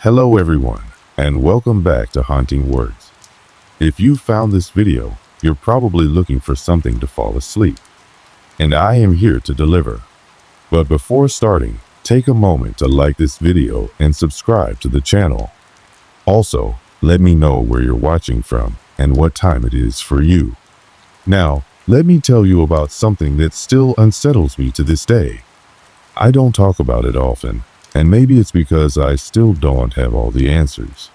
Hello everyone, and welcome back to Haunting Words. If you found this video, you're probably looking for something to fall asleep. And I am here to deliver. But before starting, take a moment to like this video and subscribe to the channel. Also, let me know where you're watching from and what time it is for you. Now, let me tell you about something that still unsettles me to this day. I don't talk about it often, and maybe it's because I still don't have all the answers.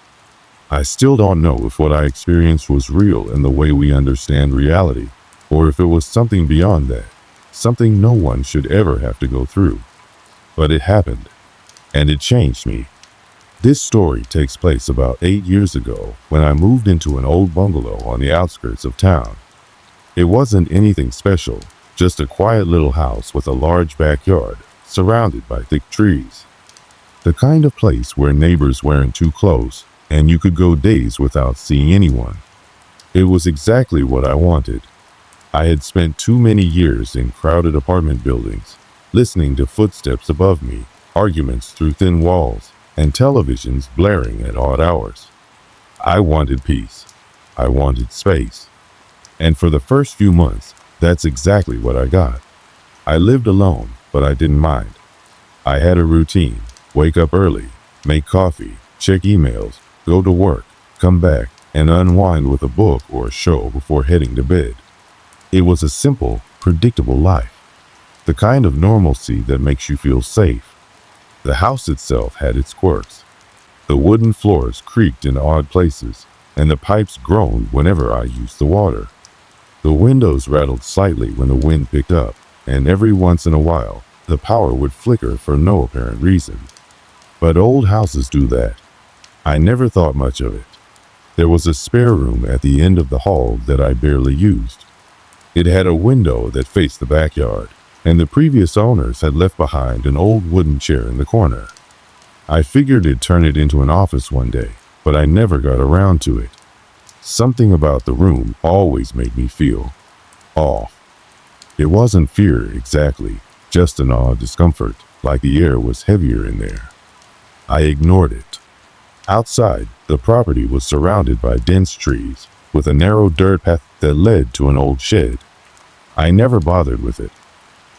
I still don't know if what I experienced was real in the way we understand reality, or if it was something beyond that, something no one should ever have to go through. But it happened, and it changed me. This story takes place about 8 years ago when I moved into an old bungalow on the outskirts of town. It wasn't anything special, just a quiet little house with a large backyard surrounded by thick trees. The kind of place where neighbors weren't too close and you could go days without seeing anyone. It was exactly what I wanted. I had spent too many years in crowded apartment buildings, listening to footsteps above me, arguments through thin walls, and televisions blaring at odd hours. I wanted peace. I wanted space. And for the first few months, that's exactly what I got. I lived alone, but I didn't mind. I had a routine. Wake up early, make coffee, check emails, go to work, come back, and unwind with a book or a show before heading to bed. It was a simple, predictable life. The kind of normalcy that makes you feel safe. The house itself had its quirks. The wooden floors creaked in odd places, and the pipes groaned whenever I used the water. The windows rattled slightly when the wind picked up, and every once in a while, the power would flicker for no apparent reason. But old houses do that. I never thought much of it. There was a spare room at the end of the hall that I barely used. It had a window that faced the backyard, and the previous owners had left behind an old wooden chair in the corner. I figured I'd turn it into an office one day, but I never got around to it. Something about the room always made me feel off. It wasn't fear exactly, just an odd discomfort, like the air was heavier in there. I ignored it. Outside, the property was surrounded by dense trees, with a narrow dirt path that led to an old shed. I never bothered with it.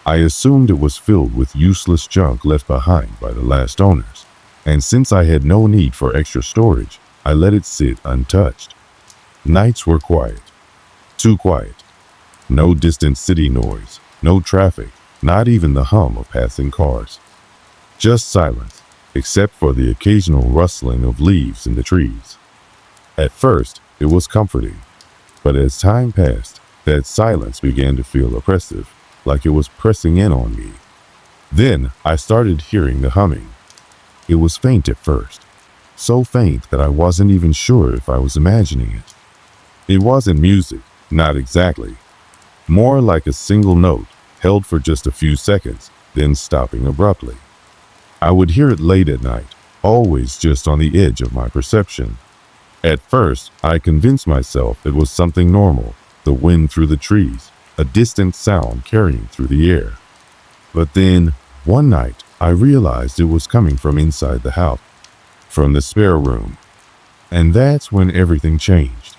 I assumed it was filled with useless junk left behind by the last owners, and since I had no need for extra storage, I let it sit untouched. Nights were quiet. Too quiet. No distant city noise, no traffic, not even the hum of passing cars. Just silence, except for the occasional rustling of leaves in the trees. At first, it was comforting, but as time passed, that silence began to feel oppressive, like it was pressing in on me. Then I started hearing the humming. It was faint at first, so faint that I wasn't even sure if I was imagining it. It wasn't music, not exactly. More like a single note, held for just a few seconds, then stopping abruptly. I would hear it late at night, always just on the edge of my perception. At first, I convinced myself it was something normal, the wind through the trees, a distant sound carrying through the air. But then, one night, I realized it was coming from inside the house, from the spare room. And that's when everything changed.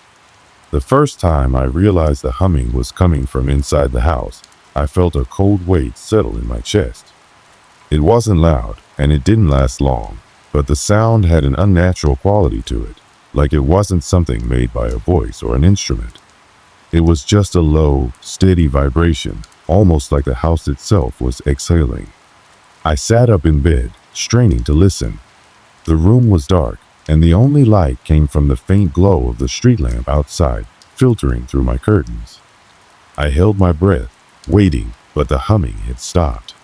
The first time I realized the humming was coming from inside the house, I felt a cold weight settle in my chest. It wasn't loud, and it didn't last long, but the sound had an unnatural quality to it, like it wasn't something made by a voice or an instrument. It was just a low, steady vibration, almost like the house itself was exhaling. I sat up in bed, straining to listen. The room was dark, and the only light came from the faint glow of the street lamp outside, filtering through my curtains. I held my breath, waiting, but the humming had stopped.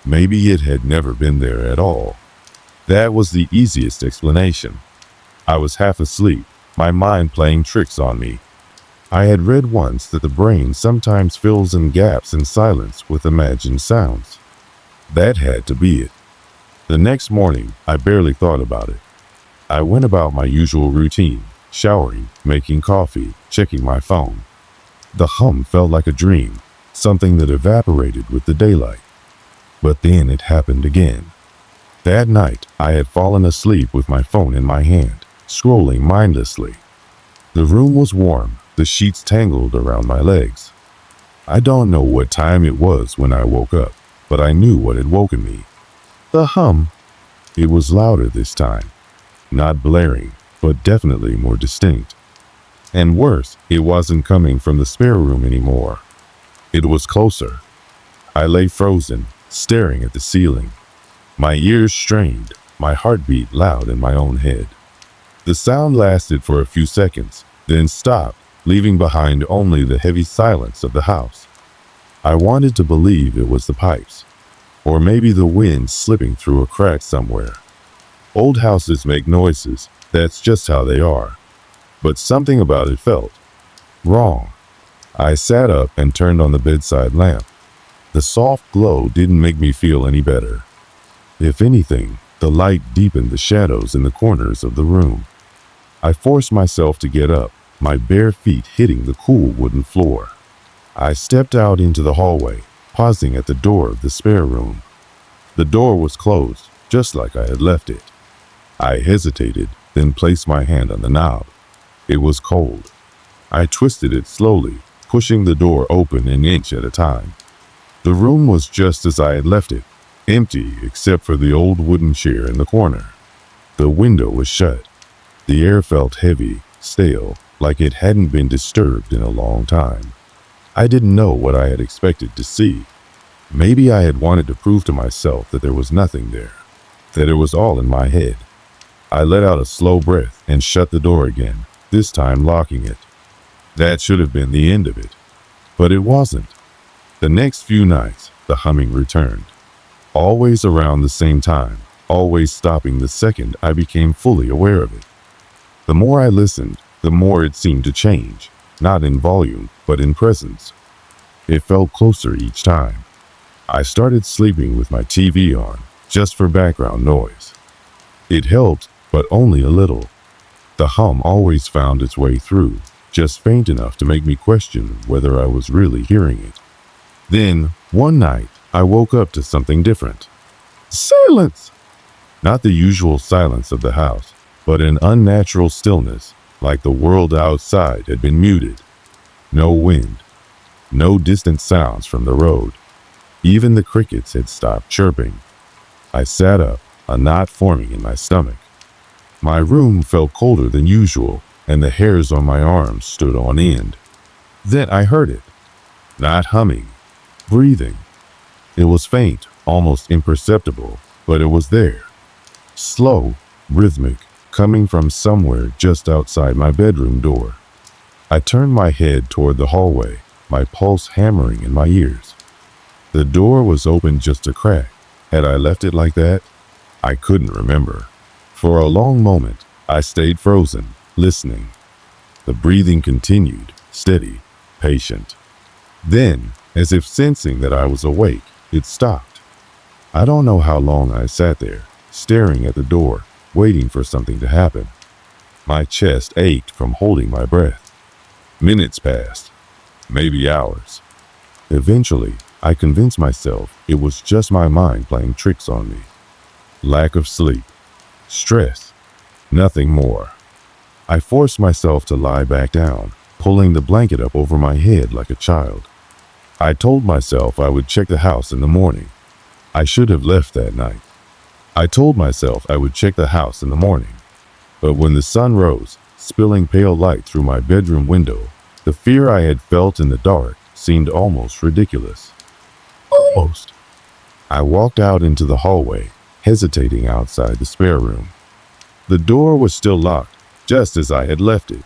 Maybe it had never been there at all. That was the easiest explanation. I was half asleep, my mind playing tricks on me. I had read once that the brain sometimes fills in gaps in silence with imagined sounds. That had to be it. The next morning, I barely thought about it. I went about my usual routine, showering, making coffee, checking my phone. The hum felt like a dream, something that evaporated with the daylight. But then it happened again. That night, I had fallen asleep with my phone in my hand, scrolling mindlessly. The room was warm, the sheets tangled around my legs. I don't know what time it was when I woke up, but I knew what had woken me. The hum. It was louder this time. Not blaring, but definitely more distinct. And worse, it wasn't coming from the spare room anymore. It was closer. I lay frozen, staring at the ceiling. My ears strained, my heartbeat loud in my own head. The sound lasted for a few seconds, then stopped, leaving behind only the heavy silence of the house. I wanted to believe it was the pipes, or maybe the wind slipping through a crack somewhere. Old houses make noises, that's just how they are. But something about it felt wrong. I sat up and turned on the bedside lamp. The soft glow didn't make me feel any better. If anything, the light deepened the shadows in the corners of the room. I forced myself to get up, my bare feet hitting the cool wooden floor. I stepped out into the hallway, pausing at the door of the spare room. The door was closed, just like I had left it. I hesitated, then placed my hand on the knob. It was cold. I twisted it slowly, pushing the door open an inch at a time. The room was just as I had left it, empty except for the old wooden chair in the corner. The window was shut. The air felt heavy, stale, like it hadn't been disturbed in a long time. I didn't know what I had expected to see. Maybe I had wanted to prove to myself that there was nothing there, that it was all in my head. I let out a slow breath and shut the door again, this time locking it. That should have been the end of it. But it wasn't. The next few nights, the humming returned. Always around the same time, always stopping the second I became fully aware of it. The more I listened, the more it seemed to change, not in volume, but in presence. It felt closer each time. I started sleeping with my TV on, just for background noise. It helped, but only a little. The hum always found its way through, just faint enough to make me question whether I was really hearing it. Then, one night, I woke up to something different. Silence! Not the usual silence of the house, but an unnatural stillness, like the world outside had been muted. No wind. No distant sounds from the road. Even the crickets had stopped chirping. I sat up, a knot forming in my stomach. My room felt colder than usual, and the hairs on my arms stood on end. Then I heard it. Not humming. Breathing. It was faint, almost imperceptible, but it was there. Slow, rhythmic, coming from somewhere just outside my bedroom door. I turned my head toward the hallway, my pulse hammering in my ears. The door was open just a crack. Had I left it like that? I couldn't remember. For a long moment, I stayed frozen, listening. The breathing continued, steady, patient. Then, as if sensing that I was awake, it stopped. I don't know how long I sat there, staring at the door, waiting for something to happen. My chest ached from holding my breath. Minutes passed, maybe hours. Eventually, I convinced myself it was just my mind playing tricks on me. Lack of sleep, stress, nothing more. I forced myself to lie back down, pulling the blanket up over my head like a child. I told myself I would check the house in the morning. I should have left that night. I told myself I would check the house in the morning. But when the sun rose, spilling pale light through my bedroom window, the fear I had felt in the dark seemed almost ridiculous. Almost. I walked out into the hallway, hesitating outside the spare room. The door was still locked, just as I had left it.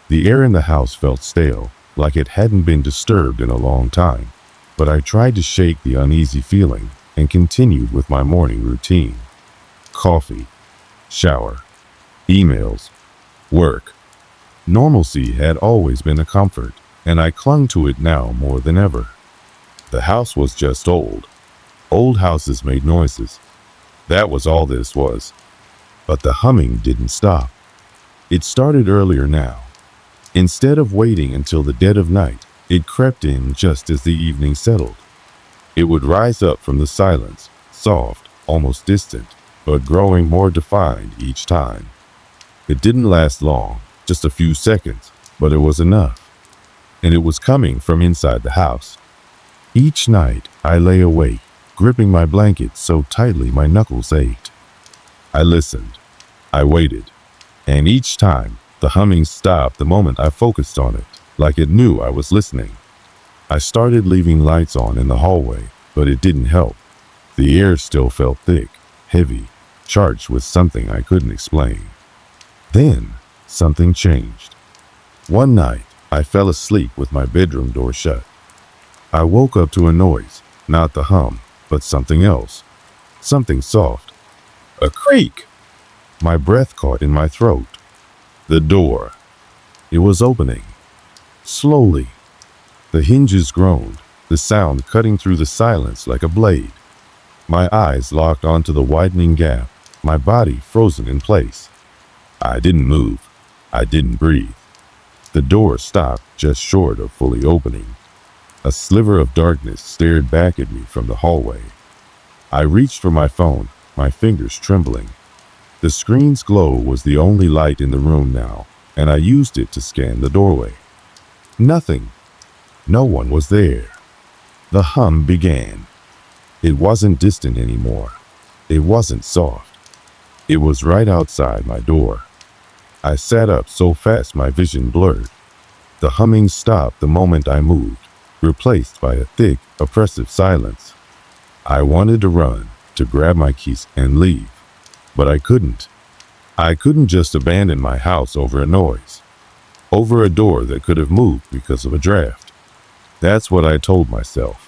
The air in the house felt stale, like it hadn't been disturbed in a long time, but I tried to shake the uneasy feeling and continued with my morning routine. Coffee, shower, emails, work. Normalcy had always been a comfort, and I clung to it now more than ever. The house was just old. Old houses made noises. That was all this was. But the humming didn't stop. It started earlier now. Instead of waiting until the dead of night, it crept in just as the evening settled. It would rise up from the silence, soft, almost distant, but growing more defined each time. It didn't last long, just a few seconds, but it was enough. And it was coming from inside the house. Each night, I lay awake, gripping my blanket so tightly my knuckles ached. I listened. I waited. And each time, the humming stopped the moment I focused on it, like it knew I was listening. I started leaving lights on in the hallway, but it didn't help. The air still felt thick, heavy, charged with something I couldn't explain. Then, something changed. One night, I fell asleep with my bedroom door shut. I woke up to a noise, not the hum, but something else. Something soft. A creak! My breath caught in my throat. The door. It was opening. Slowly. The hinges groaned, the sound cutting through the silence like a blade. My eyes locked onto the widening gap, my body frozen in place. I didn't move. I didn't breathe. The door stopped just short of fully opening. A sliver of darkness stared back at me from the hallway. I reached for my phone, my fingers trembling. The screen's glow was the only light in the room now, and I used it to scan the doorway. Nothing. No one was there. The hum began. It wasn't distant anymore. It wasn't soft. It was right outside my door. I sat up so fast my vision blurred. The humming stopped the moment I moved, replaced by a thick, oppressive silence. I wanted to run, to grab my keys and leave, but I couldn't. I couldn't just abandon my house over a noise, over a door that could have moved because of a draft. That's what I told myself.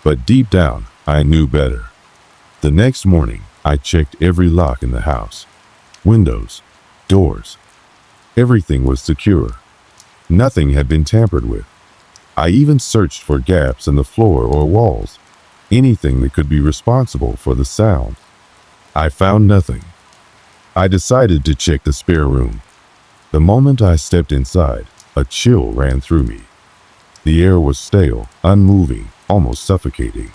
But deep down, I knew better. The next morning, I checked every lock in the house. Windows, doors. Everything was secure. Nothing had been tampered with. I even searched for gaps in the floor or walls, anything that could be responsible for the sound. I found nothing. I decided to check the spare room. The moment I stepped inside, a chill ran through me. The air was stale, unmoving, almost suffocating.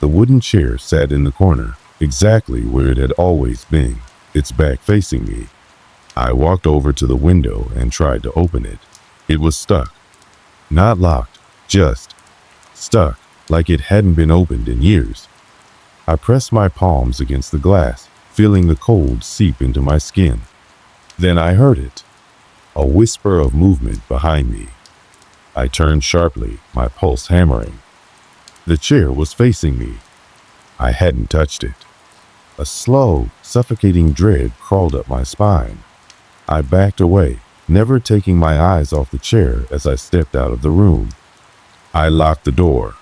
The wooden chair sat in the corner, exactly where it had always been, its back facing me. I walked over to the window and tried to open it. It was stuck. Not locked, just stuck, like it hadn't been opened in years. I pressed my palms against the glass, feeling the cold seep into my skin. Then I heard it, a whisper of movement behind me. I turned sharply, my pulse hammering. The chair was facing me. I hadn't touched it. A slow, suffocating dread crawled up my spine. I backed away, never taking my eyes off the chair as I stepped out of the room. I locked the door.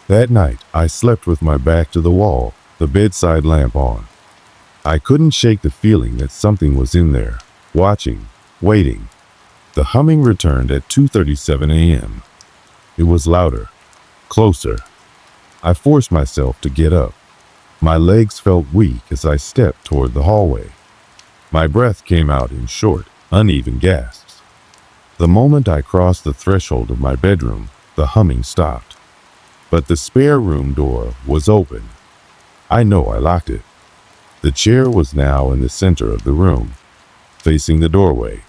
That night, I slept with my back to the wall, the bedside lamp on. I couldn't shake the feeling that something was in there, watching, waiting. The humming returned at 2:37 a.m. It was louder, closer. I forced myself to get up. My legs felt weak as I stepped toward the hallway. My breath came out in short, uneven gasps. The moment I crossed the threshold of my bedroom, the humming stopped. But the spare room door was open. I know I locked it. The chair was now in the center of the room, facing the doorway,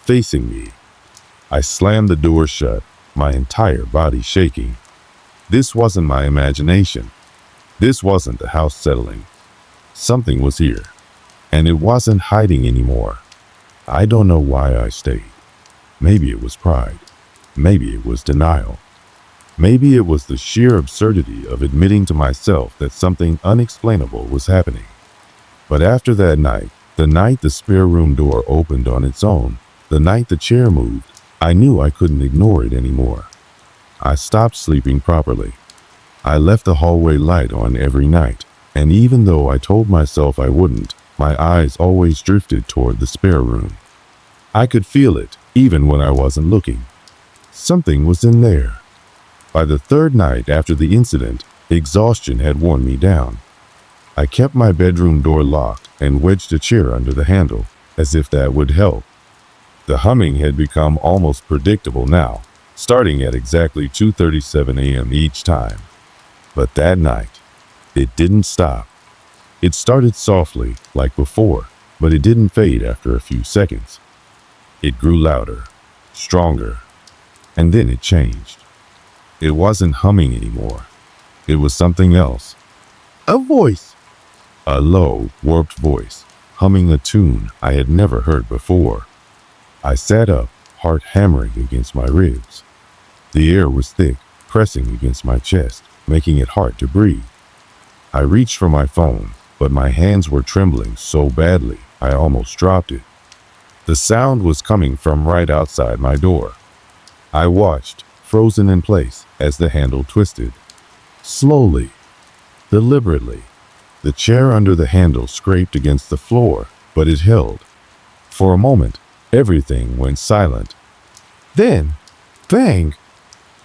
facing me. I slammed the door shut, my entire body shaking. This wasn't my imagination. This wasn't the house settling. Something was here, and it wasn't hiding anymore. I don't know why I stayed. Maybe it was pride. Maybe it was denial. Maybe it was the sheer absurdity of admitting to myself that something unexplainable was happening. But after that night, the night the spare room door opened on its own, the night the chair moved, I knew I couldn't ignore it anymore. I stopped sleeping properly. I left the hallway light on every night, and even though I told myself I wouldn't, my eyes always drifted toward the spare room. I could feel it, even when I wasn't looking. Something was in there. By the third night after the incident, exhaustion had worn me down. I kept my bedroom door locked and wedged a chair under the handle, as if that would help. The humming had become almost predictable now, starting at exactly 2:37 a.m. each time. But that night, it didn't stop. It started softly, like before, but it didn't fade after a few seconds. It grew louder, stronger, and then it changed. It wasn't humming anymore. It was something else. A voice. A low, warped voice, humming a tune I had never heard before. I sat up, heart hammering against my ribs. The air was thick, pressing against my chest, making it hard to breathe. I reached for my phone, but my hands were trembling so badly I almost dropped it. The sound was coming from right outside my door. I watched, frozen in place, as the handle twisted. Slowly, deliberately, the chair under the handle scraped against the floor, but it held. For a moment, everything went silent. Then, bang!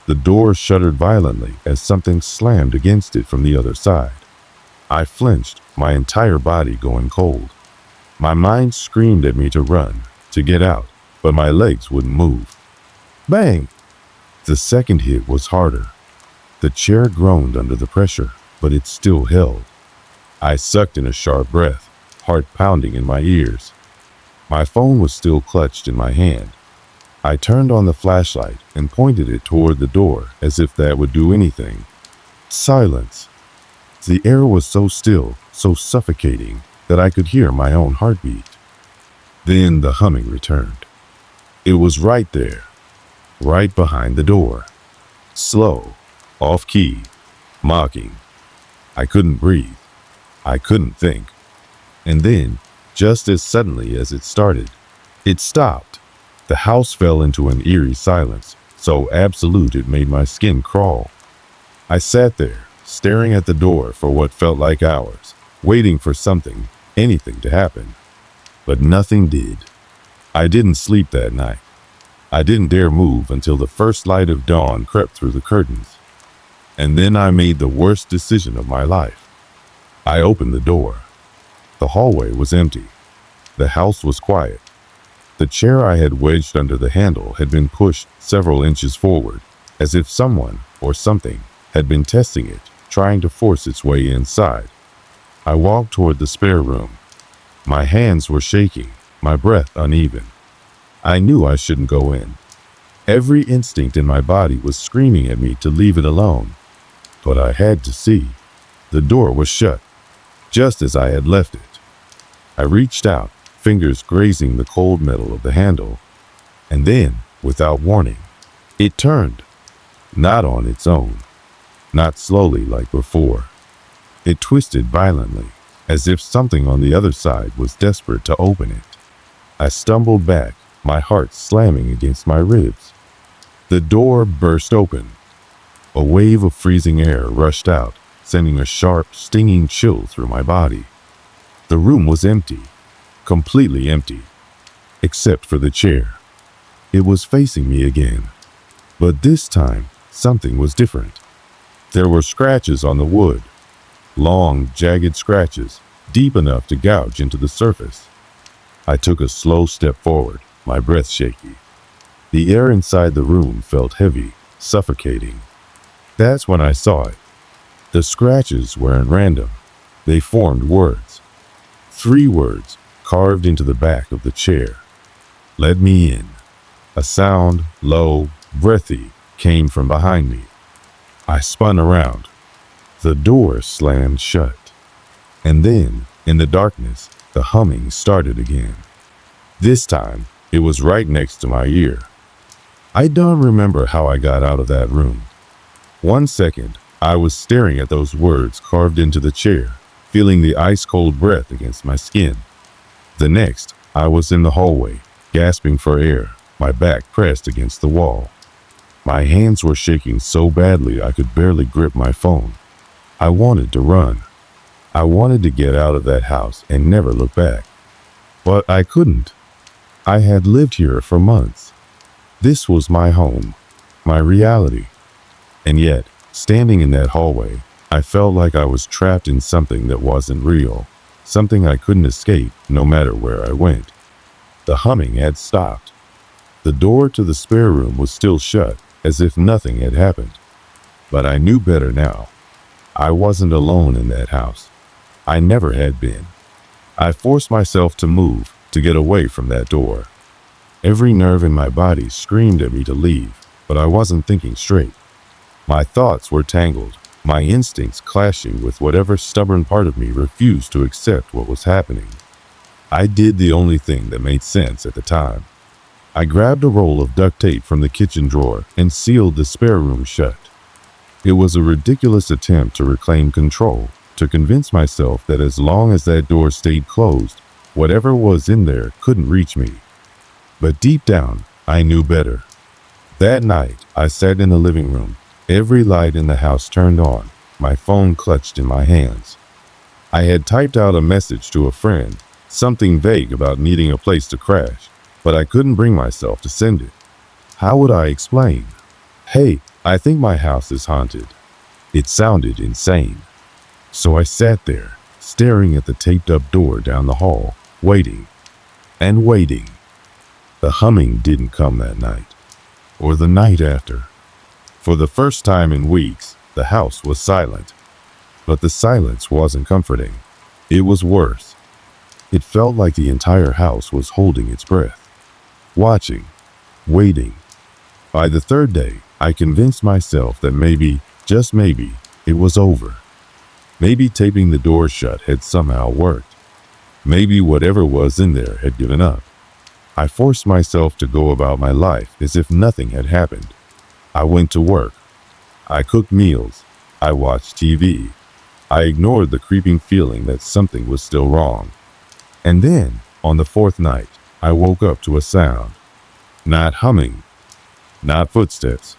The door shuddered violently as something slammed against it from the other side. I flinched, my entire body going cold. My mind screamed at me to run, to get out, but my legs wouldn't move. Bang! The second hit was harder. The chair groaned under the pressure, but it still held. I sucked in a sharp breath, heart pounding in my ears. My phone was still clutched in my hand. I turned on the flashlight and pointed it toward the door as if that would do anything. Silence. The air was so still, so suffocating, that I could hear my own heartbeat. Then the humming returned. It was right there, right behind the door. Slow, off-key, mocking. I couldn't breathe. I couldn't think. And then, just as suddenly as it started, it stopped. The house fell into an eerie silence, so absolute it made my skin crawl. I sat there, staring at the door for what felt like hours, waiting for something, anything to happen. But nothing did. I didn't sleep that night. I didn't dare move until the first light of dawn crept through the curtains. And then I made the worst decision of my life. I opened the door. The hallway was empty. The house was quiet. The chair I had wedged under the handle had been pushed several inches forward, as if someone or something had been testing it, trying to force its way inside. I walked toward the spare room. My hands were shaking, my breath uneven. I knew I shouldn't go in. Every instinct in my body was screaming at me to leave it alone. But I had to see. The door was shut, just as I had left it. I reached out, fingers grazing the cold metal of the handle. And then, without warning, it turned. Not on its own. Not slowly like before. It twisted violently, as if something on the other side was desperate to open it. I stumbled back, my heart slamming against my ribs. The door burst open. A wave of freezing air rushed out, sending a sharp, stinging chill through my body. The room was empty, completely empty, except for the chair. It was facing me again. But this time, something was different. There were scratches on the wood, long, jagged scratches, deep enough to gouge into the surface. I took a slow step forward, my breath shaky. The air inside the room felt heavy, suffocating. That's when I saw it. The scratches weren't random. They formed words. 3 words carved into the back of the chair. Let me in. A sound, low, breathy, came from behind me. I spun around. The door slammed shut. And then, in the darkness, the humming started again. This time, it was right next to my ear. I don't remember how I got out of that room. 1 second, I was staring at those words carved into the chair, feeling the ice-cold breath against my skin. The next, I was in the hallway, gasping for air, my back pressed against the wall. My hands were shaking so badly I could barely grip my phone. I wanted to run. I wanted to get out of that house and never look back. But I couldn't. I had lived here for months. This was my home, my reality. And yet, standing in that hallway, I felt like I was trapped in something that wasn't real, something I couldn't escape no matter where I went. The humming had stopped. The door to the spare room was still shut, as if nothing had happened. But I knew better now. I wasn't alone in that house. I never had been. I forced myself to move, to get away from that door. Every nerve in my body screamed at me to leave, but I wasn't thinking straight. My thoughts were tangled, my instincts clashing with whatever stubborn part of me refused to accept what was happening. I did the only thing that made sense at the time. I grabbed a roll of duct tape from the kitchen drawer and sealed the spare room shut. It was a ridiculous attempt to reclaim control, to convince myself that as long as that door stayed closed, whatever was in there couldn't reach me. But deep down, I knew better. That night, I sat in the living room, every light in the house turned on, my phone clutched in my hands. I had typed out a message to a friend, something vague about needing a place to crash, but I couldn't bring myself to send it. How would I explain? "Hey, I think my house is haunted." It sounded insane. So I sat there, staring at the taped-up door down the hall, waiting and waiting. The humming didn't come that night, or the night after. For the first time in weeks, the house was silent. But the silence wasn't comforting. It was worse. It felt like the entire house was holding its breath, watching, waiting. By the third day, I convinced myself that maybe, just maybe, it was over. Maybe taping the door shut had somehow worked. Maybe whatever was in there had given up. I forced myself to go about my life as if nothing had happened. I went to work. I cooked meals. I watched TV. I ignored the creeping feeling that something was still wrong. And then, on the fourth night, I woke up to a sound. Not humming. Not footsteps.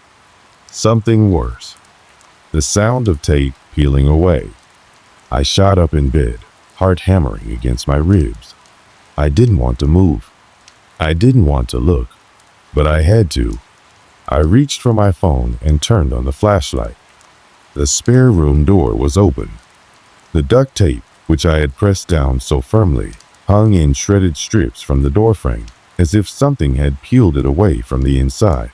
Something worse. The sound of tape peeling away. I shot up in bed, heart hammering against my ribs. I didn't want to move. I didn't want to look, but I had to. I reached for my phone and turned on the flashlight. The spare room door was open. The duct tape, which I had pressed down so firmly, hung in shredded strips from the doorframe, as if something had peeled it away from the inside.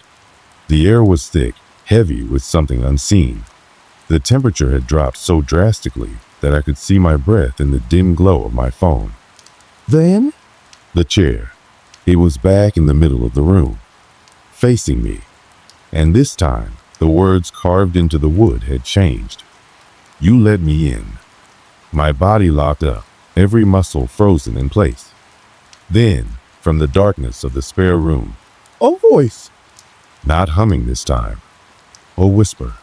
The air was thick, heavy with something unseen. The temperature had dropped so drastically that I could see my breath in the dim glow of my phone. Then, the chair. It was back in the middle of the room, facing me. And this time, the words carved into the wood had changed. "You let me in." My body locked up, every muscle frozen in place. Then, from the darkness of the spare room, a voice. Not humming this time. A whisper.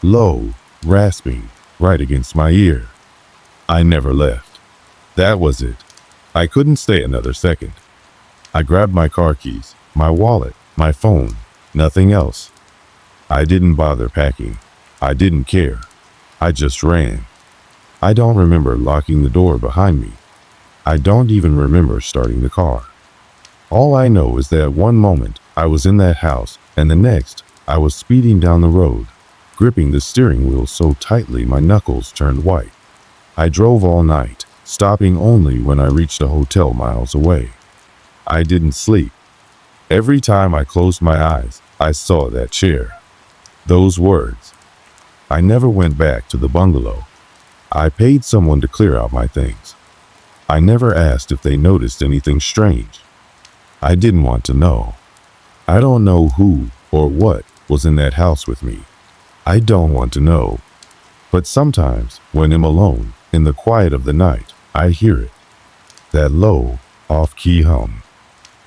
Low, rasping, right against my ear. I never left. That was it. I couldn't stay another second. I grabbed my car keys, my wallet, my phone, nothing else. I didn't bother packing. I didn't care. I just ran. I don't remember locking the door behind me. I don't even remember starting the car. All I know is that one moment I was in that house, and the next I was speeding down the road, gripping the steering wheel so tightly my knuckles turned white. I drove all night, stopping only when I reached a hotel miles away. I didn't sleep. Every time I closed my eyes, I saw that chair. Those words. I never went back to the bungalow. I paid someone to clear out my things. I never asked if they noticed anything strange. I didn't want to know. I don't know who or what was in that house with me. I don't want to know. But sometimes, when I'm alone, in the quiet of the night, I hear it. That low, off-key hum.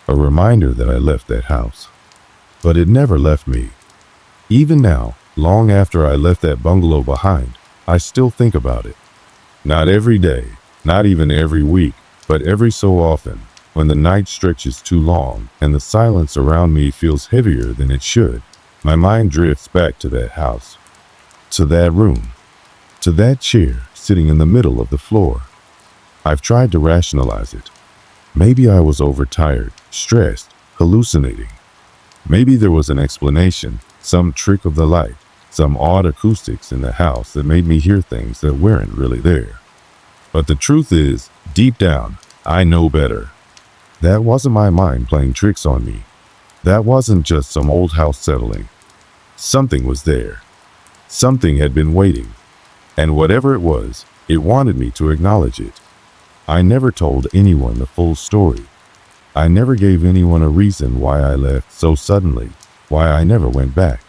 A reminder that I left that house. But it never left me. Even now, long after I left that bungalow behind, I still think about it. Not every day, not even every week, but every so often, when the night stretches too long and the silence around me feels heavier than it should, my mind drifts back to that house, to that room, to that chair sitting in the middle of the floor. I've tried to rationalize it. Maybe I was overtired, stressed, hallucinating. Maybe there was an explanation, some trick of the light, some odd acoustics in the house that made me hear things that weren't really there. But the truth is, deep down, I know better. That wasn't my mind playing tricks on me. That wasn't just some old house settling. Something was there. Something had been waiting. And whatever it was, It wanted me to acknowledge it. I never told anyone the full story. I never gave anyone a reason why I left so suddenly, why I never went back.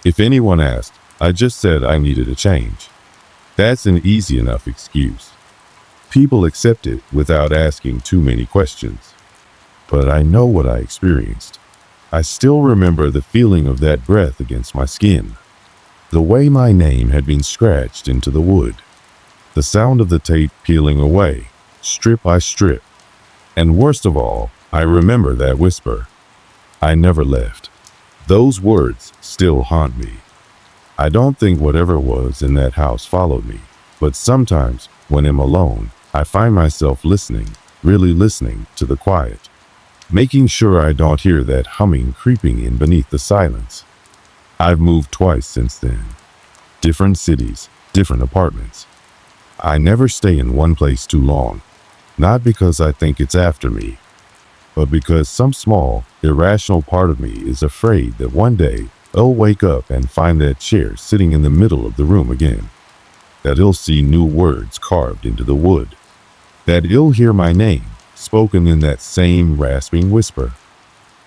If anyone asked, I just said I needed a change. That's an easy enough excuse. People accept it without asking too many questions. But I know what I experienced. I still remember the feeling of that breath against my skin. The way my name had been scratched into the wood. The sound of the tape peeling away, strip by strip. And worst of all, I remember that whisper. I never left. Those words still haunt me. I don't think whatever was in that house followed me, but sometimes when I'm alone, I find myself listening, really listening to the quiet, making sure I don't hear that humming creeping in beneath the silence. I've moved twice since then. Different cities, different apartments. I never stay in one place too long, not because I think it's after me, but because some small, irrational part of me is afraid that one day I'll wake up and find that chair sitting in the middle of the room again, that I'll see new words carved into the wood, that I'll hear my name spoken in that same rasping whisper,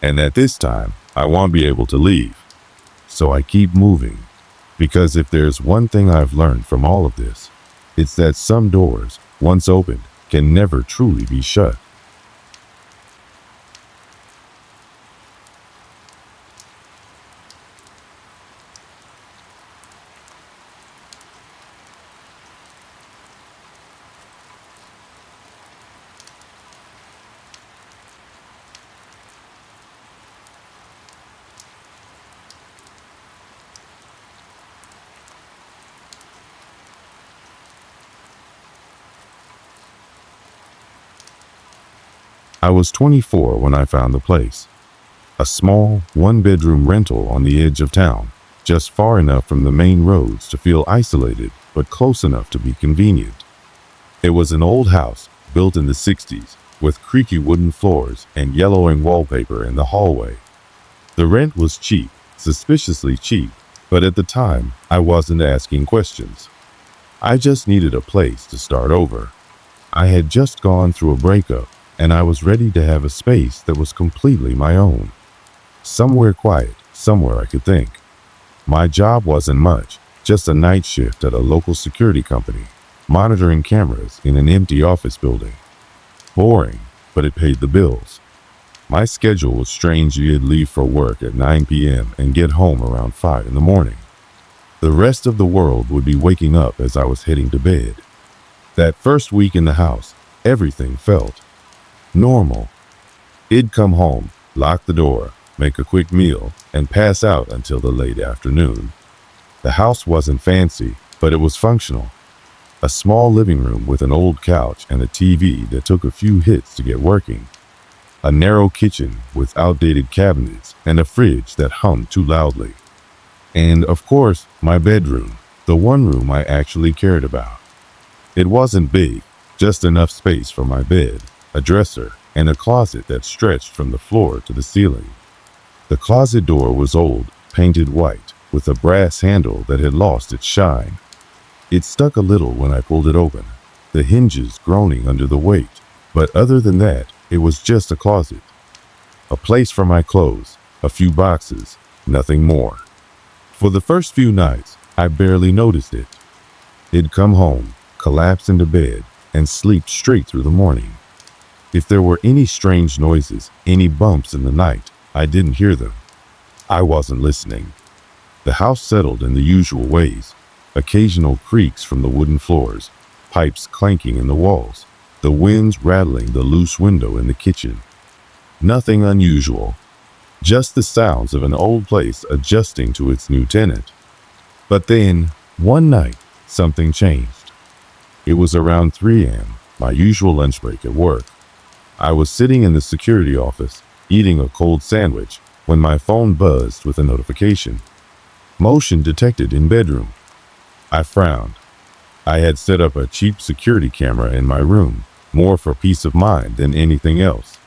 and that this time I won't be able to leave. So I keep moving, because if there's one thing I've learned from all of this, it's that some doors, once opened, can never truly be shut. I was 24 when I found the place. A small, one-bedroom rental on the edge of town, just far enough from the main roads to feel isolated, but close enough to be convenient. It was an old house, built in the 60s, with creaky wooden floors and yellowing wallpaper in the hallway. The rent was cheap, suspiciously cheap, but at the time, I wasn't asking questions. I just needed a place to start over. I had just gone through a breakup, and I was ready to have a space that was completely my own. Somewhere quiet, somewhere I could think. My job wasn't much, just a night shift at a local security company, monitoring cameras in an empty office building. Boring, but it paid the bills. My schedule was strange. You'd leave for work at 9 p.m. and get home around 5 in the morning. The rest of the world would be waking up as I was heading to bed. That first week in the house, everything felt normal. I'd come home, lock the door, make a quick meal, and pass out until the late afternoon. The house wasn't fancy, but it was functional. A small living room with an old couch and a TV that took a few hits to get working. A narrow kitchen with outdated cabinets and a fridge that hummed too loudly. And, of course, my bedroom, the one room I actually cared about. It wasn't big, just enough space for my bed, a dresser, and a closet that stretched from the floor to the ceiling. The closet door was old, painted white, with a brass handle that had lost its shine. It stuck a little when I pulled it open, the hinges groaning under the weight, but other than that, it was just a closet. A place for my clothes, a few boxes, nothing more. For the first few nights, I barely noticed it. I'd come home, collapse into bed, and sleep straight through the morning. If there were any strange noises, any bumps in the night, I didn't hear them. I wasn't listening. The house settled in the usual ways. Occasional creaks from the wooden floors, pipes clanking in the walls, the winds rattling the loose window in the kitchen. Nothing unusual. Just the sounds of an old place adjusting to its new tenant. But then, one night, something changed. It was around 3 a.m., my usual lunch break at work. I was sitting in the security office, eating a cold sandwich, when my phone buzzed with a notification. Motion detected in bedroom. I frowned. I had set up a cheap security camera in my room, more for peace of mind than anything else.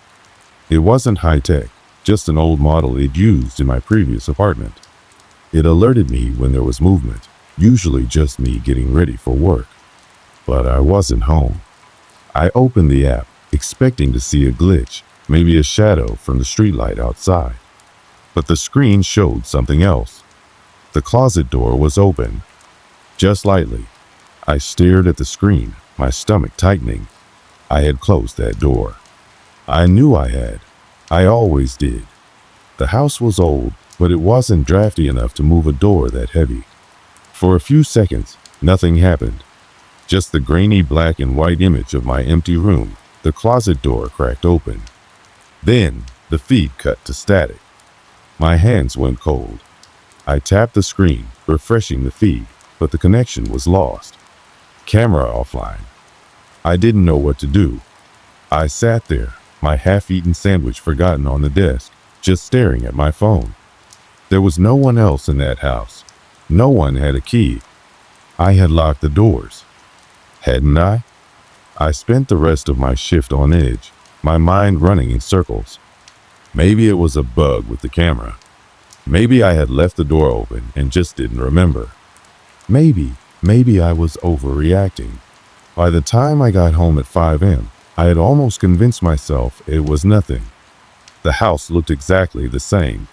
It wasn't high-tech, just an old model I'd used in my previous apartment. It alerted me when there was movement, usually just me getting ready for work. but I wasn't home. I opened the app, expecting to see a glitch, maybe a shadow from the streetlight outside. But the screen showed something else. The closet door was open, just lightly. I stared at the screen, my stomach tightening. I had closed that door. I knew I had. I always did. The house was old, but it wasn't drafty enough to move a door that heavy. For a few seconds, nothing happened. Just the grainy black and white image of my empty room. The closet door cracked open. Then, the feed cut to static. My hands went cold. I tapped the screen, refreshing the feed, but the connection was lost. Camera offline. I didn't know what to do. I sat there, my half-eaten sandwich forgotten on the desk, just staring at my phone. There was no one else in that house. No one had a key. I had locked the doors. Hadn't I? I spent the rest of my shift on edge, my mind running in circles. Maybe it was a bug with the camera. Maybe I had left the door open and just didn't remember. Maybe I was overreacting. By the time I got home at 5 a.m., I had almost convinced myself it was nothing. The house looked exactly the same.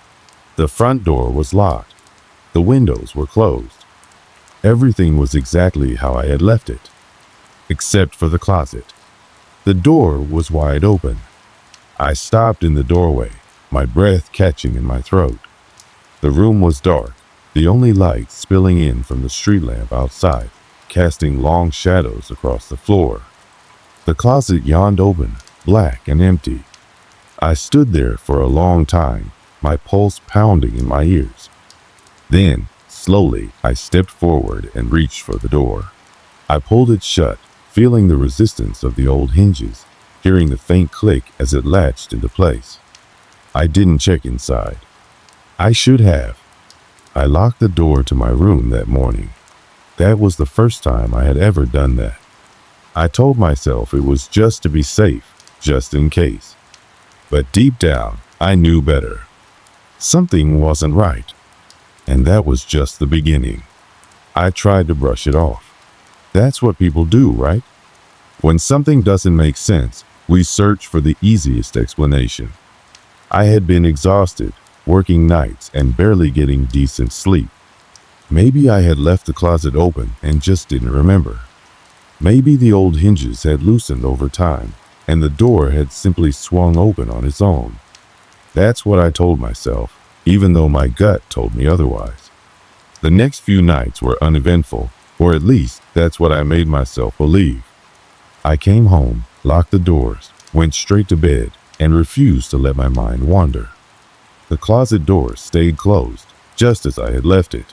The front door was locked. The windows were closed. Everything was exactly how I had left it, except for the closet. The door was wide open. I stopped in the doorway, my breath catching in my throat. The room was dark, the only light spilling in from the street lamp outside, casting long shadows across the floor. The closet yawned open, black and empty. I stood there for a long time, my pulse pounding in my ears. Then, slowly, I stepped forward and reached for the door. I pulled it shut, feeling the resistance of the old hinges, hearing the faint click as it latched into place. I didn't check inside. I should have. I locked the door to my room that morning. That was the first time I had ever done that. I told myself it was just to be safe, just in case. But deep down, I knew better. Something wasn't right. And that was just the beginning. I tried to brush it off. That's what people do, right? When something doesn't make sense, we search for the easiest explanation. I had been exhausted, working nights and barely getting decent sleep. Maybe I had left the closet open and just didn't remember. Maybe the old hinges had loosened over time, and the door had simply swung open on its own. That's what I told myself, even though my gut told me otherwise. The next few nights were uneventful, or at least that's what I made myself believe. I came home, locked the doors, went straight to bed, and refused to let my mind wander. The closet door stayed closed, just as I had left it.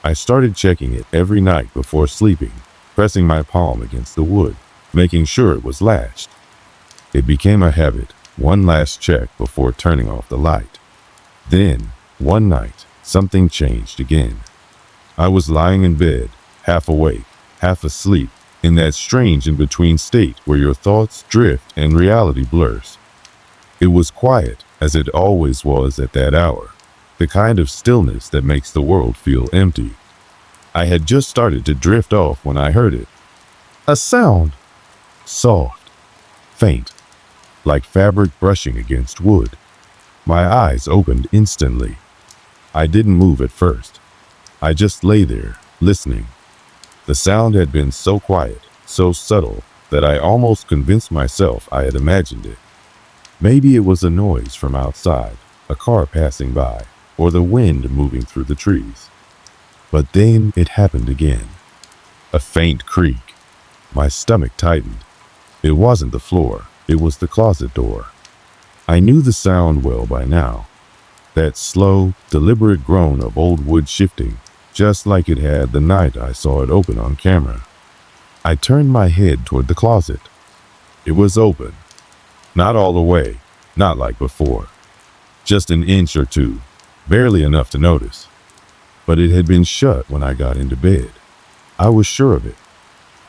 I started checking it every night before sleeping, pressing my palm against the wood, making sure it was latched. It became a habit, one last check before turning off the light. Then, one night, something changed again. I was lying in bed, half awake, half asleep, in that strange in-between state where your thoughts drift and reality blurs. It was quiet, as it always was at that hour, the kind of stillness that makes the world feel empty. I had just started to drift off when I heard it. A sound. Soft, faint, like fabric brushing against wood. My eyes opened instantly. I didn't move at first. I just lay there, listening. The sound had been so quiet, so subtle, that I almost convinced myself I had imagined it. Maybe it was a noise from outside, a car passing by, or the wind moving through the trees. But then it happened again. A faint creak. My stomach tightened. It wasn't the floor, it was the closet door. I knew the sound well by now. That slow, deliberate groan of old wood shifting, just like it had the night I saw it open on camera. I turned my head toward the closet. It was open. Not all the way, not like before. Just an inch or two, barely enough to notice. But it had been shut when I got into bed. I was sure of it.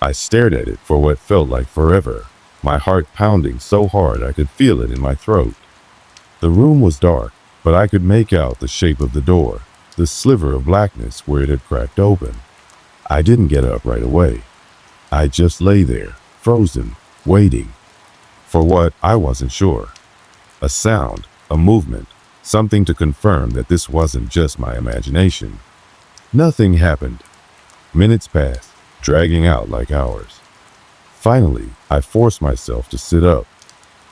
I stared at it for what felt like forever, my heart pounding so hard I could feel it in my throat. The room was dark, but I could make out the shape of the door, the sliver of blackness where it had cracked open. I didn't get up right away. I just lay there, frozen, waiting. For what, I wasn't sure. A sound, a movement, something to confirm that this wasn't just my imagination. Nothing happened. Minutes passed, dragging out like hours. Finally, I forced myself to sit up.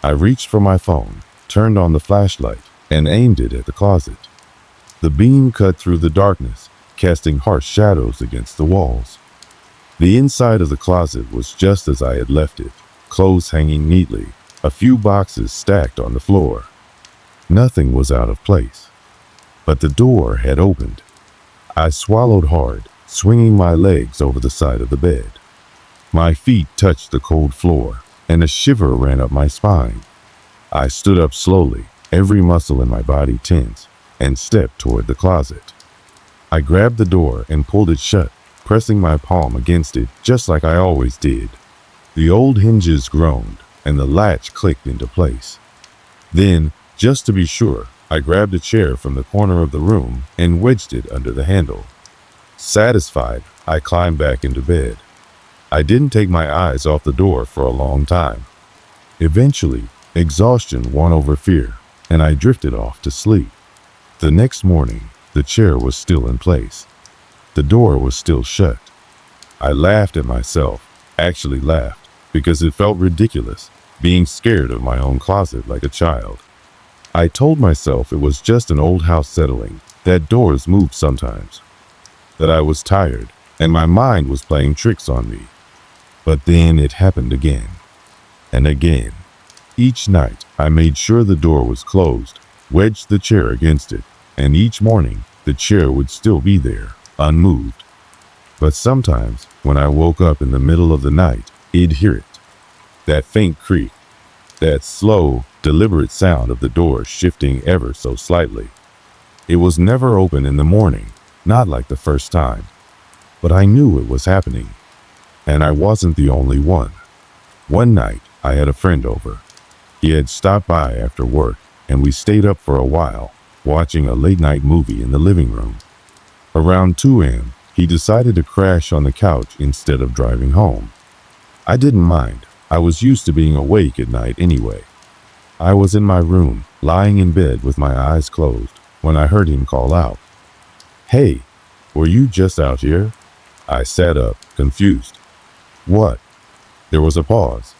I reached for my phone, turned on the flashlight, and aimed it at the closet. The beam cut through the darkness, casting harsh shadows against the walls. The inside of the closet was just as I had left it, clothes hanging neatly, a few boxes stacked on the floor. Nothing was out of place. But the door had opened. I swallowed hard, swinging my legs over the side of the bed. My feet touched the cold floor, and a shiver ran up my spine. I stood up slowly, every muscle in my body tense, and stepped toward the closet. I grabbed the door and pulled it shut, pressing my palm against it just like I always did. The old hinges groaned, and the latch clicked into place. Then, just to be sure, I grabbed a chair from the corner of the room and wedged it under the handle. Satisfied, I climbed back into bed. I didn't take my eyes off the door for a long time. Eventually, exhaustion won over fear, and I drifted off to sleep. The next morning, the chair was still in place. The door was still shut. I laughed at myself, actually laughed, because it felt ridiculous, being scared of my own closet like a child. I told myself it was just an old house settling, that doors moved sometimes, that I was tired, and my mind was playing tricks on me. But then it happened again, and again. Each night, I made sure the door was closed, wedged the chair against it, and each morning, the chair would still be there, unmoved. But sometimes, when I woke up in the middle of the night, I'd hear it. That faint creak, that slow, deliberate sound of the door shifting ever so slightly. It was never open in the morning, not like the first time. But I knew it was happening. And I wasn't the only one. One night, I had a friend over. He had stopped by after work, and we stayed up for a while, watching a late-night movie in the living room. Around 2 a.m., he decided to crash on the couch instead of driving home. I didn't mind. I was used to being awake at night anyway. I was in my room, lying in bed with my eyes closed, when I heard him call out, "Hey, were you just out here?" I sat up, confused. "What?" There was a pause.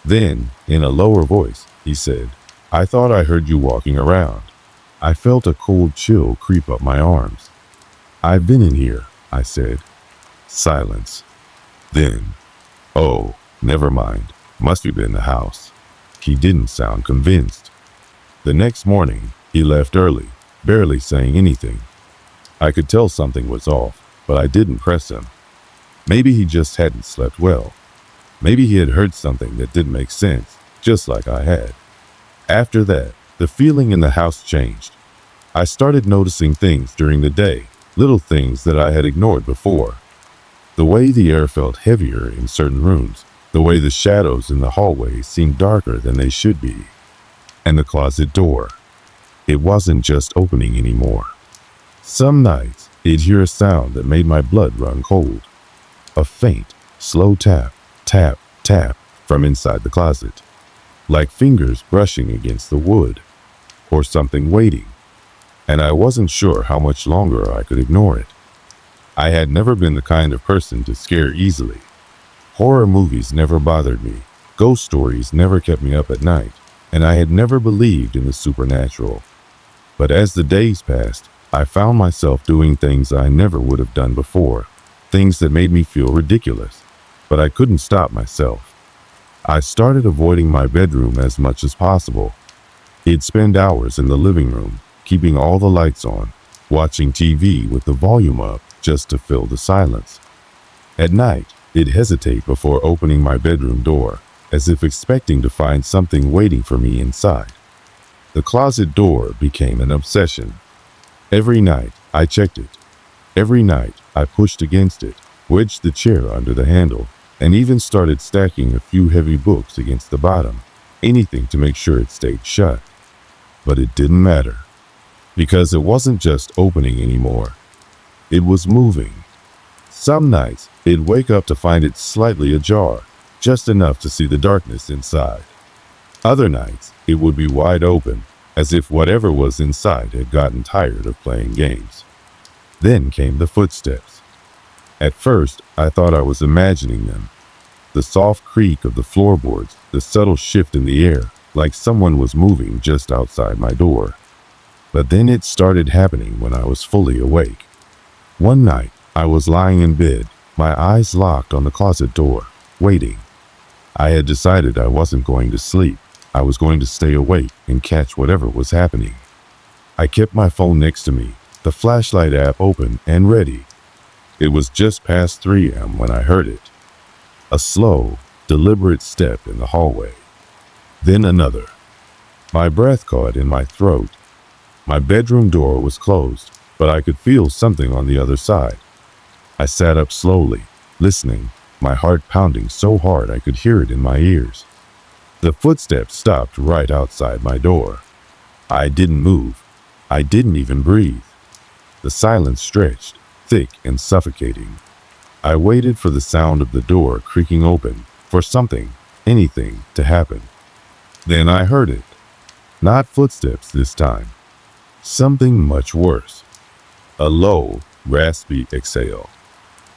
Then, in a lower voice, he said, "I thought I heard you walking around." I felt a cold chill creep up my arms. "I've been in here," I said. Silence. Then, "Oh, never mind. Must have been the house." He didn't sound convinced. The next morning, he left early, barely saying anything. I could tell something was off, but I didn't press him. Maybe he just hadn't slept well. Maybe he had heard something that didn't make sense, just like I had. After that, the feeling in the house changed. I started noticing things during the day, little things that I had ignored before. The way the air felt heavier in certain rooms, the way the shadows in the hallways seemed darker than they should be. And the closet door. It wasn't just opening anymore. Some nights, I'd hear a sound that made my blood run cold. A faint, slow tap, tap, tap from inside the closet. Like fingers brushing against the wood. Or something waiting. And I wasn't sure how much longer I could ignore it. I had never been the kind of person to scare easily. Horror movies never bothered me. Ghost stories never kept me up at night. And I had never believed in the supernatural. But as the days passed, I found myself doing things I never would have done before. Things that made me feel ridiculous. But I couldn't stop myself. I started avoiding my bedroom as much as possible. I'd spend hours in the living room, keeping all the lights on, watching TV with the volume up just to fill the silence. At night, I'd hesitate before opening my bedroom door, as if expecting to find something waiting for me inside. The closet door became an obsession. Every night, I checked it. Every night, I pushed against it, wedged the chair under the handle, and even started stacking a few heavy books against the bottom, anything to make sure it stayed shut. But it didn't matter, because it wasn't just opening anymore. It was moving. Some nights, it'd wake up to find it slightly ajar, just enough to see the darkness inside. Other nights, it would be wide open, as if whatever was inside had gotten tired of playing games. Then came the footsteps. At first, I thought I was imagining them. The soft creak of the floorboards, the subtle shift in the air, like someone was moving just outside my door. But then it started happening when I was fully awake. One night, I was lying in bed, my eyes locked on the closet door, waiting. I had decided I wasn't going to sleep. I was going to stay awake and catch whatever was happening. I kept my phone next to me, the flashlight app open and ready. It was just past 3 a.m. when I heard it. A slow, deliberate step in the hallway. Then another. My breath caught in my throat. My bedroom door was closed, but I could feel something on the other side. I sat up slowly, listening, my heart pounding so hard I could hear it in my ears. The footsteps stopped right outside my door. I didn't move. I didn't even breathe. The silence stretched, thick and suffocating. I waited for the sound of the door creaking open, for something, anything, to happen. Then I heard it. Not footsteps this time. Something much worse. A low, raspy exhale.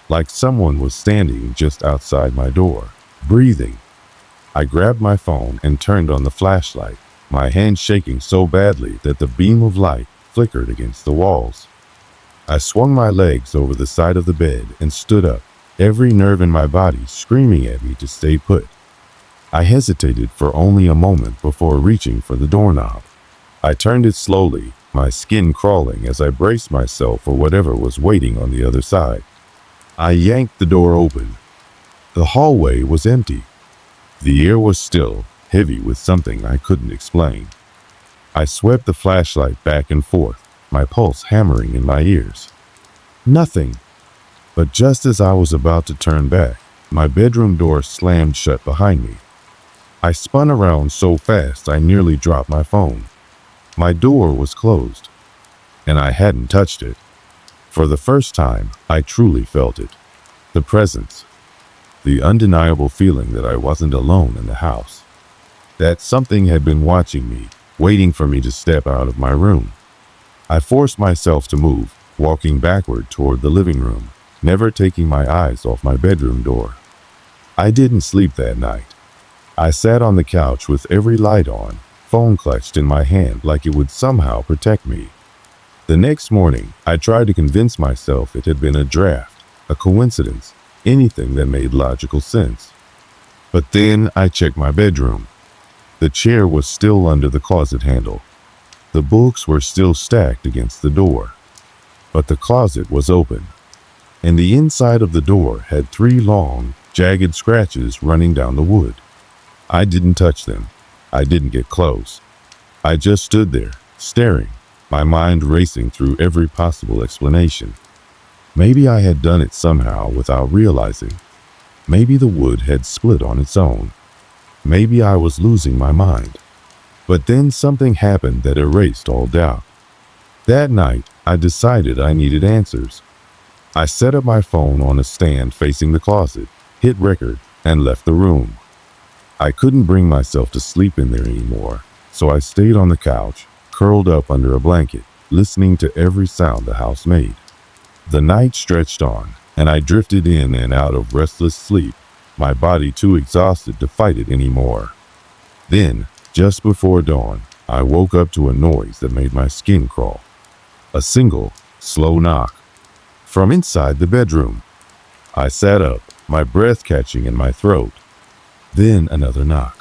Like someone was standing just outside my door, breathing. I grabbed my phone and turned on the flashlight, my hand shaking so badly that the beam of light flickered against the walls. I swung my legs over the side of the bed and stood up, every nerve in my body screaming at me to stay put. I hesitated for only a moment before reaching for the doorknob. I turned it slowly, my skin crawling as I braced myself for whatever was waiting on the other side. I yanked the door open. The hallway was empty. The air was still, heavy with something I couldn't explain. I swept the flashlight back and forth, my pulse hammering in my ears. Nothing. But just as I was about to turn back, my bedroom door slammed shut behind me. I spun around so fast I nearly dropped my phone. My door was closed, and I hadn't touched it. For the first time, I truly felt it. The presence. The undeniable feeling that I wasn't alone in the house. That something had been watching me, waiting for me to step out of my room. I forced myself to move, walking backward toward the living room, never taking my eyes off my bedroom door. I didn't sleep that night. I sat on the couch with every light on, phone clutched in my hand like it would somehow protect me. The next morning, I tried to convince myself it had been a draft, a coincidence, anything that made logical sense. But then I checked my bedroom. The chair was still under the closet handle. The books were still stacked against the door. But the closet was open, and the inside of the door had 3 long, jagged scratches running down the wood. I didn't touch them. I didn't get close. I just stood there, staring, my mind racing through every possible explanation. Maybe I had done it somehow without realizing. Maybe the wood had split on its own. Maybe I was losing my mind. But then something happened that erased all doubt. That night, I decided I needed answers. I set up my phone on a stand facing the closet, hit record, and left the room. I couldn't bring myself to sleep in there anymore, so I stayed on the couch, curled up under a blanket, listening to every sound the house made. The night stretched on, and I drifted in and out of restless sleep, my body too exhausted to fight it anymore. Then, just before dawn, I woke up to a noise that made my skin crawl. A single, slow knock. From inside the bedroom. I sat up, my breath catching in my throat. Then another knock.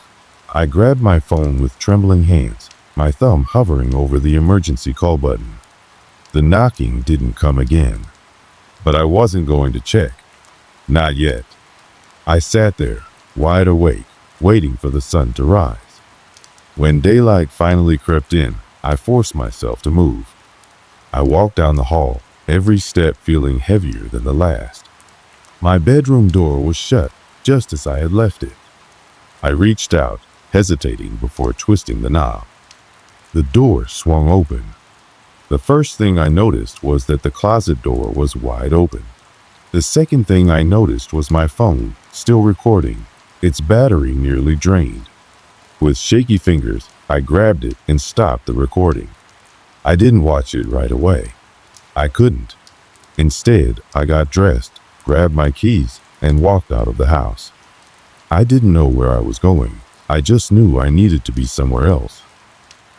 I grabbed my phone with trembling hands, my thumb hovering over the emergency call button. The knocking didn't come again. But I wasn't going to check. Not yet. I sat there, wide awake, waiting for the sun to rise. When daylight finally crept in, I forced myself to move. I walked down the hall, every step feeling heavier than the last. My bedroom door was shut, just as I had left it. I reached out, hesitating before twisting the knob. The door swung open. The first thing I noticed was that the closet door was wide open. The second thing I noticed was my phone, still recording, its battery nearly drained. With shaky fingers, I grabbed it and stopped the recording. I didn't watch it right away. I couldn't. Instead, I got dressed, grabbed my keys, and walked out of the house. I didn't know where I was going. I just knew I needed to be somewhere else.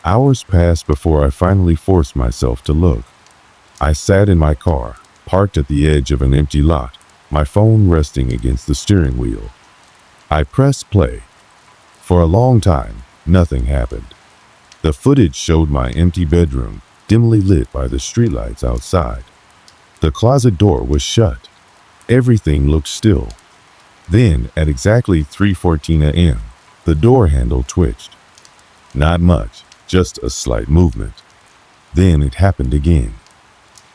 Hours passed before I finally forced myself to look. I sat in my car, parked at the edge of an empty lot, my phone resting against the steering wheel. I pressed play. For a long time, nothing happened. The footage showed my empty bedroom, dimly lit by the streetlights outside. The closet door was shut. Everything looked still. Then, at exactly 3:14 a.m., the door handle twitched. Not much, just a slight movement. Then it happened again.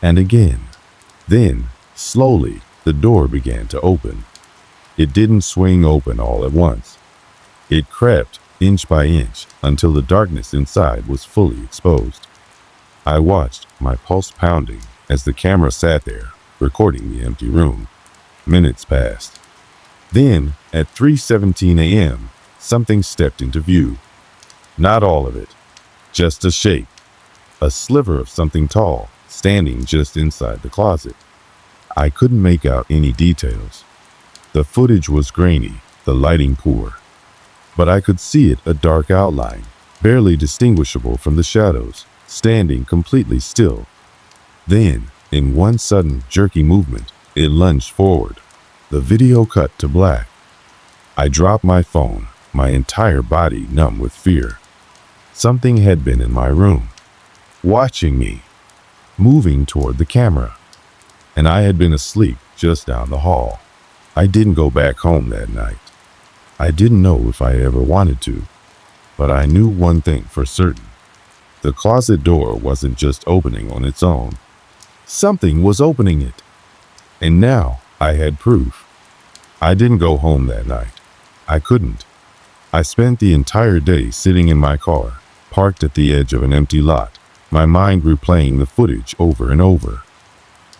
And again. Then, slowly, the door began to open. It didn't swing open all at once. It crept, inch by inch, until the darkness inside was fully exposed. I watched, my pulse pounding, as the camera sat there, recording the empty room. Minutes passed. Then, at 3:17 a.m., something stepped into view. Not all of it, just a shape, a sliver of something tall, standing just inside the closet. I couldn't make out any details. The footage was grainy, the lighting poor. But I could see it, a dark outline, barely distinguishable from the shadows, standing completely still. Then, in one sudden, jerky movement, it lunged forward. The video cut to black. I dropped my phone, my entire body numb with fear. Something had been in my room, watching me, moving toward the camera. And I had been asleep just down the hall. I didn't go back home that night. I didn't know if I ever wanted to, but I knew one thing for certain. The closet door wasn't just opening on its own. Something was opening it. And now I had proof. I didn't go home that night. I couldn't. I spent the entire day sitting in my car, parked at the edge of an empty lot, my mind replaying the footage over and over.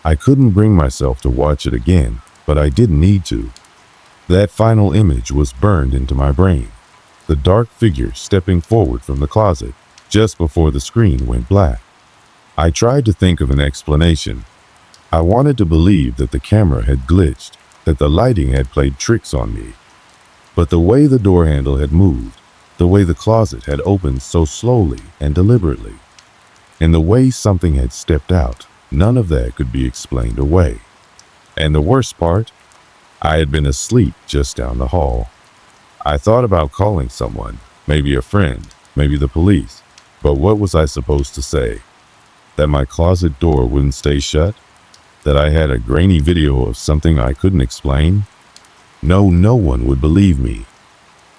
I couldn't bring myself to watch it again, but I didn't need to. That final image was burned into my brain. The dark figure stepping forward from the closet, just before the screen went black. I tried to think of an explanation. I wanted to believe that the camera had glitched, that the lighting had played tricks on me. But the way the door handle had moved, the way the closet had opened so slowly and deliberately, and the way something had stepped out, none of that could be explained away. And the worst part, I had been asleep just down the hall. I thought about calling someone, maybe a friend, maybe the police, but what was I supposed to say? That my closet door wouldn't stay shut? That I had a grainy video of something I couldn't explain? No one would believe me.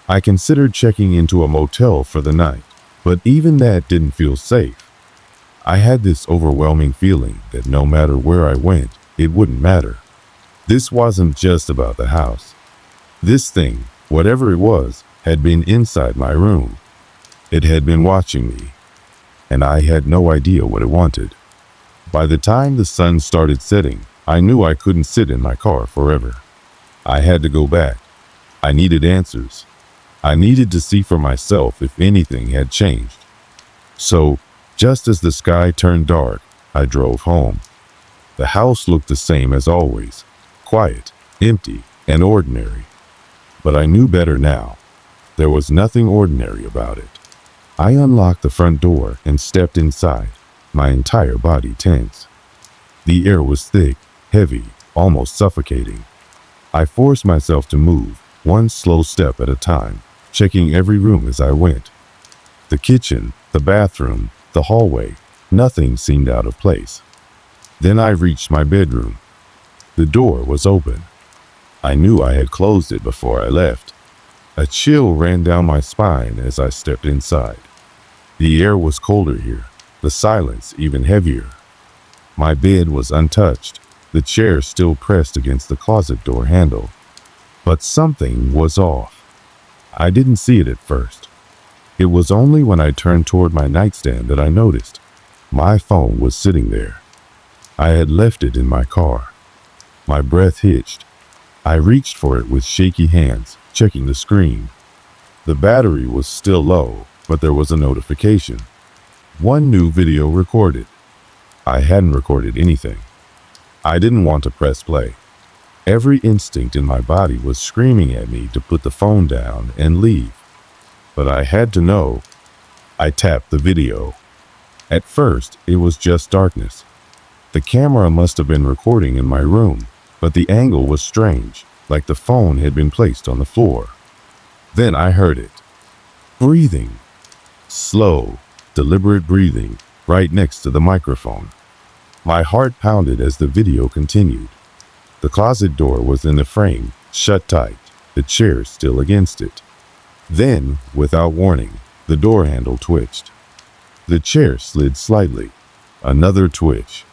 I considered checking into a motel for the night, but even that didn't feel safe. I had this overwhelming feeling that no matter where I went, it wouldn't matter. This wasn't just about the house. This thing, whatever it was, had been inside my room. It had been watching me, and I had no idea what it wanted. By the time the sun started setting, I knew I couldn't sit in my car forever. I had to go back. I needed answers. I needed to see for myself if anything had changed. So, just as the sky turned dark, I drove home. The house looked the same as always, quiet, empty, and ordinary. But I knew better now. There was nothing ordinary about it. I unlocked the front door and stepped inside, my entire body tense. The air was thick, heavy, almost suffocating. I forced myself to move, one slow step at a time, checking every room as I went. The kitchen, the bathroom, the hallway, nothing seemed out of place. Then I reached my bedroom. The door was open. I knew I had closed it before I left. A chill ran down my spine as I stepped inside. The air was colder here, the silence even heavier. My bed was untouched, the chair still pressed against the closet door handle. But something was off. I didn't see it at first. It was only when I turned toward my nightstand that I noticed. My phone was sitting there. I had left it in my car. My breath hitched. I reached for it with shaky hands, checking the screen. The battery was still low, but there was a notification. One new video recorded. I hadn't recorded anything. I didn't want to press play. Every instinct in my body was screaming at me to put the phone down and leave. But I had to know. I tapped the video. At first, it was just darkness. The camera must have been recording in my room, but the angle was strange, like the phone had been placed on the floor. Then I heard it. Breathing. Slow, deliberate breathing, right next to the microphone. My heart pounded as the video continued. The closet door was in the frame, shut tight, the chair still against it. Then, without warning, the door handle twitched. The chair slid slightly. Another twitch.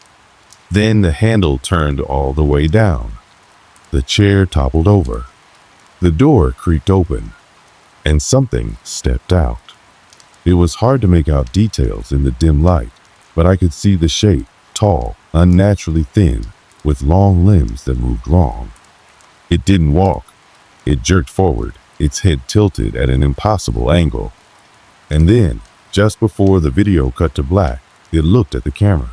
Then the handle turned all the way down. The chair toppled over. The door creaked open, and something stepped out. It was hard to make out details in the dim light, but I could see the shape, tall, unnaturally thin, with long limbs that moved wrong. It didn't walk. It jerked forward, its head tilted at an impossible angle. And then, just before the video cut to black, it looked at the camera.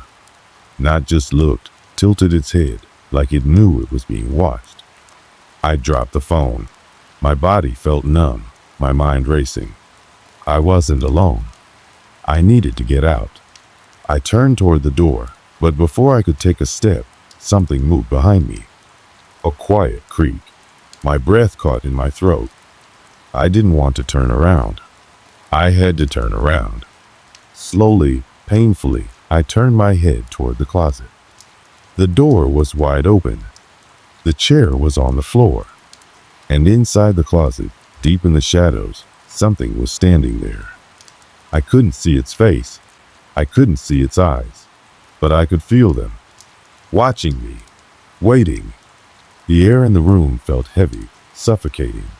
Not just looked, tilted its head, like it knew it was being watched. I dropped the phone. My body felt numb, my mind racing. I wasn't alone. I needed to get out. I turned toward the door, but before I could take a step, something moved behind me. A quiet creak. My breath caught in my throat. I didn't want to turn around. I had to turn around. Slowly, painfully, I turned my head toward the closet. The door was wide open. The chair was on the floor. And inside the closet, deep in the shadows, something was standing there. I couldn't see its face. I couldn't see its eyes. But I could feel them. Watching me. Waiting. The air in the room felt heavy, suffocating.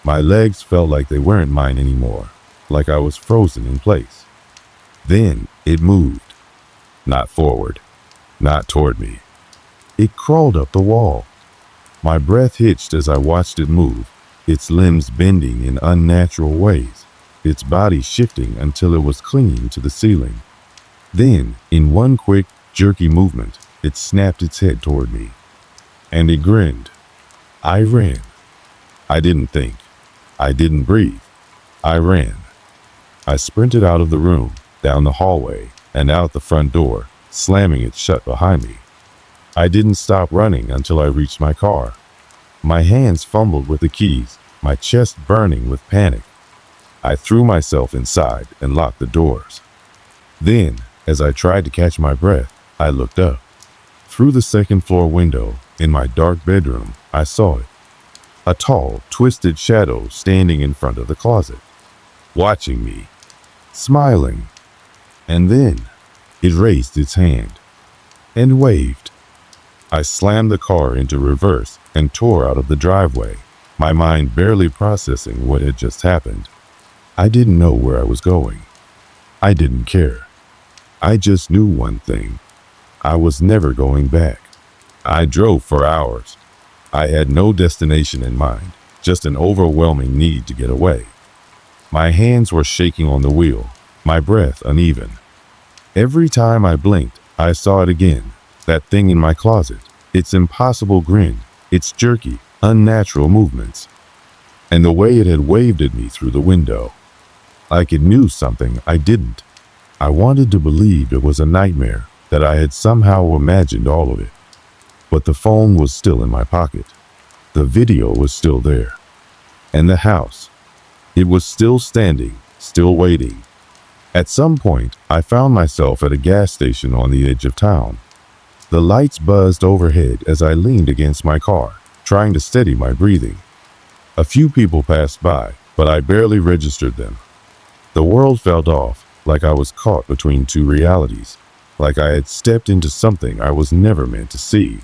My legs felt like they weren't mine anymore, like I was frozen in place. Then it moved. Not forward. Not toward me. It crawled up the wall. My breath hitched as I watched it move, its limbs bending in unnatural ways, its body shifting until it was clinging to the ceiling. Then, in one quick, jerky movement, it snapped its head toward me. And it grinned. I ran. I didn't think. I didn't breathe. I ran. I sprinted out of the room, down the hallway, and out the front door, slamming it shut behind me. I didn't stop running until I reached my car. My hands fumbled with the keys, my chest burning with panic. I threw myself inside and locked the doors. Then, as I tried to catch my breath, I looked up. Through the second-floor window, in my dark bedroom, I saw it. A tall, twisted shadow standing in front of the closet, watching me, smiling. And then, it raised its hand and waved. I slammed the car into reverse and tore out of the driveway, my mind barely processing what had just happened. I didn't know where I was going. I didn't care. I just knew one thing. I was never going back. I drove for hours. I had no destination in mind, just an overwhelming need to get away. My hands were shaking on the wheel, my breath uneven. Every time I blinked, I saw it again, that thing in my closet, its impossible grin, its jerky, unnatural movements, and the way it had waved at me through the window. Like it knew something I didn't. I wanted to believe it was a nightmare, that I had somehow imagined all of it. But the phone was still in my pocket. The video was still there. And the house. It was still standing, still waiting. At some point, I found myself at a gas station on the edge of town. The lights buzzed overhead as I leaned against my car, trying to steady my breathing. A few people passed by, but I barely registered them. The world felt off, like I was caught between two realities, like I had stepped into something I was never meant to see.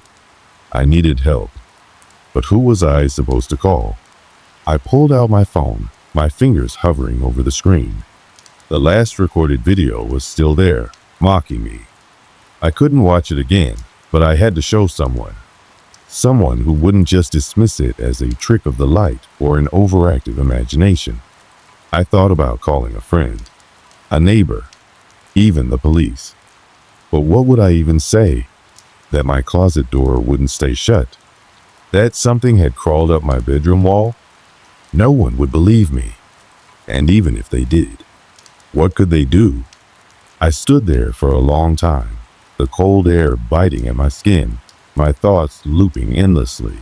I needed help. But who was I supposed to call? I pulled out my phone, my fingers hovering over the screen. The last recorded video was still there, mocking me. I couldn't watch it again, but I had to show someone. Someone who wouldn't just dismiss it as a trick of the light or an overactive imagination. I thought about calling a friend, a neighbor, even the police. But what would I even say? That my closet door wouldn't stay shut? That something had crawled up my bedroom wall? No one would believe me. And even if they did, what could they do? I stood there for a long time, the cold air biting at my skin, my thoughts looping endlessly.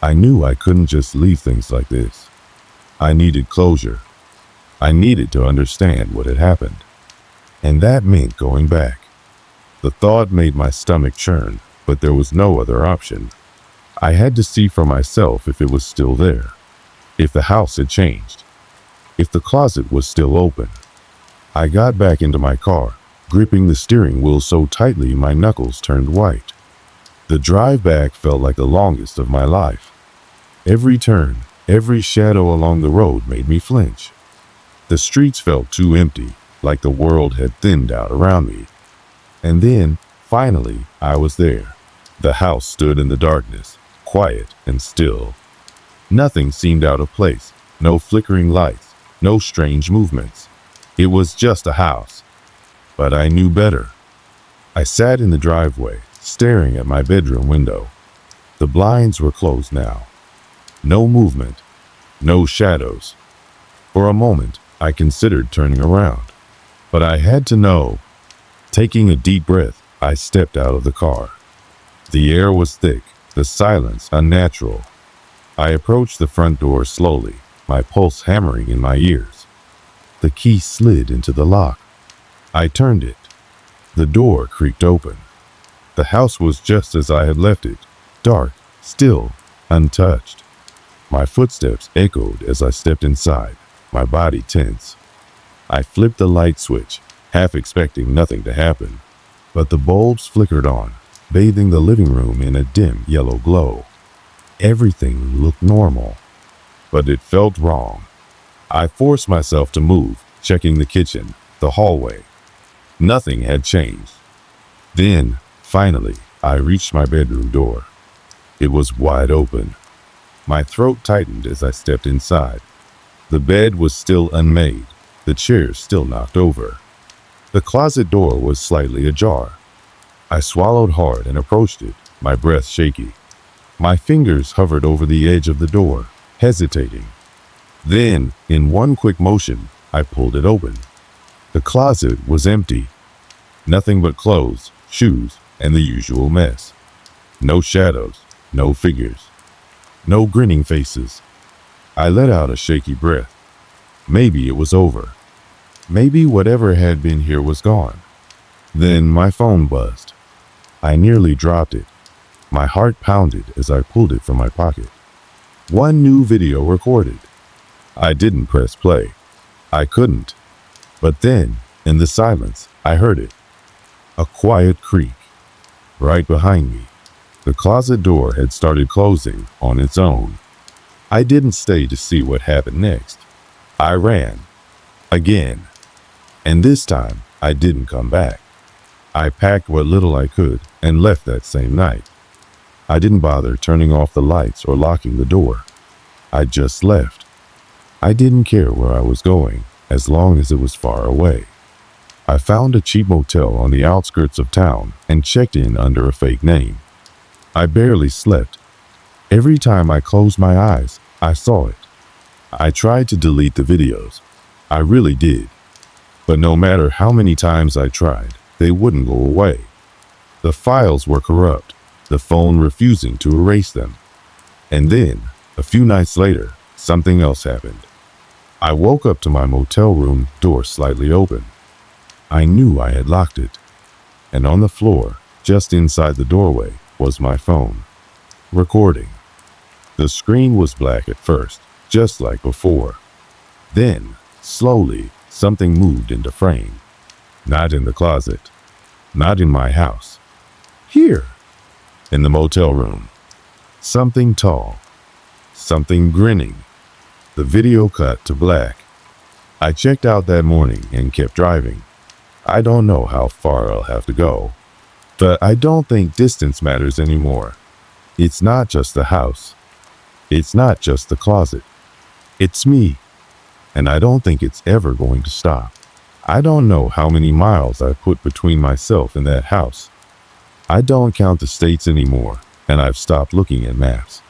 I knew I couldn't just leave things like this. I needed closure. I needed to understand what had happened. And that meant going back. The thought made my stomach churn, but there was no other option. I had to see for myself if it was still there, if the house had changed, if the closet was still open. I got back into my car, gripping the steering wheel so tightly my knuckles turned white. The drive back felt like the longest of my life. Every turn, every shadow along the road made me flinch. The streets felt too empty, like the world had thinned out around me. And then, finally, I was there. The house stood in the darkness, quiet and still. Nothing seemed out of place, no flickering lights, no strange movements. It was just a house. But I knew better. I sat in the driveway, staring at my bedroom window. The blinds were closed now. No movement, no shadows. For a moment, I considered turning around. But I had to know. Taking a deep breath, I stepped out of the car. The air was thick, the silence unnatural. I approached the front door slowly, my pulse hammering in my ears. The key slid into the lock. I turned it. The door creaked open. The house was just as I had left it, dark, still, untouched. My footsteps echoed as I stepped inside, my body tense. I flipped the light switch, half expecting nothing to happen, but the bulbs flickered on, bathing the living room in a dim yellow glow. Everything looked normal, but it felt wrong. I forced myself to move, checking the kitchen, the hallway. Nothing had changed. Then, finally, I reached my bedroom door. It was wide open. My throat tightened as I stepped inside. The bed was still unmade, the chairs still knocked over. The closet door was slightly ajar. I swallowed hard and approached it, my breath shaky. My fingers hovered over the edge of the door, hesitating. Then, in one quick motion, I pulled it open. The closet was empty. Nothing but clothes, shoes, and the usual mess. No shadows, no figures, no grinning faces. I let out a shaky breath. Maybe it was over. Maybe whatever had been here was gone. Then my phone buzzed. I nearly dropped it. My heart pounded as I pulled it from my pocket. One new video recorded. I didn't press play. I couldn't. But then, in the silence, I heard it. A quiet creak. Right behind me. The closet door had started closing on its own. I didn't stay to see what happened next. I ran. Again. And this time, I didn't come back. I packed what little I could and left that same night. I didn't bother turning off the lights or locking the door. I just left. I didn't care where I was going, as long as it was far away. I found a cheap motel on the outskirts of town and checked in under a fake name. I barely slept. Every time I closed my eyes, I saw it. I tried to delete the videos. I really did. But no matter how many times I tried, they wouldn't go away. The files were corrupt, the phone refusing to erase them. And then, a few nights later, something else happened. I woke up to my motel room door slightly open. I knew I had locked it. And on the floor, just inside the doorway, was my phone. Recording. The screen was black at first, just like before. Then, slowly, something moved into frame. Not in the closet. Not in my house. Here. In the motel room. Something tall. Something grinning. The video cut to black. I checked out that morning and kept driving. I don't know how far I'll have to go, but I don't think distance matters anymore. It's not just the house. It's not just the closet. It's me. And I don't think it's ever going to stop. I don't know how many miles I put between myself and that house. I don't count the states anymore, and I've stopped looking at maps.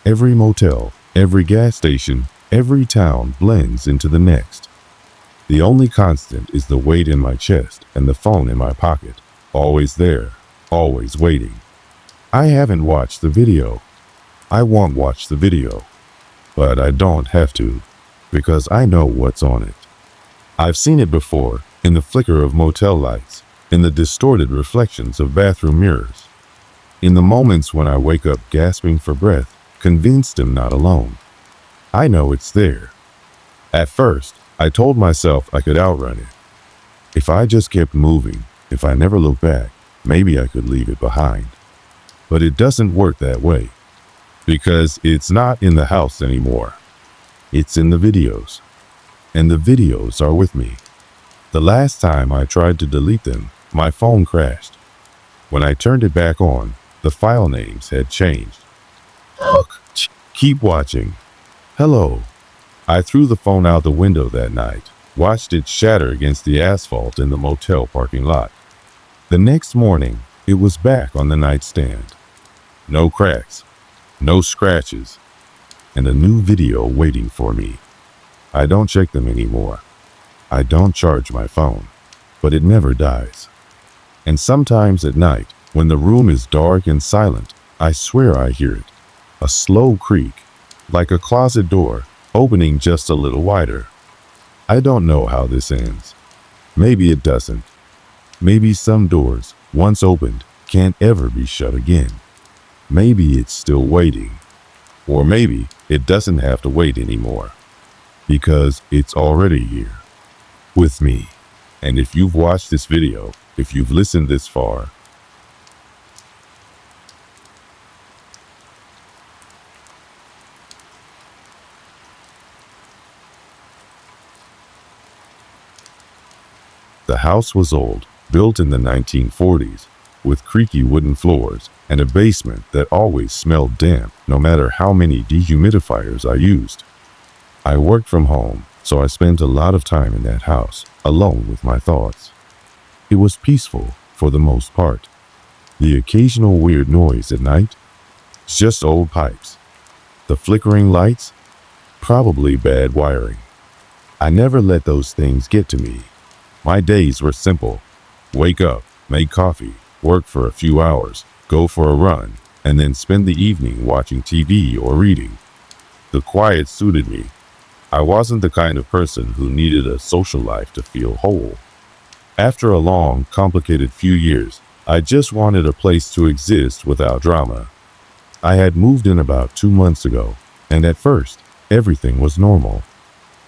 Every motel, every gas station, every town blends into the next. The only constant is the weight in my chest and the phone in my pocket, always there, always waiting. I haven't watched the video. I won't watch the video. But I don't have to, because I know what's on it. I've seen it before, in the flicker of motel lights, in the distorted reflections of bathroom mirrors, in the moments when I wake up gasping for breath, convinced I'm not alone. I know it's there. At first, I told myself I could outrun it. If I just kept moving, if I never looked back, maybe I could leave it behind. But it doesn't work that way, because it's not in the house anymore. It's in the videos. And the videos are with me. The last time I tried to delete them, my phone crashed. When I turned it back on, the file names had changed. Look, keep watching. Hello. I threw the phone out the window that night, watched it shatter against the asphalt in the motel parking lot. The next morning, it was back on the nightstand. No cracks, no scratches, and a new video waiting for me. I don't check them anymore. I don't charge my phone, but it never dies. And sometimes at night, when the room is dark and silent, I swear I hear it. A slow creak, like a closet door, opening just a little wider. I don't know how this ends. Maybe it doesn't. Maybe some doors, once opened, can't ever be shut again. Maybe it's still waiting. Or maybe it doesn't have to wait anymore, because it's already here, with me. And if you've watched this video, if you've listened this far, the house was old, built in the 1940s, with creaky wooden floors and a basement that always smelled damp no matter how many dehumidifiers I used. I worked from home, so I spent a lot of time in that house, alone with my thoughts. It was peaceful, for the most part. The occasional weird noise at night? Just old pipes. The flickering lights? Probably bad wiring. I never let those things get to me. My days were simple. Wake up, make coffee, work for a few hours, go for a run, and then spend the evening watching TV or reading. The quiet suited me. I wasn't the kind of person who needed a social life to feel whole. After a long, complicated few years, I just wanted a place to exist without drama. I had moved in about 2 months ago, and at first, everything was normal.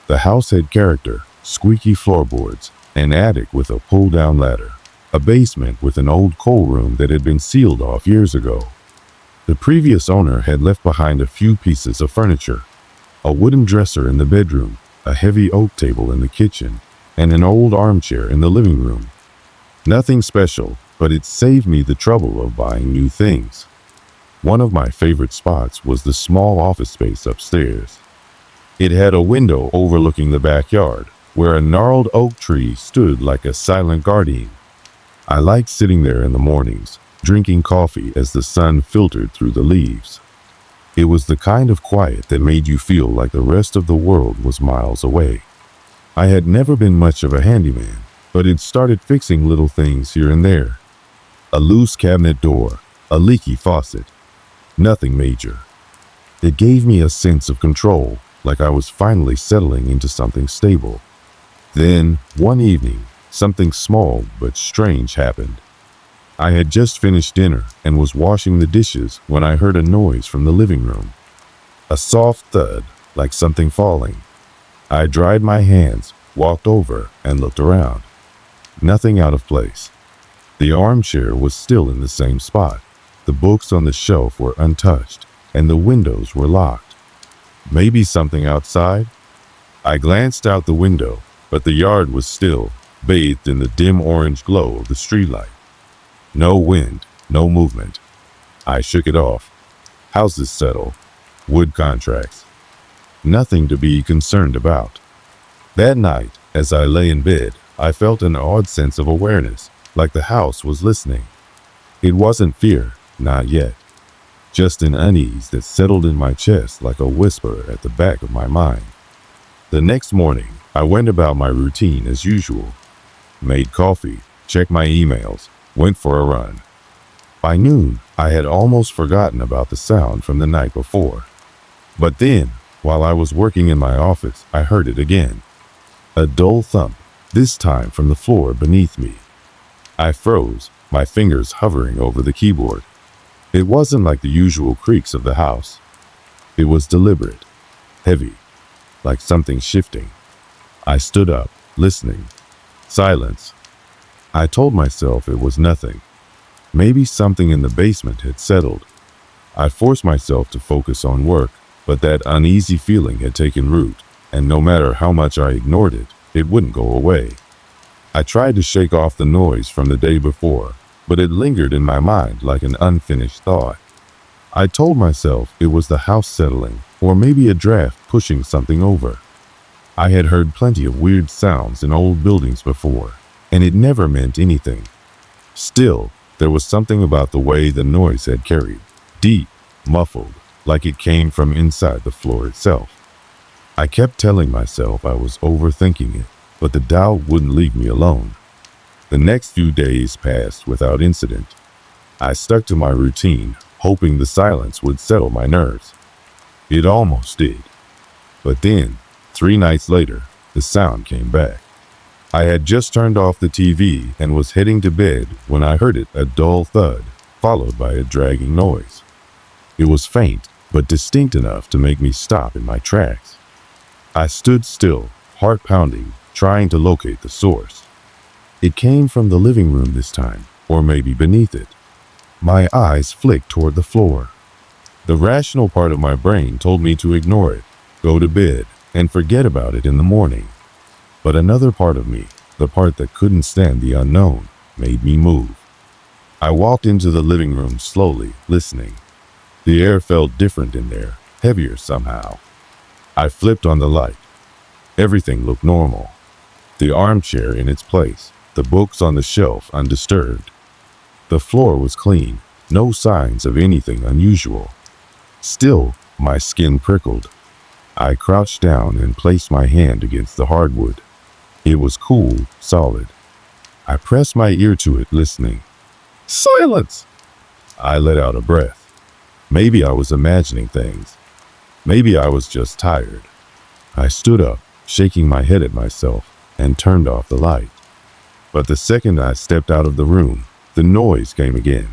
The house had character, squeaky floorboards, an attic with a pull-down ladder, a basement with an old coal room that had been sealed off years ago. The previous owner had left behind a few pieces of furniture, a wooden dresser in the bedroom, a heavy oak table in the kitchen, and an old armchair in the living room. Nothing special, but it saved me the trouble of buying new things. One of my favorite spots was the small office space upstairs. It had a window overlooking the backyard, where a gnarled oak tree stood like a silent guardian. I liked sitting there in the mornings, drinking coffee as the sun filtered through the leaves. It was the kind of quiet that made you feel like the rest of the world was miles away. I had never been much of a handyman, but had started fixing little things here and there. A loose cabinet door, a leaky faucet. Nothing major. It gave me a sense of control, like I was finally settling into something stable. Then, one evening, something small but strange happened. I had just finished dinner and was washing the dishes when I heard a noise from the living room. A soft thud, like something falling. I dried my hands, walked over, and looked around. Nothing out of place. The armchair was still in the same spot. The books on the shelf were untouched, and the windows were locked. Maybe something outside? I glanced out the window, but the yard was still, bathed in the dim orange glow of the streetlight. No wind, no movement. I shook it off. Houses settle. Wood contracts. Nothing to be concerned about. That night, as I lay in bed, I felt an odd sense of awareness, like the house was listening. It wasn't fear, not yet. Just an unease that settled in my chest like a whisper at the back of my mind. The next morning, I went about my routine as usual. Made coffee, checked my emails, went for a run. By noon, I had almost forgotten about the sound from the night before. But then, while I was working in my office, I heard it again. A dull thump, this time from the floor beneath me. I froze, my fingers hovering over the keyboard. It wasn't like the usual creaks of the house. It was deliberate, heavy, like something shifting. I stood up, listening. Silence. I told myself it was nothing. Maybe something in the basement had settled. I forced myself to focus on work, but that uneasy feeling had taken root, and no matter how much I ignored it, it wouldn't go away. I tried to shake off the noise from the day before, but it lingered in my mind like an unfinished thought. I told myself it was the house settling, or maybe a draft pushing something over. I had heard plenty of weird sounds in old buildings before, and it never meant anything. Still, there was something about the way the noise had carried, deep, muffled, like it came from inside the floor itself. I kept telling myself I was overthinking it, but the doubt wouldn't leave me alone. The next few days passed without incident. I stuck to my routine, hoping the silence would settle my nerves. It almost did. But then, 3 nights later, the sound came back. I had just turned off the TV and was heading to bed when I heard it, a dull thud, followed by a dragging noise. It was faint, but distinct enough to make me stop in my tracks. I stood still, heart pounding, trying to locate the source. It came from the living room this time, or maybe beneath it. My eyes flicked toward the floor. The rational part of my brain told me to ignore it, go to bed, and forget about it in the morning. But another part of me, the part that couldn't stand the unknown, made me move. I walked into the living room slowly, listening. The air felt different in there, heavier somehow. I flipped on the light. Everything looked normal. The armchair in its place, the books on the shelf undisturbed. The floor was clean, no signs of anything unusual. Still, my skin prickled. I crouched down and placed my hand against the hardwood. It was cool, solid. I pressed my ear to it, listening. Silence! I let out a breath. Maybe I was imagining things. Maybe I was just tired. I stood up, shaking my head at myself, and turned off the light. But the second I stepped out of the room, the noise came again.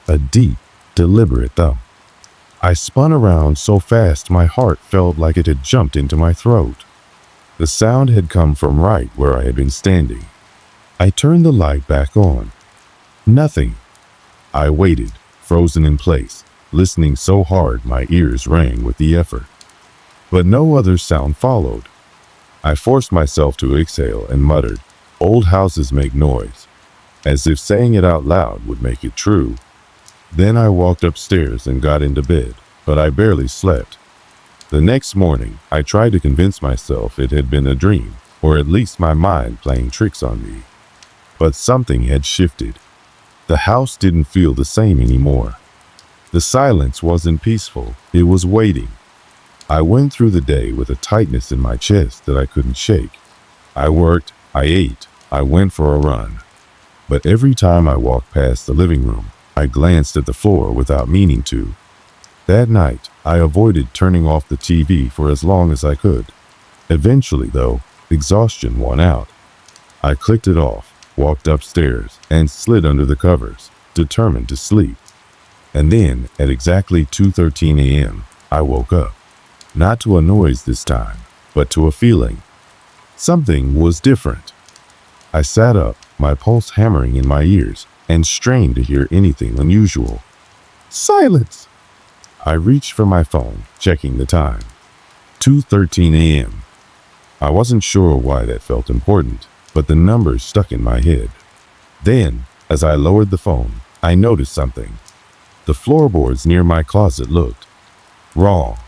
A deep, deliberate thump. I spun around so fast my heart felt like it had jumped into my throat. The sound had come from right where I had been standing. I turned the light back on. Nothing. I waited, frozen in place, listening so hard my ears rang with the effort. But no other sound followed. I forced myself to exhale and muttered, "Old houses make noise," as if saying it out loud would make it true. Then I walked upstairs and got into bed, but I barely slept. The next morning, I tried to convince myself it had been a dream, or at least my mind playing tricks on me. But something had shifted. The house didn't feel the same anymore. The silence wasn't peaceful, it was waiting. I went through the day with a tightness in my chest that I couldn't shake. I worked, I ate, I went for a run. But every time I walked past the living room, I glanced at the floor without meaning to. That night, I avoided turning off the TV for as long as I could. Eventually, though, exhaustion won out. I clicked it off, walked upstairs, and slid under the covers, determined to sleep. And then, at exactly 2:13 a.m., I woke up. Not to a noise this time, but to a feeling. Something was different. I sat up, my pulse hammering in my ears, and strained to hear anything unusual. Silence! I reached for my phone, checking the time. 2:13 a.m. I wasn't sure why that felt important, but the numbers stuck in my head. Then, as I lowered the phone, I noticed something. The floorboards near my closet looked wrong.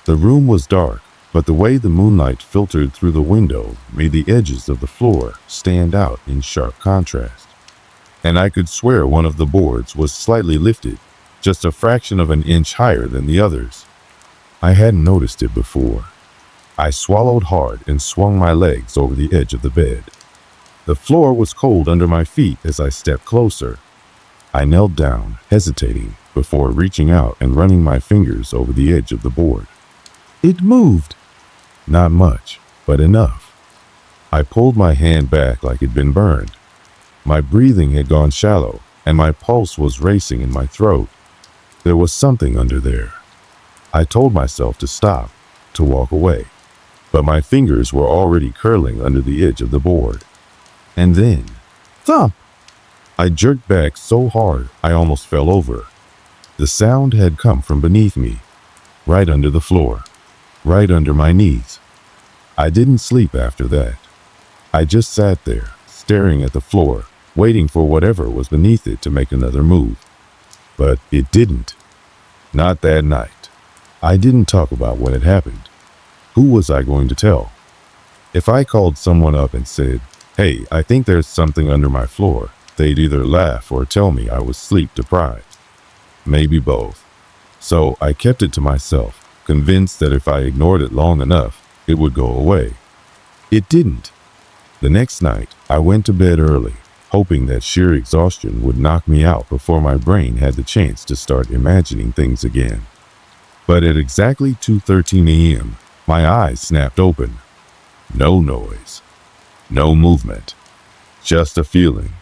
The room was dark, but the way the moonlight filtered through the window made the edges of the floor stand out in sharp contrast. And I could swear one of the boards was slightly lifted, just a fraction of an inch higher than the others. I hadn't noticed it before. I swallowed hard and swung my legs over the edge of the bed. The floor was cold under my feet as I stepped closer. I knelt down, hesitating, before reaching out and running my fingers over the edge of the board. It moved. Not much, but enough. I pulled my hand back like it'd been burned. My breathing had gone shallow, and my pulse was racing in my throat. There was something under there. I told myself to stop, to walk away, but my fingers were already curling under the edge of the board. And then, thump! I jerked back so hard I almost fell over. The sound had come from beneath me, right under the floor, right under my knees. I didn't sleep after that. I just sat there, staring at the floor, waiting for whatever was beneath it to make another move. But it didn't. Not that night. I didn't talk about what had happened. Who was I going to tell? If I called someone up and said, "Hey, I think there's something under my floor," they'd either laugh or tell me I was sleep deprived. Maybe both. So I kept it to myself, convinced that if I ignored it long enough, it would go away. It didn't. The next night, I went to bed early, hoping that sheer exhaustion would knock me out before my brain had the chance to start imagining things again. But at exactly 2:13 a.m., my eyes snapped open. No noise. No movement. Just a feeling.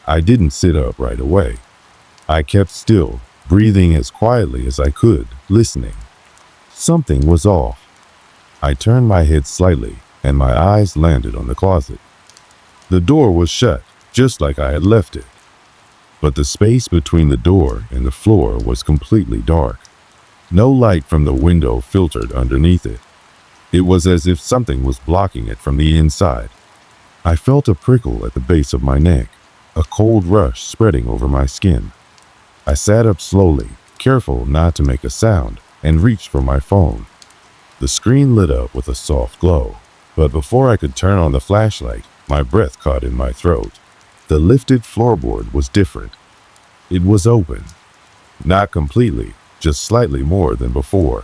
I didn't sit up right away. I kept still, breathing as quietly as I could, listening. Something was off. I turned my head slightly, and my eyes landed on the closet. The door was shut, just like I had left it. But the space between the door and the floor was completely dark. No light from the window filtered underneath it. It was as if something was blocking it from the inside. I felt a prickle at the base of my neck, a cold rush spreading over my skin. I sat up slowly, careful not to make a sound, and reached for my phone. The screen lit up with a soft glow, but before I could turn on the flashlight, my breath caught in my throat. The lifted floorboard was different. It was open. Not completely, just slightly more than before.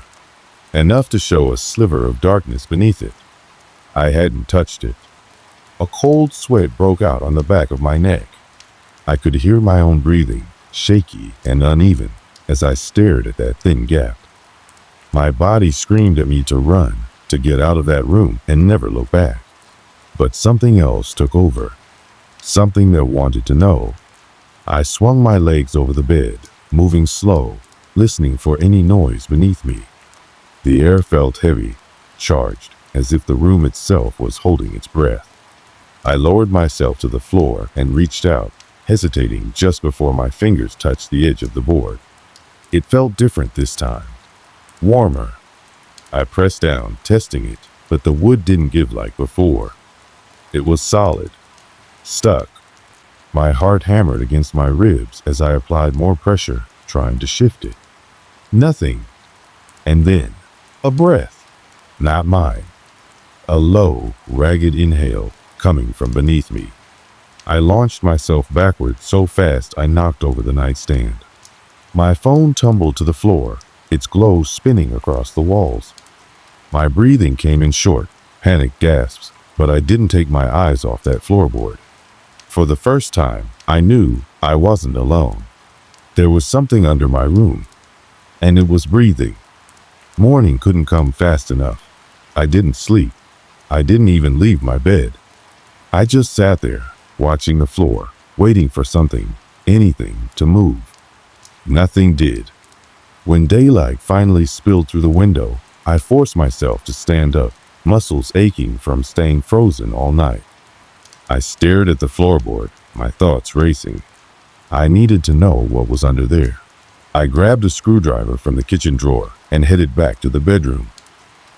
Enough to show a sliver of darkness beneath it. I hadn't touched it. A cold sweat broke out on the back of my neck. I could hear my own breathing, shaky and uneven, as I stared at that thin gap. My body screamed at me to run, to get out of that room and never look back. But something else took over. Something that wanted to know. I swung my legs over the bed, moving slow, listening for any noise beneath me. The air felt heavy, charged, as if the room itself was holding its breath. I lowered myself to the floor and reached out, hesitating just before my fingers touched the edge of the board. It felt different this time. Warmer. I pressed down, testing it, but the wood didn't give like before. It was solid. Stuck. My heart hammered against my ribs as I applied more pressure, trying to shift it. Nothing. And then, a breath. Not mine. A low, ragged inhale coming from beneath me. I launched myself backward so fast I knocked over the nightstand. My phone tumbled to the floor, its glow spinning across the walls. My breathing came in short, panicked gasps, but I didn't take my eyes off that floorboard. For the first time, I knew I wasn't alone. There was something under my room, and it was breathing. Morning couldn't come fast enough. I didn't sleep. I didn't even leave my bed. I just sat there, watching the floor, waiting for something, anything, to move. Nothing did. When daylight finally spilled through the window, I forced myself to stand up, muscles aching from staying frozen all night. I stared at the floorboard, my thoughts racing. I needed to know what was under there. I grabbed a screwdriver from the kitchen drawer and headed back to the bedroom.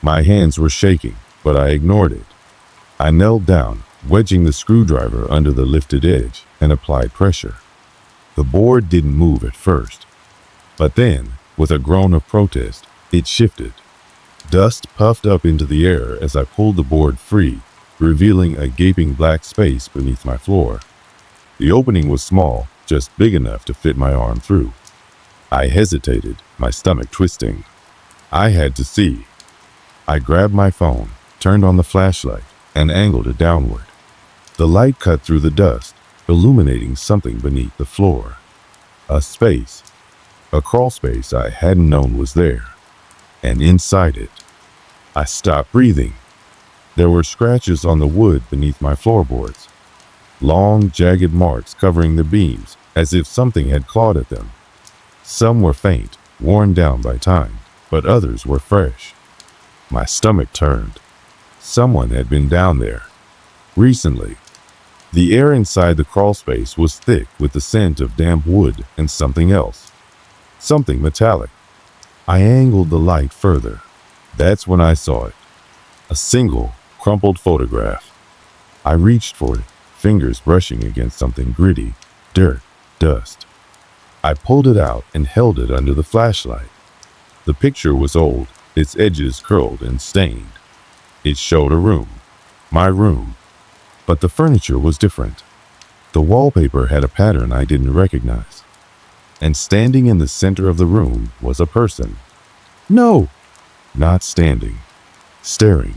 My hands were shaking, but I ignored it. I knelt down, wedging the screwdriver under the lifted edge, and applied pressure. The board didn't move at first. But then, with a groan of protest, it shifted. Dust puffed up into the air as I pulled the board free, revealing a gaping black space beneath my floor. The opening was small, just big enough to fit my arm through. I hesitated, my stomach twisting. I had to see. I grabbed my phone, turned on the flashlight, and angled it downward. The light cut through the dust, illuminating something beneath the floor. A space. A crawl space I hadn't known was there. And inside it, I stopped breathing. There were scratches on the wood beneath my floorboards. Long, jagged marks covering the beams, as if something had clawed at them. Some were faint, worn down by time, but others were fresh. My stomach turned. Someone had been down there. Recently. The air inside the crawl space was thick with the scent of damp wood and something else. Something metallic. I angled the light further. That's when I saw it. A single, crumpled photograph. I reached for it, fingers brushing against something gritty, dirt, dust. I pulled it out and held it under the flashlight. The picture was old, its edges curled and stained. It showed a room. My room. But the furniture was different. The wallpaper had a pattern I didn't recognize. And standing in the center of the room was a person. No! Not standing. Staring.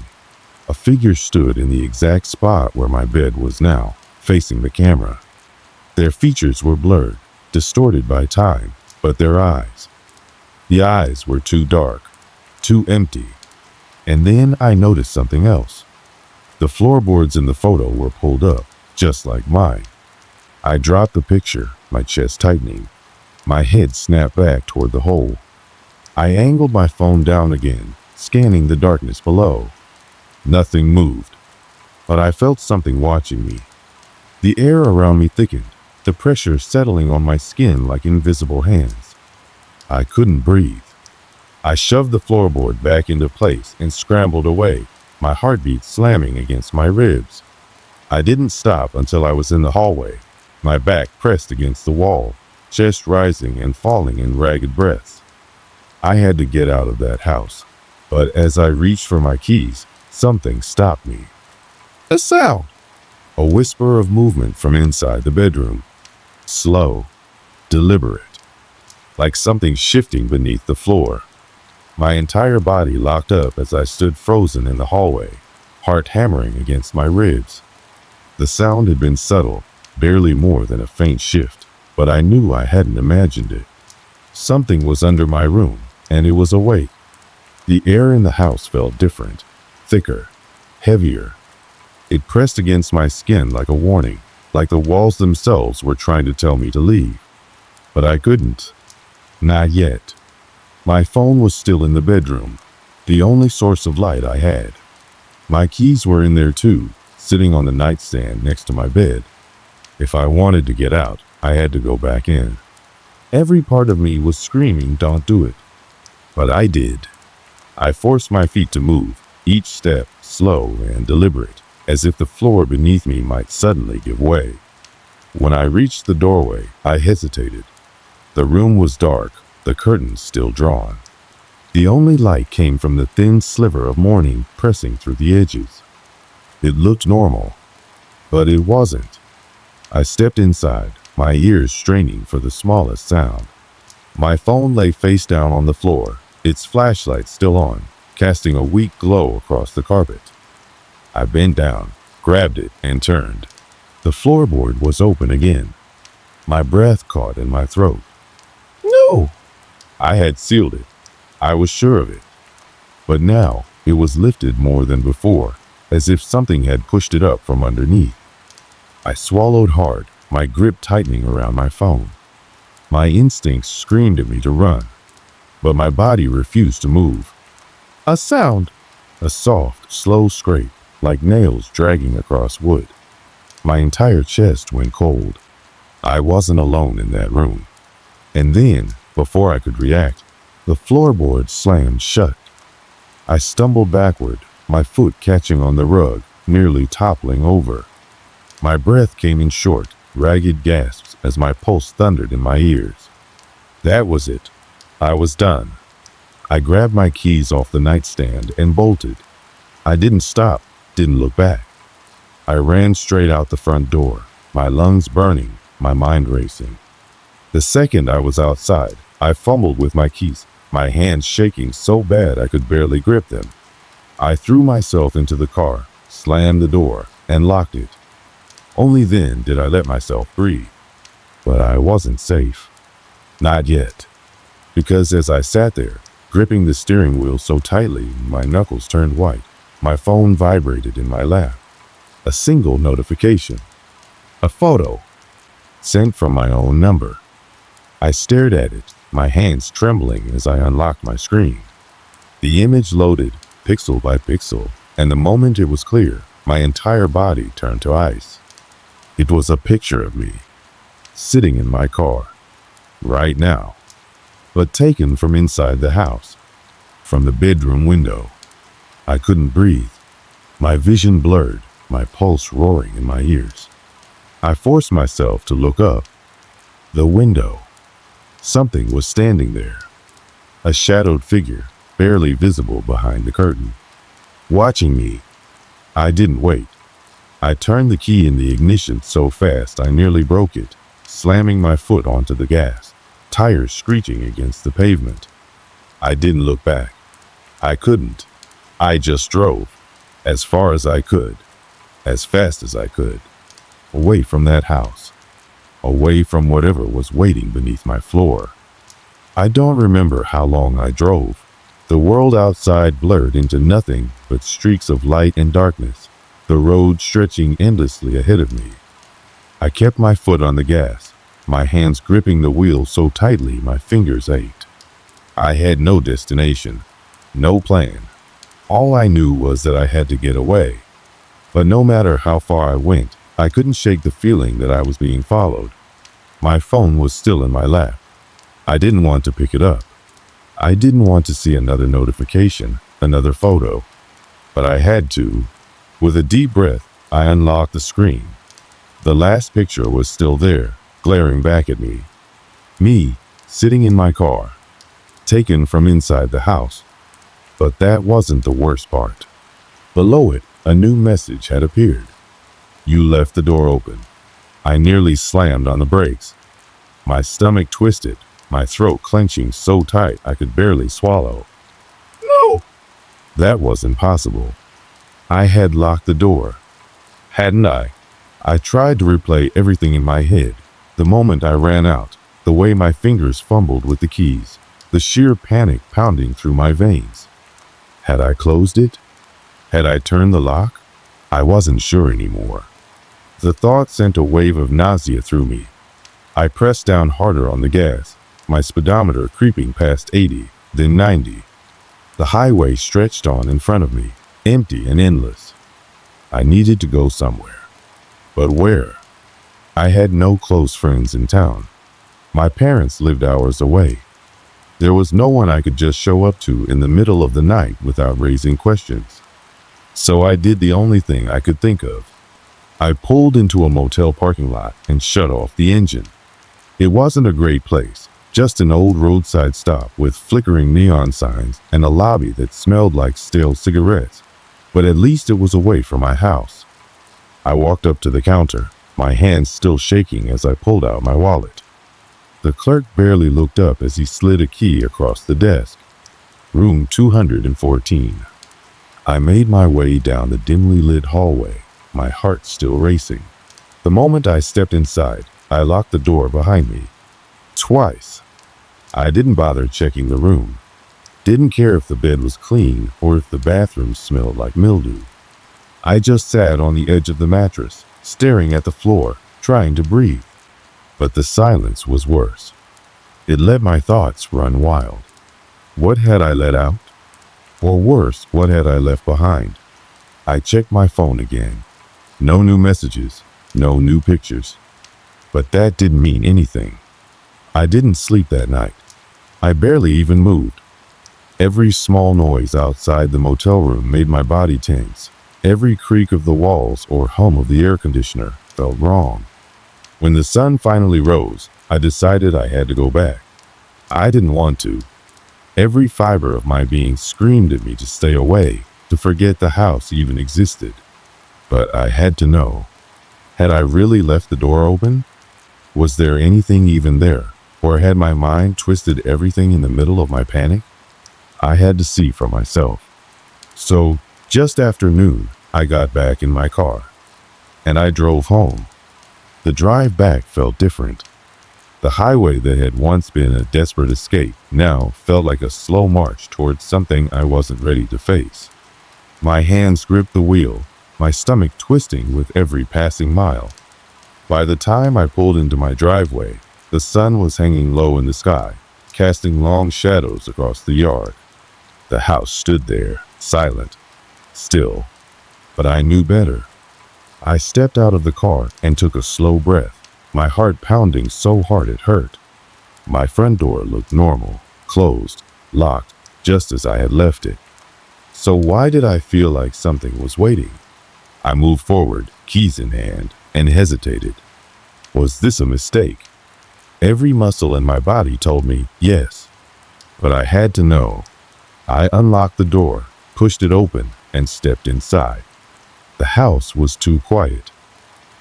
A figure stood in the exact spot where my bed was now, facing the camera. Their features were blurred, distorted by time, but their eyes. The eyes were too dark, too empty. And then I noticed something else. The floorboards in the photo were pulled up, just like mine. I dropped the picture, my chest tightening. My head snapped back toward the hole. I angled my phone down again, scanning the darkness below. Nothing moved, but I felt something watching me. The air around me thickened, the pressure settling on my skin like invisible hands. I couldn't breathe. I shoved the floorboard back into place and scrambled away, my heartbeat slamming against my ribs. I didn't stop until I was in the hallway, my back pressed against the wall, chest rising and falling in ragged breaths. I had to get out of that house, but as I reached for my keys, something stopped me. A sound! A whisper of movement from inside the bedroom. Slow, deliberate, like something shifting beneath the floor. My entire body locked up as I stood frozen in the hallway, heart hammering against my ribs. The sound had been subtle, barely more than a faint shift, but I knew I hadn't imagined it. Something was under my room, and it was awake. The air in the house felt different, thicker, heavier. It pressed against my skin like a warning, like the walls themselves were trying to tell me to leave. But I couldn't. Not yet. My phone was still in the bedroom, the only source of light I had. My keys were in there too, sitting on the nightstand next to my bed. If I wanted to get out, I had to go back in. Every part of me was screaming, "Don't do it." But I did. I forced my feet to move, each step slow and deliberate, as if the floor beneath me might suddenly give way. When I reached the doorway, I hesitated. The room was dark, the curtains still drawn. The only light came from the thin sliver of morning pressing through the edges. It looked normal, but it wasn't. I stepped inside, my ears straining for the smallest sound. My phone lay face down on the floor, its flashlight still on, casting a weak glow across the carpet. I bent down, grabbed it, and turned. The floorboard was open again. My breath caught in my throat. No! I had sealed it. I was sure of it. But now it was lifted more than before, as if something had pushed it up from underneath. I swallowed hard, my grip tightening around my phone. My instincts screamed at me to run, but my body refused to move. A sound! A soft, slow scrape, like nails dragging across wood. My entire chest went cold. I wasn't alone in that room. And then, before I could react, the floorboard slammed shut. I stumbled backward, my foot catching on the rug, nearly toppling over. My breath came in short, ragged gasps as my pulse thundered in my ears. That was it. I was done. I grabbed my keys off the nightstand and bolted. I didn't stop, didn't look back. I ran straight out the front door, my lungs burning, my mind racing. The second I was outside, I fumbled with my keys, my hands shaking so bad I could barely grip them. I threw myself into the car, slammed the door, and locked it. Only then did I let myself breathe. But I wasn't safe. Not yet. Because as I sat there, gripping the steering wheel so tightly, my knuckles turned white. My phone vibrated in my lap. A single notification. A photo. Sent from my own number. I stared at it, my hands trembling as I unlocked my screen. The image loaded, pixel by pixel, and the moment it was clear, my entire body turned to ice. It was a picture of me, sitting in my car, right now, but taken from inside the house, from the bedroom window. I couldn't breathe. My vision blurred, my pulse roaring in my ears. I forced myself to look up. The window. Something was standing there. A shadowed figure, barely visible behind the curtain. Watching me. I didn't wait. I turned the key in the ignition so fast I nearly broke it, slamming my foot onto the gas, tires screeching against the pavement. I didn't look back. I couldn't. I just drove, as far as I could, as fast as I could, away from that house, away from whatever was waiting beneath my floor. I don't remember how long I drove. The world outside blurred into nothing but streaks of light and darkness, the road stretching endlessly ahead of me. I kept my foot on the gas, my hands gripping the wheel so tightly my fingers ached. I had no destination, no plan. All I knew was that I had to get away. But no matter how far I went, I couldn't shake the feeling that I was being followed. My phone was still in my lap. I didn't want to pick it up. I didn't want to see another notification, another photo. But I had to. With a deep breath, I unlocked the screen. The last picture was still there, glaring back at me. Me, sitting in my car, taken from inside the house. But that wasn't the worst part. Below it, a new message had appeared. You left the door open. I nearly slammed on the brakes. My stomach twisted, my throat clenching so tight I could barely swallow. No! That wasn't possible. I had locked the door. Hadn't I? I tried to replay everything in my head. The moment I ran out, the way my fingers fumbled with the keys, the sheer panic pounding through my veins. Had I closed it? Had I turned the lock? I wasn't sure anymore. The thought sent a wave of nausea through me. I pressed down harder on the gas, my speedometer creeping past 80, then 90. The highway stretched on in front of me, empty and endless. I needed to go somewhere. But where? I had no close friends in town. My parents lived hours away. There was no one I could just show up to in the middle of the night without raising questions. So I did the only thing I could think of. I pulled into a motel parking lot and shut off the engine. It wasn't a great place, just an old roadside stop with flickering neon signs and a lobby that smelled like stale cigarettes. But at least it was away from my house. I walked up to the counter, my hands still shaking as I pulled out my wallet. The clerk barely looked up as he slid a key across the desk. Room 214. I made my way down the dimly lit hallway, my heart still racing. The moment I stepped inside, I locked the door behind me. Twice. I didn't bother checking the room. Didn't care if the bed was clean or if the bathroom smelled like mildew. I just sat on the edge of the mattress, staring at the floor, trying to breathe. But the silence was worse. It let my thoughts run wild. What had I let out? Or worse, what had I left behind? I checked my phone again. No new messages, no new pictures. But that didn't mean anything. I didn't sleep that night. I barely even moved. Every small noise outside the motel room made my body tense. Every creak of the walls or hum of the air conditioner felt wrong. When the sun finally rose, I decided I had to go back. I didn't want to, Every fiber of my being screamed at me to stay away, to forget the house even existed. But I had to know. Had I really left the door open? Was there anything even there? Or had my mind twisted everything in the middle of my panic? I had to see for myself. So, just after noon, I got back in my car. And I drove home. The drive back felt different. The highway that had once been a desperate escape now felt like a slow march towards something I wasn't ready to face. My hands gripped the wheel, my stomach twisting with every passing mile. By the time I pulled into my driveway, the sun was hanging low in the sky, casting long shadows across the yard. The house stood there, silent, still, but I knew better. I stepped out of the car and took a slow breath, my heart pounding so hard it hurt. My front door looked normal, closed, locked, just as I had left it. So why did I feel like something was waiting? I moved forward, keys in hand, and hesitated. Was this a mistake? Every muscle in my body told me yes, but I had to know. I unlocked the door, pushed it open, and stepped inside. The house was too quiet.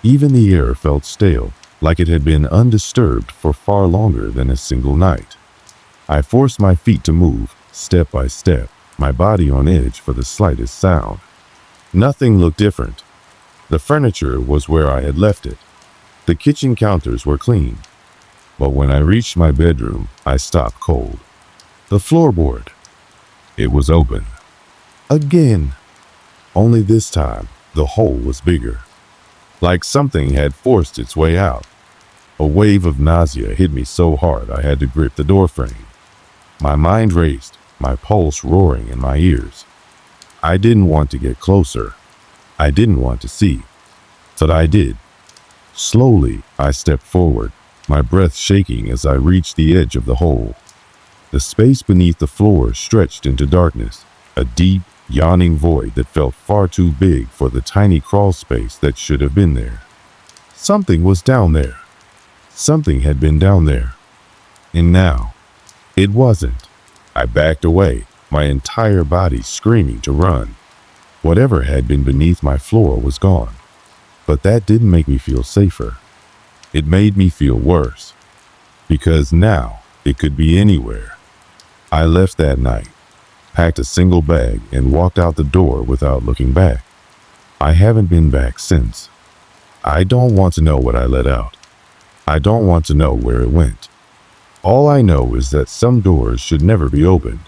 Even the air felt stale, like it had been undisturbed for far longer than a single night. I forced my feet to move, step by step, my body on edge for the slightest sound. Nothing looked different. The furniture was where I had left it. The kitchen counters were clean. But when I reached my bedroom, I stopped cold. The floorboard. It was open. Again. Only this time, the hole was bigger. Like something had forced its way out. A wave of nausea hit me so hard I had to grip the doorframe. My mind raced, my pulse roaring in my ears. I didn't want to get closer. I didn't want to see. But I did. Slowly, I stepped forward, my breath shaking as I reached the edge of the hole. The space beneath the floor stretched into darkness, a deep, yawning void that felt far too big for the tiny crawl space that should have been there. Something was down there. Something had been down there. And now, it wasn't. I backed away, my entire body screaming to run. Whatever had been beneath my floor was gone. But that didn't make me feel safer. It made me feel worse. Because now, it could be anywhere. I left that night, packed a single bag, and walked out the door without looking back. I haven't been back since. I don't want to know what I let out. I don't want to know where it went. All I know is that some doors should never be opened.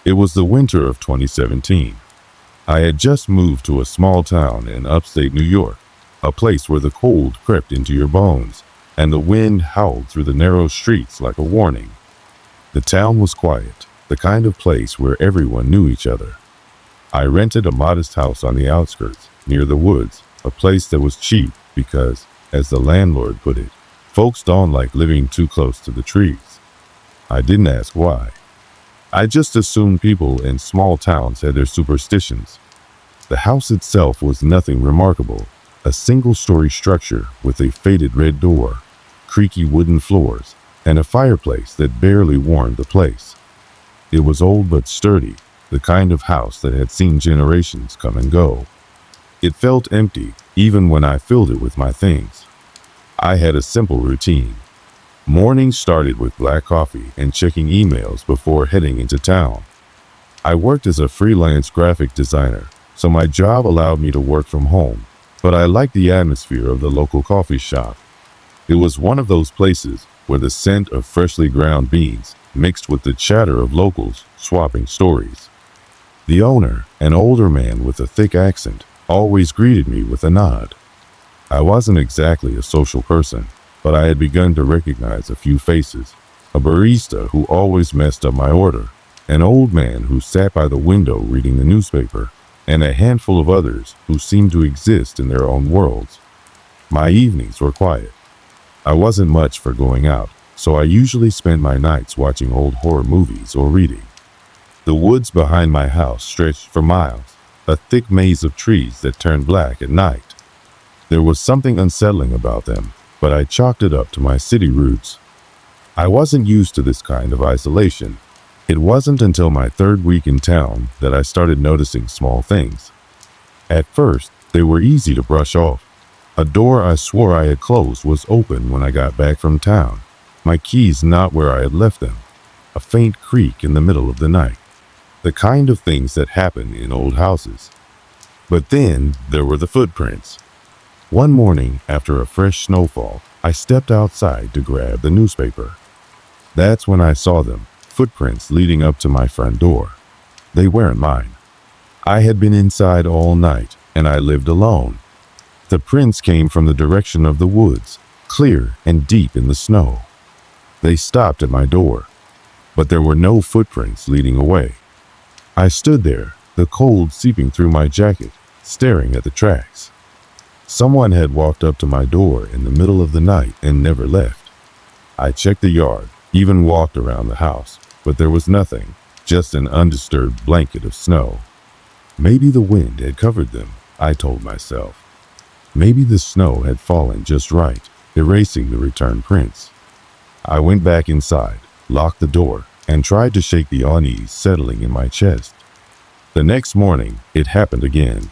It was the winter of 2017. I had just moved to a small town in upstate New York, a place where the cold crept into your bones and the wind howled through the narrow streets like a warning. The town was quiet, the kind of place where everyone knew each other. I rented a modest house on the outskirts, near the woods, a place that was cheap because, as the landlord put it, folks don't like living too close to the trees. I didn't ask why. I just assumed people in small towns had their superstitions. The house itself was nothing remarkable, a single-story structure with a faded red door, creaky wooden floors, and a fireplace that barely warmed the place. It was old but sturdy, the kind of house that had seen generations come and go. It felt empty, even when I filled it with my things. I had a simple routine. Mornings started with black coffee and checking emails before heading into town. I worked as a freelance graphic designer, so my job allowed me to work from home, but I liked the atmosphere of the local coffee shop. It was one of those places where the scent of freshly ground beans mixed with the chatter of locals swapping stories. The owner, an older man with a thick accent, always greeted me with a nod. I wasn't exactly a social person, but I had begun to recognize a few faces. A barista who always messed up my order, an old man who sat by the window reading the newspaper, and a handful of others who seemed to exist in their own worlds. My evenings were quiet. I wasn't much for going out, so I usually spent my nights watching old horror movies or reading. The woods behind my house stretched for miles, a thick maze of trees that turned black at night. There was something unsettling about them, but I chalked it up to my city roots. I wasn't used to this kind of isolation. It wasn't until my third week in town that I started noticing small things. At first, they were easy to brush off. A door I swore I had closed was open when I got back from town, my keys not where I had left them. A faint creak in the middle of the night. The kind of things that happen in old houses. But then there were the footprints. One morning, after a fresh snowfall, I stepped outside to grab the newspaper. That's when I saw them, footprints leading up to my front door. They weren't mine. I had been inside all night, and I lived alone. The prints came from the direction of the woods, clear and deep in the snow. They stopped at my door, but there were no footprints leading away. I stood there, the cold seeping through my jacket, staring at the tracks. Someone had walked up to my door in the middle of the night and never left. I checked the yard, even walked around the house, but there was nothing, just an undisturbed blanket of snow. Maybe the wind had covered them, I told myself. Maybe the snow had fallen just right, erasing the return prints. I went back inside, locked the door, and tried to shake the unease settling in my chest. The next morning, it happened again.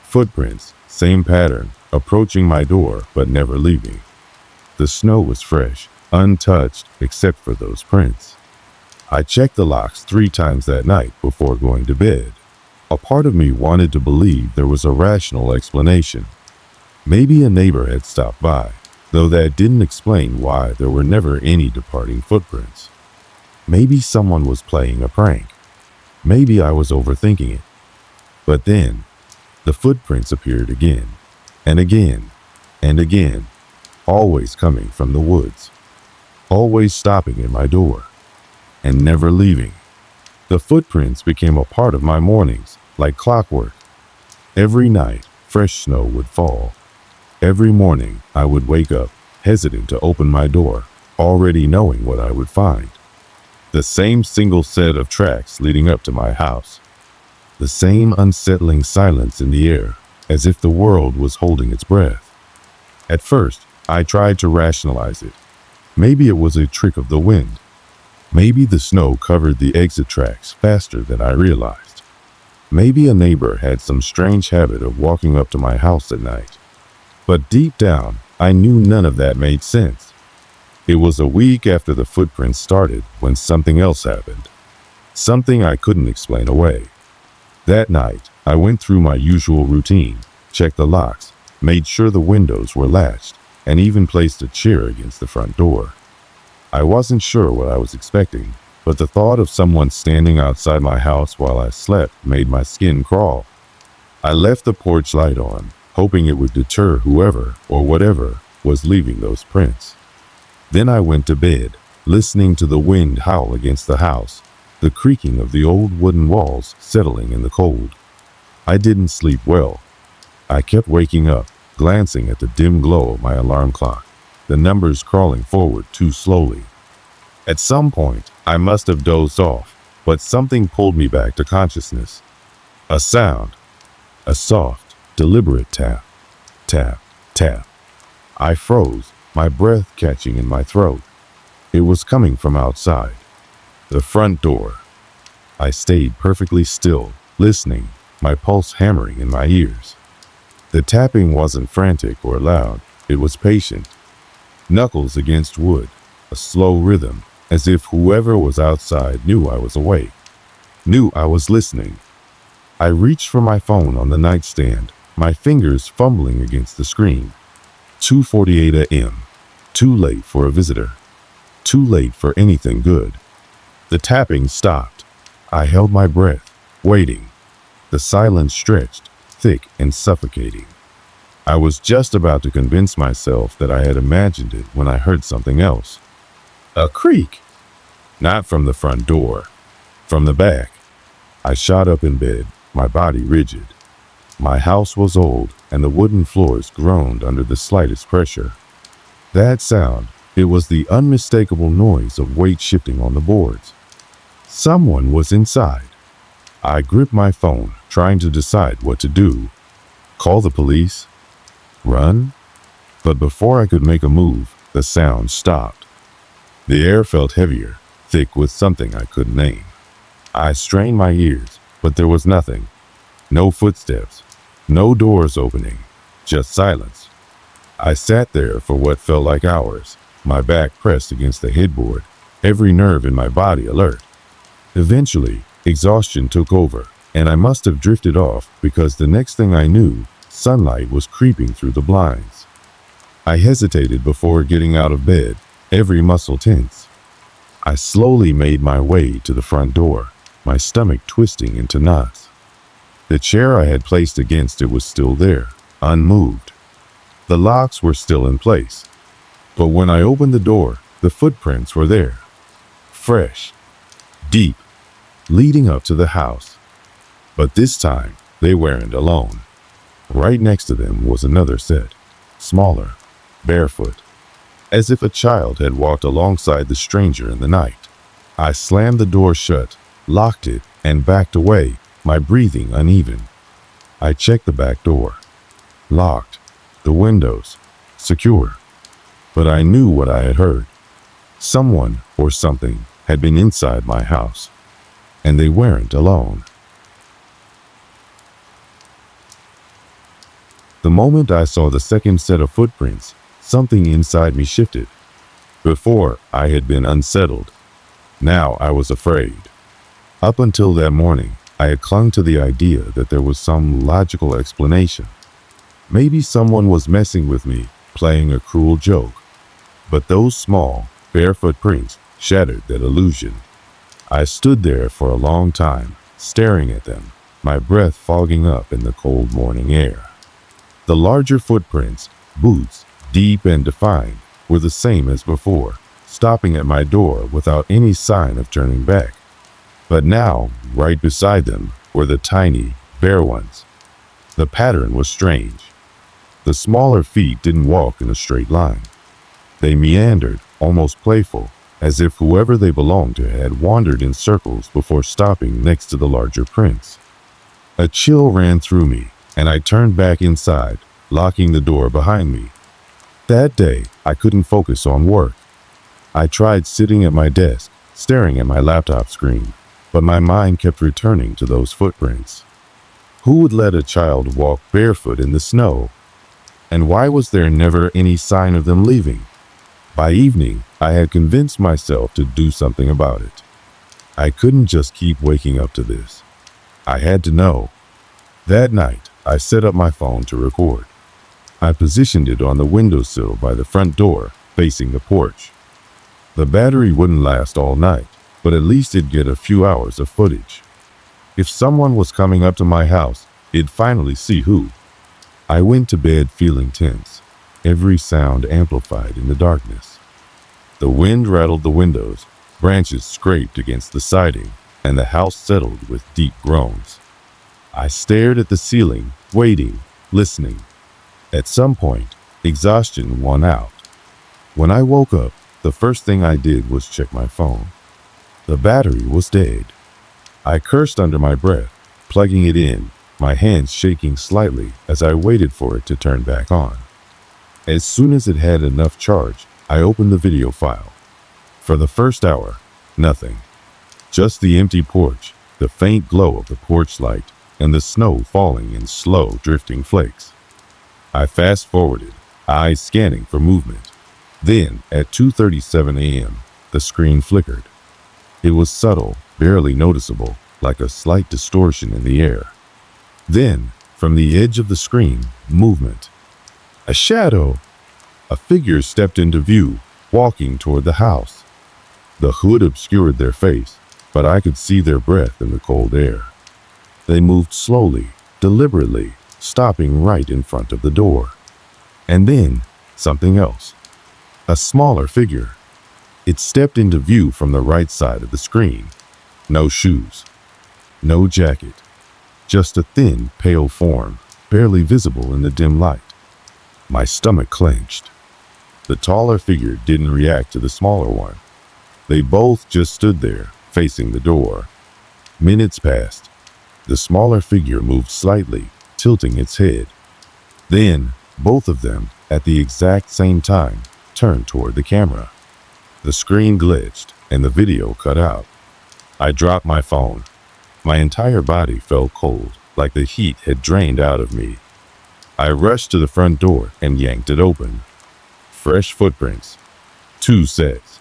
Footprints, same pattern, approaching my door but never leaving. The snow was fresh, untouched except for those prints. I checked the locks 3 times that night before going to bed. A part of me wanted to believe there was a rational explanation. Maybe a neighbor had stopped by, though that didn't explain why there were never any departing footprints. Maybe someone was playing a prank. Maybe I was overthinking it. But then, the footprints appeared again, and again, and again, always coming from the woods, always stopping at my door, and never leaving. The footprints became a part of my mornings, like clockwork. Every night, fresh snow would fall. Every morning, I would wake up, hesitant to open my door, already knowing what I would find. The same single set of tracks leading up to my house. The same unsettling silence in the air, as if the world was holding its breath. At first, I tried to rationalize it. Maybe it was a trick of the wind. Maybe the snow covered the exit tracks faster than I realized. Maybe a neighbor had some strange habit of walking up to my house at night. But deep down, I knew none of that made sense. It was a week after the footprints started when something else happened. Something I couldn't explain away. That night, I went through my usual routine, checked the locks, made sure the windows were latched, and even placed a chair against the front door. I wasn't sure what I was expecting, but the thought of someone standing outside my house while I slept made my skin crawl. I left the porch light on, hoping it would deter whoever or whatever was leaving those prints. Then I went to bed, listening to the wind howl against the house, the creaking of the old wooden walls settling in the cold. I didn't sleep well. I kept waking up, glancing at the dim glow of my alarm clock, the numbers crawling forward too slowly. At some point, I must have dozed off, but something pulled me back to consciousness. A sound. A soft, deliberate tap. Tap, tap. I froze, my breath catching in my throat. It was coming from outside. The front door. I stayed perfectly still, listening, my pulse hammering in my ears. The tapping wasn't frantic or loud, it was patient. Knuckles against wood, a slow rhythm, as if whoever was outside knew I was awake, knew I was listening. I reached for my phone on the nightstand, my fingers fumbling against the screen. 2:48 a.m. Too late for a visitor. Too late for anything good. The tapping stopped. I held my breath, waiting. The silence stretched, thick and suffocating. I was just about to convince myself that I had imagined it when I heard something else. A creak. Not from the front door. From the back. I shot up in bed, my body rigid. My house was old, and the wooden floors groaned under the slightest pressure. That sound, it was the unmistakable noise of weight shifting on the boards. Someone was inside. I gripped my phone, trying to decide what to do. Call the police? Run? But before I could make a move, the sound stopped. The air felt heavier, thick with something I couldn't name. I strained my ears, but there was nothing. No footsteps, no doors opening, just silence. I sat there for what felt like hours, my back pressed against the headboard, every nerve in my body alert. Eventually, exhaustion took over, and I must have drifted off because the next thing I knew, sunlight was creeping through the blinds. I hesitated before getting out of bed, every muscle tense. I slowly made my way to the front door, my stomach twisting into knots. The chair I had placed against it was still there, unmoved. The locks were still in place. But when I opened the door, the footprints were there. Fresh, deep, leading up to the house. But this time, they weren't alone. Right next to them was another set, smaller, barefoot, as if a child had walked alongside the stranger in the night. I slammed the door shut, locked it, and backed away, my breathing uneven. I checked the back door. Locked. The windows. Secure. But I knew what I had heard. Someone or something had been inside my house. And they weren't alone. The moment I saw the second set of footprints, something inside me shifted. Before, I had been unsettled. Now I was afraid. Up until that morning, I had clung to the idea that there was some logical explanation. Maybe someone was messing with me, playing a cruel joke. But those small, barefoot prints shattered that illusion. I stood there for a long time, staring at them, my breath fogging up in the cold morning air. The larger footprints, boots, deep and defined, were the same as before, stopping at my door without any sign of turning back. But now, right beside them, were the tiny, bare ones. The pattern was strange. The smaller feet didn't walk in a straight line. They meandered, almost playful, as if whoever they belonged to had wandered in circles before stopping next to the larger prints. A chill ran through me, and I turned back inside, locking the door behind me. That day, I couldn't focus on work. I tried sitting at my desk, staring at my laptop screen, but my mind kept returning to those footprints. Who would let a child walk barefoot in the snow? And why was there never any sign of them leaving? By evening, I had convinced myself to do something about it. I couldn't just keep waking up to this. I had to know. That night, I set up my phone to record. I positioned it on the windowsill by the front door, facing the porch. The battery wouldn't last all night, but at least it'd get a few hours of footage. If someone was coming up to my house, it'd finally see who. I went to bed feeling tense, every sound amplified in the darkness. The wind rattled the windows, branches scraped against the siding, and the house settled with deep groans. I stared at the ceiling, waiting, listening. At some point, exhaustion won out. When I woke up, the first thing I did was check my phone. The battery was dead. I cursed under my breath, plugging it in, my hands shaking slightly as I waited for it to turn back on. As soon as it had enough charge, I opened the video file. For the first hour, nothing. Just the empty porch, the faint glow of the porch light, and the snow falling in slow, drifting flakes. I fast-forwarded, eyes scanning for movement. Then, at 2:37 a.m., the screen flickered. It was subtle, barely noticeable, like a slight distortion in the air. Then, from the edge of the screen, movement. A shadow. A figure stepped into view, walking toward the house. The hood obscured their face, but I could see their breath in the cold air. They moved slowly, deliberately, stopping right in front of the door. And then, something else. A smaller figure. It stepped into view from the right side of the screen. No shoes. No jacket. Just a thin, pale form, barely visible in the dim light. My stomach clenched. The taller figure didn't react to the smaller one. They both just stood there, facing the door. Minutes passed. The smaller figure moved slightly, tilting its head. Then, both of them, at the exact same time, turned toward the camera. The screen glitched, and the video cut out. I dropped my phone. My entire body felt cold, like the heat had drained out of me. I rushed to the front door and yanked it open. Fresh footprints. 2 sets.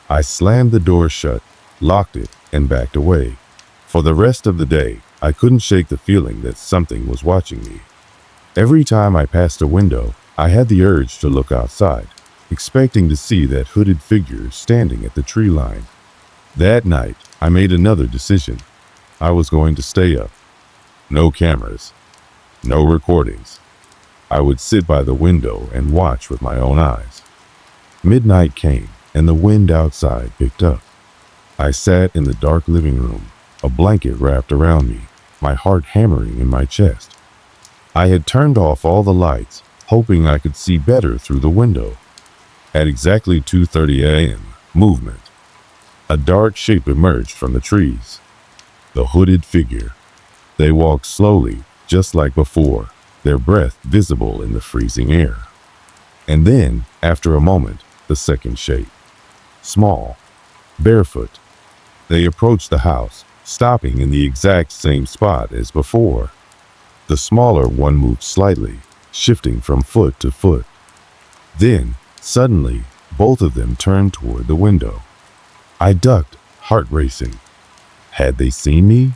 I slammed the door shut, locked it, and backed away. For the rest of the day, I couldn't shake the feeling that something was watching me. Every time I passed a window, I had the urge to look outside, expecting to see that hooded figure standing at the tree line. That night, I made another decision. I was going to stay up. No cameras. No recordings. I would sit by the window and watch with my own eyes. Midnight came, and the wind outside picked up. I sat in the dark living room, a blanket wrapped around me, my heart hammering in my chest. I had turned off all the lights, hoping I could see better through the window. At exactly 2:30 a.m., movement. A dark shape emerged from the trees. The hooded figure. They walked slowly, just like before, their breath visible in the freezing air. And then, after a moment, the second shape. Small, barefoot. They approached the house, stopping in the exact same spot as before. The smaller one moved slightly, shifting from foot to foot. Then, suddenly, both of them turned toward the window. I ducked, heart racing. Had they seen me?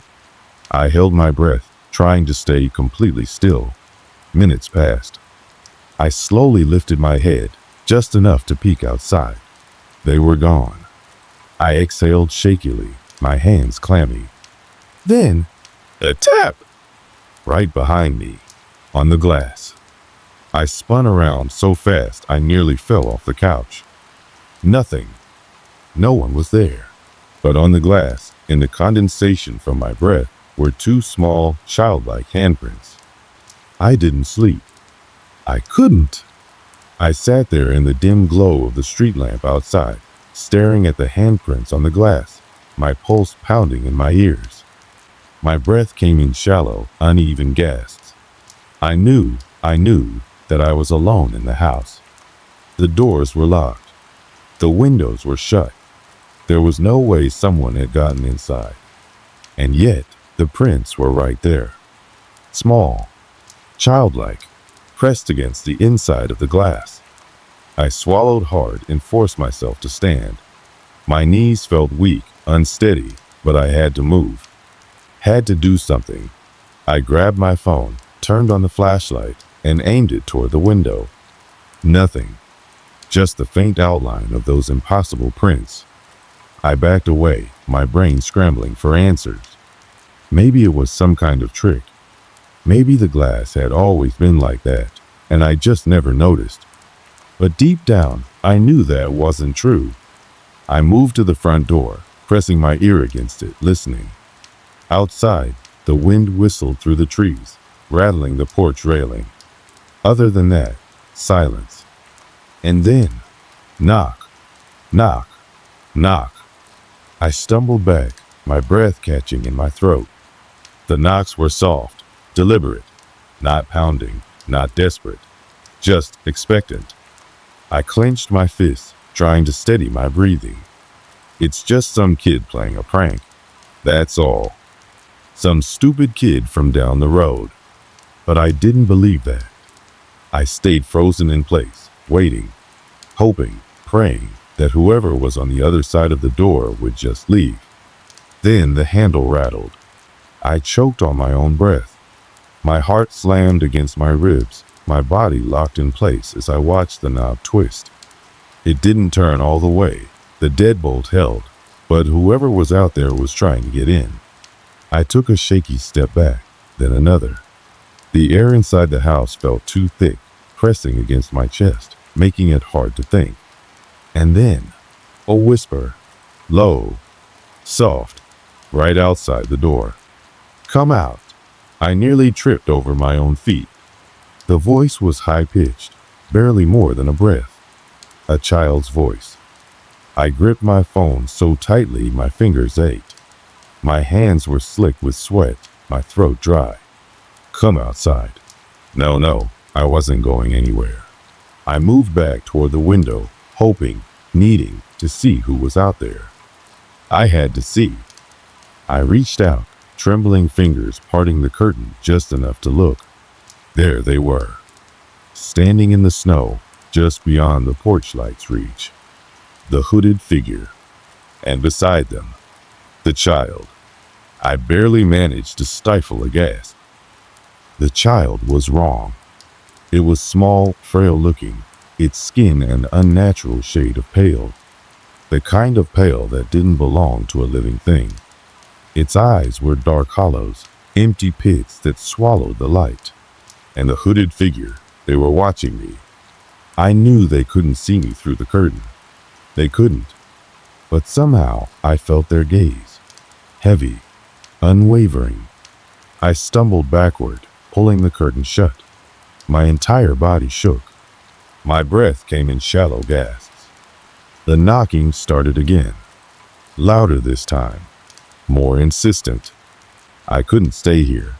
I held my breath, trying to stay completely still. Minutes passed. I slowly lifted my head, just enough to peek outside. They were gone. I exhaled shakily, my hands clammy. Then, a tap! Right behind me, on the glass. I spun around so fast I nearly fell off the couch. Nothing. No one was there. But on the glass, in the condensation from my breath, were 2 small, childlike handprints. I didn't sleep. I couldn't. I sat there in the dim glow of the street lamp outside, staring at the handprints on the glass, my pulse pounding in my ears. My breath came in shallow, uneven gasps. I knew that I was alone in the house. The doors were locked. The windows were shut. There was no way someone had gotten inside. And yet, the prints were right there. Small, childlike, pressed against the inside of the glass. I swallowed hard and forced myself to stand. My knees felt weak, unsteady, but I had to move. Had to do something. I grabbed my phone, turned on the flashlight, and aimed it toward the window. Nothing. Just the faint outline of those impossible prints. I backed away, my brain scrambling for answers. Maybe it was some kind of trick. Maybe the glass had always been like that, and I just never noticed. But deep down, I knew that wasn't true. I moved to the front door, pressing my ear against it, listening. Outside, the wind whistled through the trees, rattling the porch railing. Other than that, silence. And then, knock, knock, knock. I stumbled back, my breath catching in my throat. The knocks were soft, deliberate, not pounding, not desperate, just expectant. I clenched my fists, trying to steady my breathing. It's just some kid playing a prank. That's all. Some stupid kid from down the road. But I didn't believe that. I stayed frozen in place, waiting, hoping, praying that whoever was on the other side of the door would just leave. Then the handle rattled. I choked on my own breath. My heart slammed against my ribs, my body locked in place as I watched the knob twist. It didn't turn all the way. The deadbolt held, but whoever was out there was trying to get in. I took a shaky step back, then another. The air inside the house felt too thick, pressing against my chest, making it hard to think. And then, a whisper, low, soft, right outside the door. Come out. I nearly tripped over my own feet. The voice was high-pitched, barely more than a breath. A child's voice. I gripped my phone so tightly my fingers ached. My hands were slick with sweat, my throat dry. Come outside. No, I wasn't going anywhere. I moved back toward the window, hoping, needing to see who was out there. I had to see. I reached out, trembling fingers parting the curtain just enough to look. There they were, standing in the snow just beyond the porch light's reach. The hooded figure, and beside them, the child. I barely managed to stifle a gasp. The child was wrong. It was small, frail-looking, its skin an unnatural shade of pale. The kind of pale that didn't belong to a living thing. Its eyes were dark hollows, empty pits that swallowed the light. And the hooded figure, they were watching me. I knew they couldn't see me through the curtain. They couldn't. But somehow I felt their gaze. Heavy, unwavering. I stumbled backward, pulling the curtain shut. My entire body shook. My breath came in shallow gasps. The knocking started again. Louder this time. More insistent. I couldn't stay here.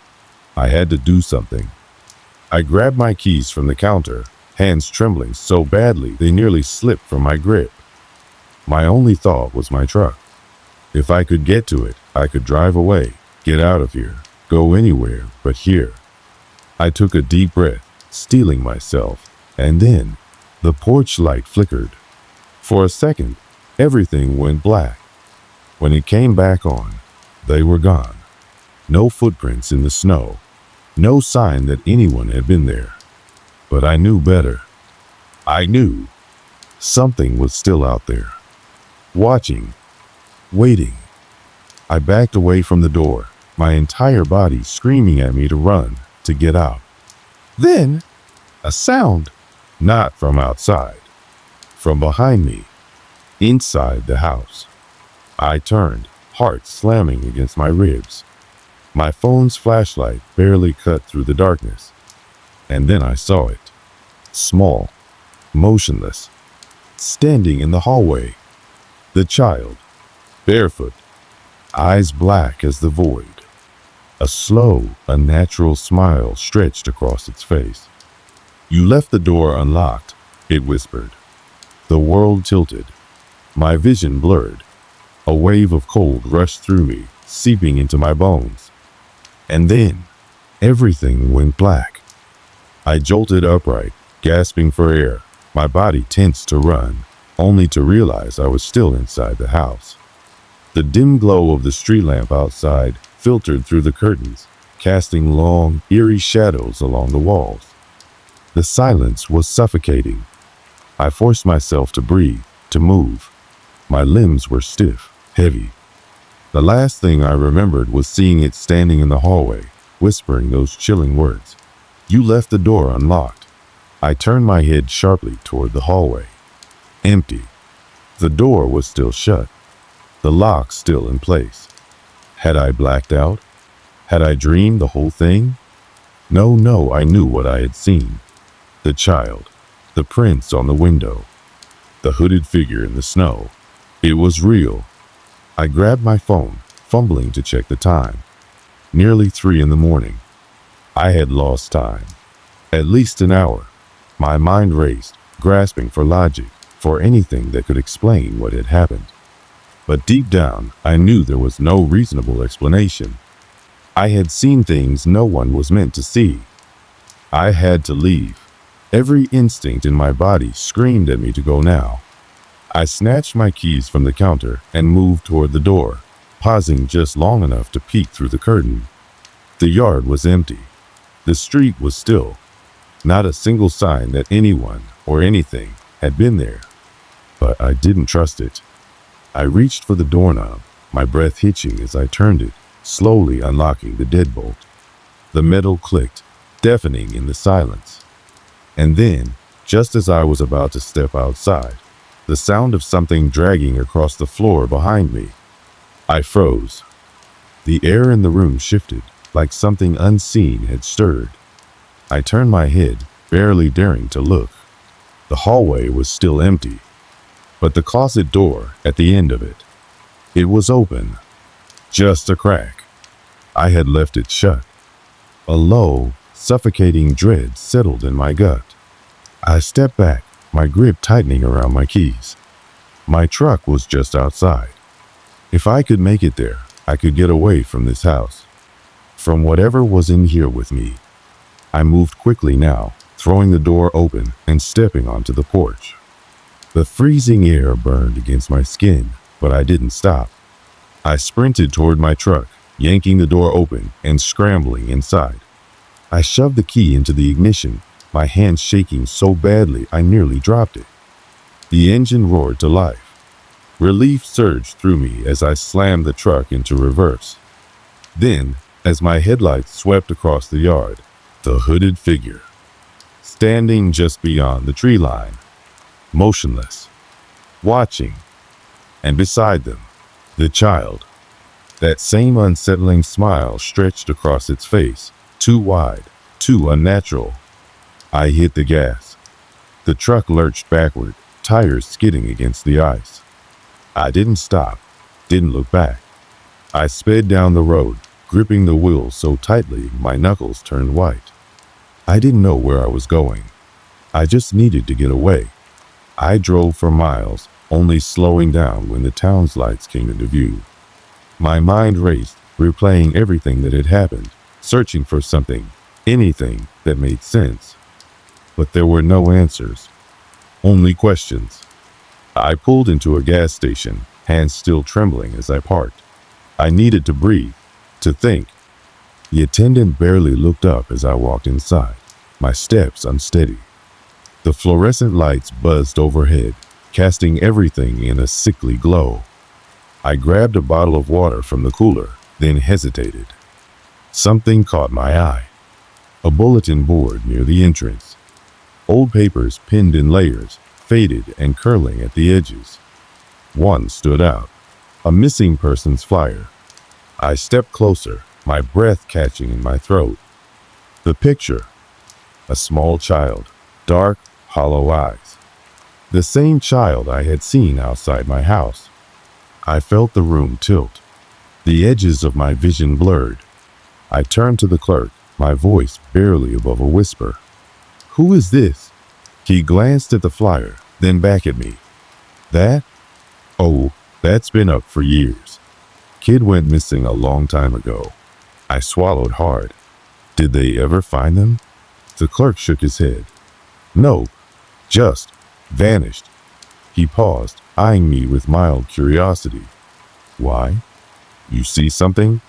I had to do something. I grabbed my keys from the counter, hands trembling so badly they nearly slipped from my grip. My only thought was my truck. If I could get to it, I could drive away, get out of here, go anywhere but here. I took a deep breath, steeling myself, and then the porch light flickered. For a second, everything went black. When it came back on, they were gone. No footprints in the snow. No sign that anyone had been there. But I knew better. I knew something was still out there. Watching. Waiting. I backed away from the door, my entire body screaming at me to run, to get out. Then, a sound. Not from outside. From behind me. Inside the house. I turned, heart slamming against my ribs. My phone's flashlight barely cut through the darkness. And then I saw it. Small, motionless, standing in the hallway. The child, barefoot, eyes black as the void. A slow, unnatural smile stretched across its face. You left the door unlocked, it whispered. The world tilted. My vision blurred. A wave of cold rushed through me, seeping into my bones. And then, everything went black. I jolted upright, gasping for air, my body tense to run, only to realize I was still inside the house. The dim glow of the street lamp outside filtered through the curtains, casting long, eerie shadows along the walls. The silence was suffocating. I forced myself to breathe, to move. My limbs were stiff. heavy. The last thing I remembered was seeing it standing in the hallway, whispering those chilling words. "You left the door unlocked." I turned my head sharply toward the hallway. Empty. The door was still shut, the lock still in place. Had I blacked out? Had I dreamed the whole thing? No, I knew what I had seen. The child, the prints on the window, the hooded figure in the snow. It was real. I grabbed my phone, fumbling to check the time. Nearly 3 in the morning. I had lost time. At least an hour. My mind raced, grasping for logic, for anything that could explain what had happened. But deep down, I knew there was no reasonable explanation. I had seen things no one was meant to see. I had to leave. Every instinct in my body screamed at me to go now. I snatched my keys from the counter and moved toward the door, pausing just long enough to peek through the curtain. The yard was empty. The street was still. Not a single sign that anyone or anything had been there. But I didn't trust it. I reached for the doorknob, my breath hitching as I turned it, slowly unlocking the deadbolt. The metal clicked, deafening in the silence. And then, just as I was about to step outside, the sound of something dragging across the floor behind me. I froze. The air in the room shifted, like something unseen had stirred. I turned my head, barely daring to look. The hallway was still empty, but the closet door at the end of it was open. Just a crack. I had left it shut. A low, suffocating dread settled in my gut. I stepped back, my grip tightening around my keys. My truck was just outside. If I could make it there, I could get away from this house, from whatever was in here with me. I moved quickly now, throwing the door open and stepping onto the porch. The freezing air burned against my skin, but I didn't stop. I sprinted toward my truck, yanking the door open and scrambling inside. I shoved the key into the ignition, my hand shaking so badly I nearly dropped it. The engine roared to life. Relief surged through me as I slammed the truck into reverse. Then, as my headlights swept across the yard, the hooded figure, standing just beyond the tree line, motionless, watching, and beside them, the child. That same unsettling smile stretched across its face, too wide, too unnatural. I hit the gas. The truck lurched backward, tires skidding against the ice. I didn't stop, didn't look back. I sped down the road, gripping the wheel so tightly my knuckles turned white. I didn't know where I was going. I just needed to get away. I drove for miles, only slowing down when the town's lights came into view. My mind raced, replaying everything that had happened, searching for something, anything that made sense. But there were no answers, only questions. I pulled into a gas station, hands still trembling as I parked. I needed to breathe, to think. The attendant barely looked up as I walked inside, my steps unsteady. The fluorescent lights buzzed overhead, casting everything in a sickly glow. I grabbed a bottle of water from the cooler, then hesitated. Something caught my eye. A bulletin board near the entrance. Old papers pinned in layers, faded and curling at the edges. One stood out, a missing persons flyer. I stepped closer, my breath catching in my throat. The picture, a small child, dark, hollow eyes. The same child I had seen outside my house. I felt the room tilt. The edges of my vision blurred. I turned to the clerk, my voice barely above a whisper. "Who is this?" He glanced at the flyer, then back at me. "That? Oh, that's been up for years. Kid went missing a long time ago." I swallowed hard. "Did they ever find them?" The clerk shook his head. "No, just vanished." He paused, eyeing me with mild curiosity. "Why? You see something?"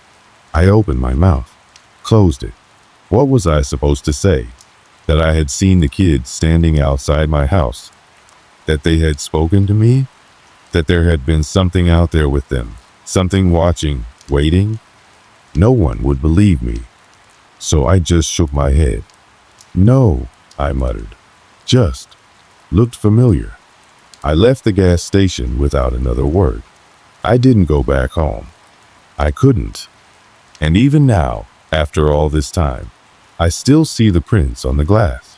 I opened my mouth, closed it. What was I supposed to say? That I had seen the kids standing outside my house? That they had spoken to me? That there had been something out there with them, something watching, waiting. No one would believe me, so I just shook my head. No, I muttered. Just looked familiar. I left the gas station without another word. I didn't go back home. I couldn't. And even now, after all this time, I still see the prints on the glass.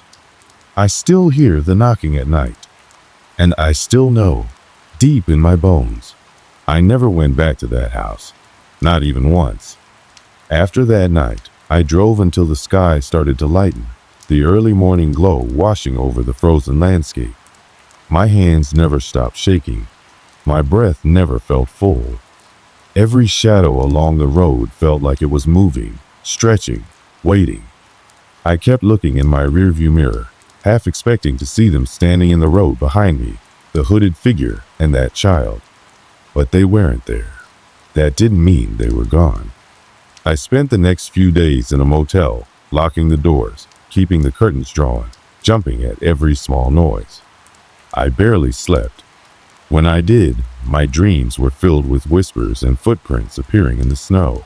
I still hear the knocking at night. And I still know, deep in my bones, I never went back to that house. Not even once. After that night, I drove until the sky started to lighten, the early morning glow washing over the frozen landscape. My hands never stopped shaking. My breath never felt full. Every shadow along the road felt like it was moving, stretching, waiting. I kept looking in my rearview mirror, half expecting to see them standing in the road behind me, the hooded figure and that child. But they weren't there. That didn't mean they were gone. I spent the next few days in a motel, locking the doors, keeping the curtains drawn, jumping at every small noise. I barely slept. When I did, my dreams were filled with whispers and footprints appearing in the snow.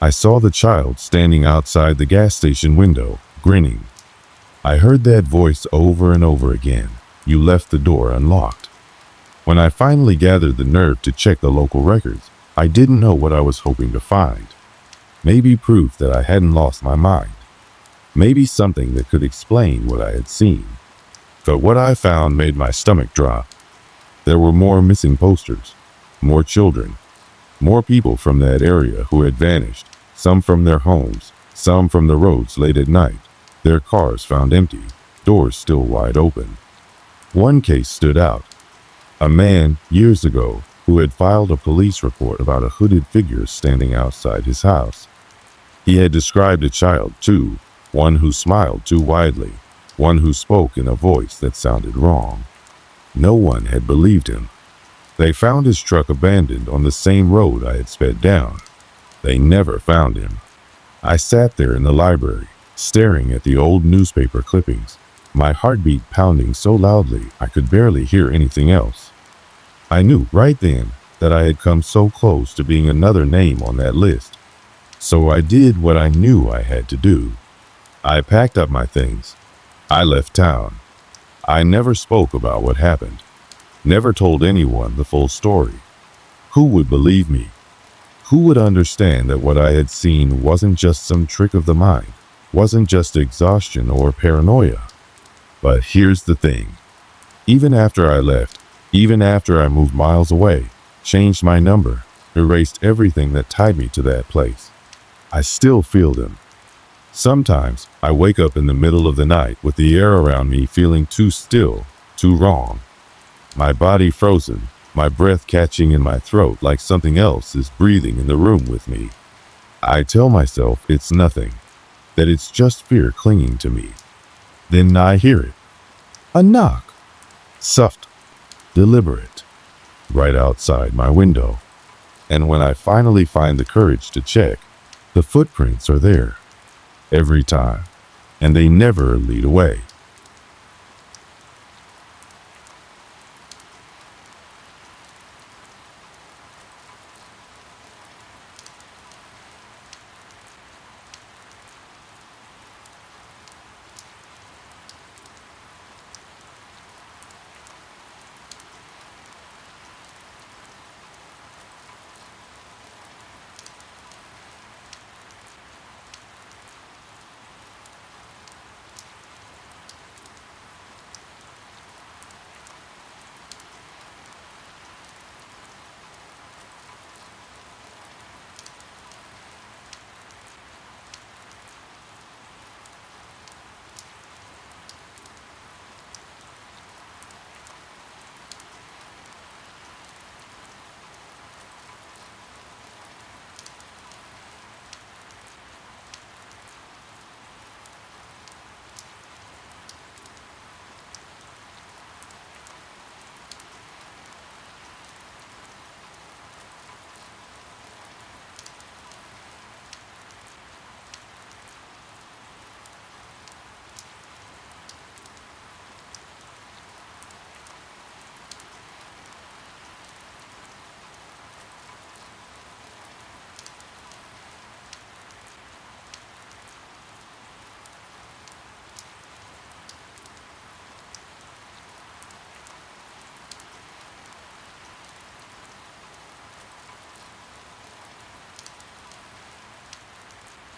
I saw the child standing outside the gas station window, grinning. I heard that voice over and over again. You left the door unlocked. When I finally gathered the nerve to check the local records, I didn't know what I was hoping to find. Maybe proof that I hadn't lost my mind. Maybe something that could explain what I had seen. But what I found made my stomach drop. There were more missing posters, more children, more people from that area who had vanished, some from their homes, some from the roads late at night, their cars found empty, doors still wide open. One case stood out. A man, years ago, who had filed a police report about a hooded figure standing outside his house. He had described a child, too, one who smiled too widely, one who spoke in a voice that sounded wrong. No one had believed him. They found his truck abandoned on the same road I had sped down. They never found him. I sat there in the library, staring at the old newspaper clippings, my heartbeat pounding so loudly I could barely hear anything else. I knew right then that I had come so close to being another name on that list. So I did what I knew I had to do. I packed up my things. I left town. I never spoke about what happened. Never told anyone the full story. Who would believe me? Who would understand that what I had seen wasn't just some trick of the mind, wasn't just exhaustion or paranoia? But here's the thing. Even after I left, even after I moved miles away, changed my number, erased everything that tied me to that place, I still feel them. Sometimes I wake up in the middle of the night with the air around me feeling too still, too wrong. My body frozen, my breath catching in my throat like something else is breathing in the room with me. I tell myself it's nothing, that it's just fear clinging to me. Then I hear it. A knock. Soft, deliberate, right outside my window. And when I finally find the courage to check, the footprints are there. Every time. And they never lead away.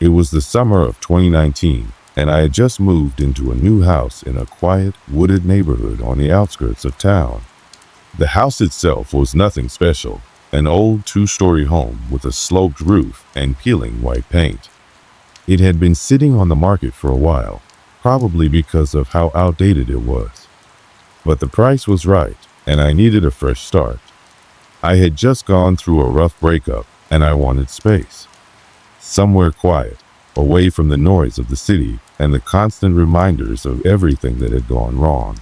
It was the summer of 2019, and I had just moved into a new house in a quiet, wooded neighborhood on the outskirts of town. The house itself was nothing special, an old two-story home with a sloped roof and peeling white paint. It had been sitting on the market for a while, probably because of how outdated it was. But the price was right, and I needed a fresh start. I had just gone through a rough breakup, and I wanted space. Somewhere quiet, away from the noise of the city and the constant reminders of everything that had gone wrong.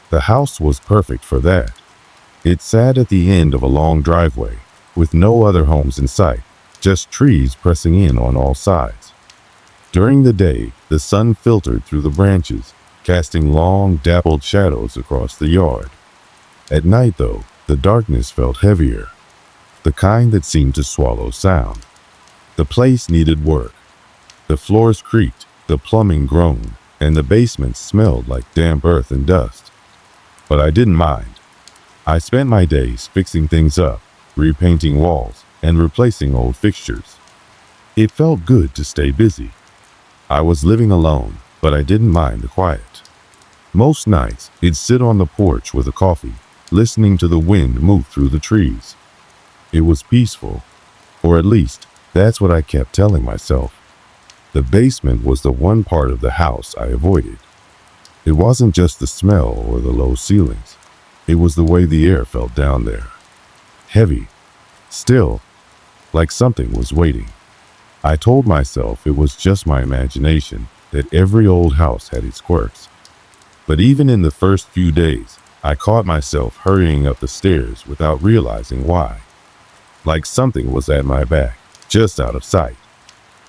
The house was perfect for that. It sat at the end of a long driveway, with no other homes in sight, just trees pressing in on all sides. During the day, the sun filtered through the branches, casting long, dappled shadows across the yard. At night, though, the darkness felt heavier, the kind that seemed to swallow sound. The place needed work. The floors creaked, the plumbing groaned, and the basement smelled like damp earth and dust. But I didn't mind. I spent my days fixing things up, repainting walls, and replacing old fixtures. It felt good to stay busy. I was living alone, but I didn't mind the quiet. Most nights, I'd sit on the porch with a coffee, listening to the wind move through the trees. It was peaceful, or at least, that's what I kept telling myself. The basement was the one part of the house I avoided. It wasn't just the smell or the low ceilings. It was the way the air felt down there. Heavy, still, like something was waiting. I told myself it was just my imagination, that every old house had its quirks. But even in the first few days, I caught myself hurrying up the stairs without realizing why. Like something was at my back, just out of sight.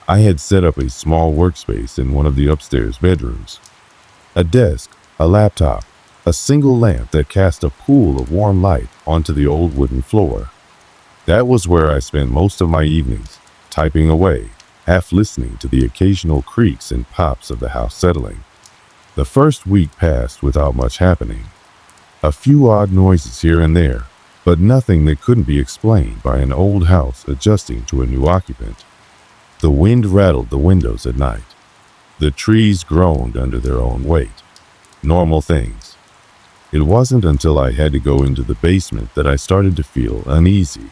I had set up a small workspace in one of the upstairs bedrooms. A desk, a laptop, a single lamp that cast a pool of warm light onto the old wooden floor. That was where I spent most of my evenings, typing away, half listening to the occasional creaks and pops of the house settling. The first week passed without much happening. A few odd noises here and there, but nothing that couldn't be explained by an old house adjusting to a new occupant. The wind rattled the windows at night. The trees groaned under their own weight. Normal things. It wasn't until I had to go into the basement that I started to feel uneasy.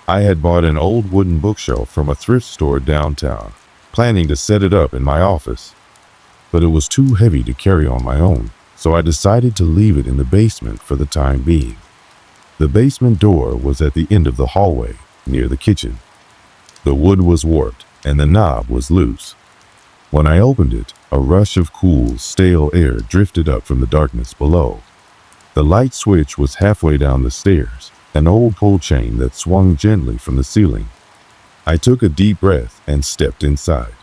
I had bought an old wooden bookshelf from a thrift store downtown, planning to set it up in my office. But it was too heavy to carry on my own, so I decided to leave it in the basement for the time being. The basement door was at the end of the hallway, near the kitchen. The wood was warped, and the knob was loose. When I opened it, a rush of cool, stale air drifted up from the darkness below. The light switch was halfway down the stairs, an old pull chain that swung gently from the ceiling. I took a deep breath and stepped inside.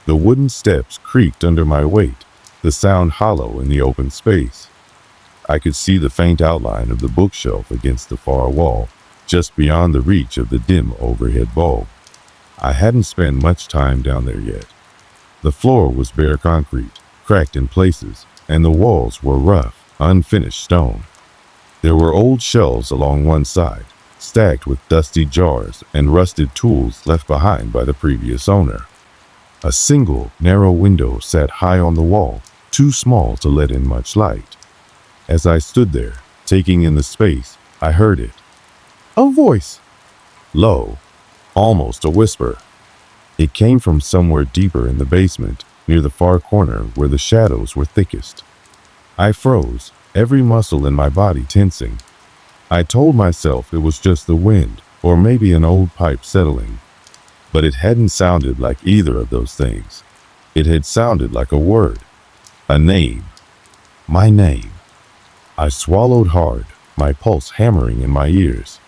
The wooden steps creaked under my weight, the sound hollow in the open space. I could see the faint outline of the bookshelf against the far wall, just beyond the reach of the dim overhead bulb. I hadn't spent much time down there yet. The floor was bare concrete, cracked in places, and the walls were rough, unfinished stone. There were old shelves along one side, stacked with dusty jars and rusted tools left behind by the previous owner. A single, narrow window sat high on the wall, too small to let in much light. As I stood there, taking in the space, I heard it. A voice. Low, almost a whisper. It came from somewhere deeper in the basement, near the far corner where the shadows were thickest. I froze, every muscle in my body tensing. I told myself it was just the wind, or maybe an old pipe settling. But it hadn't sounded like either of those things. It had sounded like a word, a name, my name. I swallowed hard, my pulse hammering in my ears.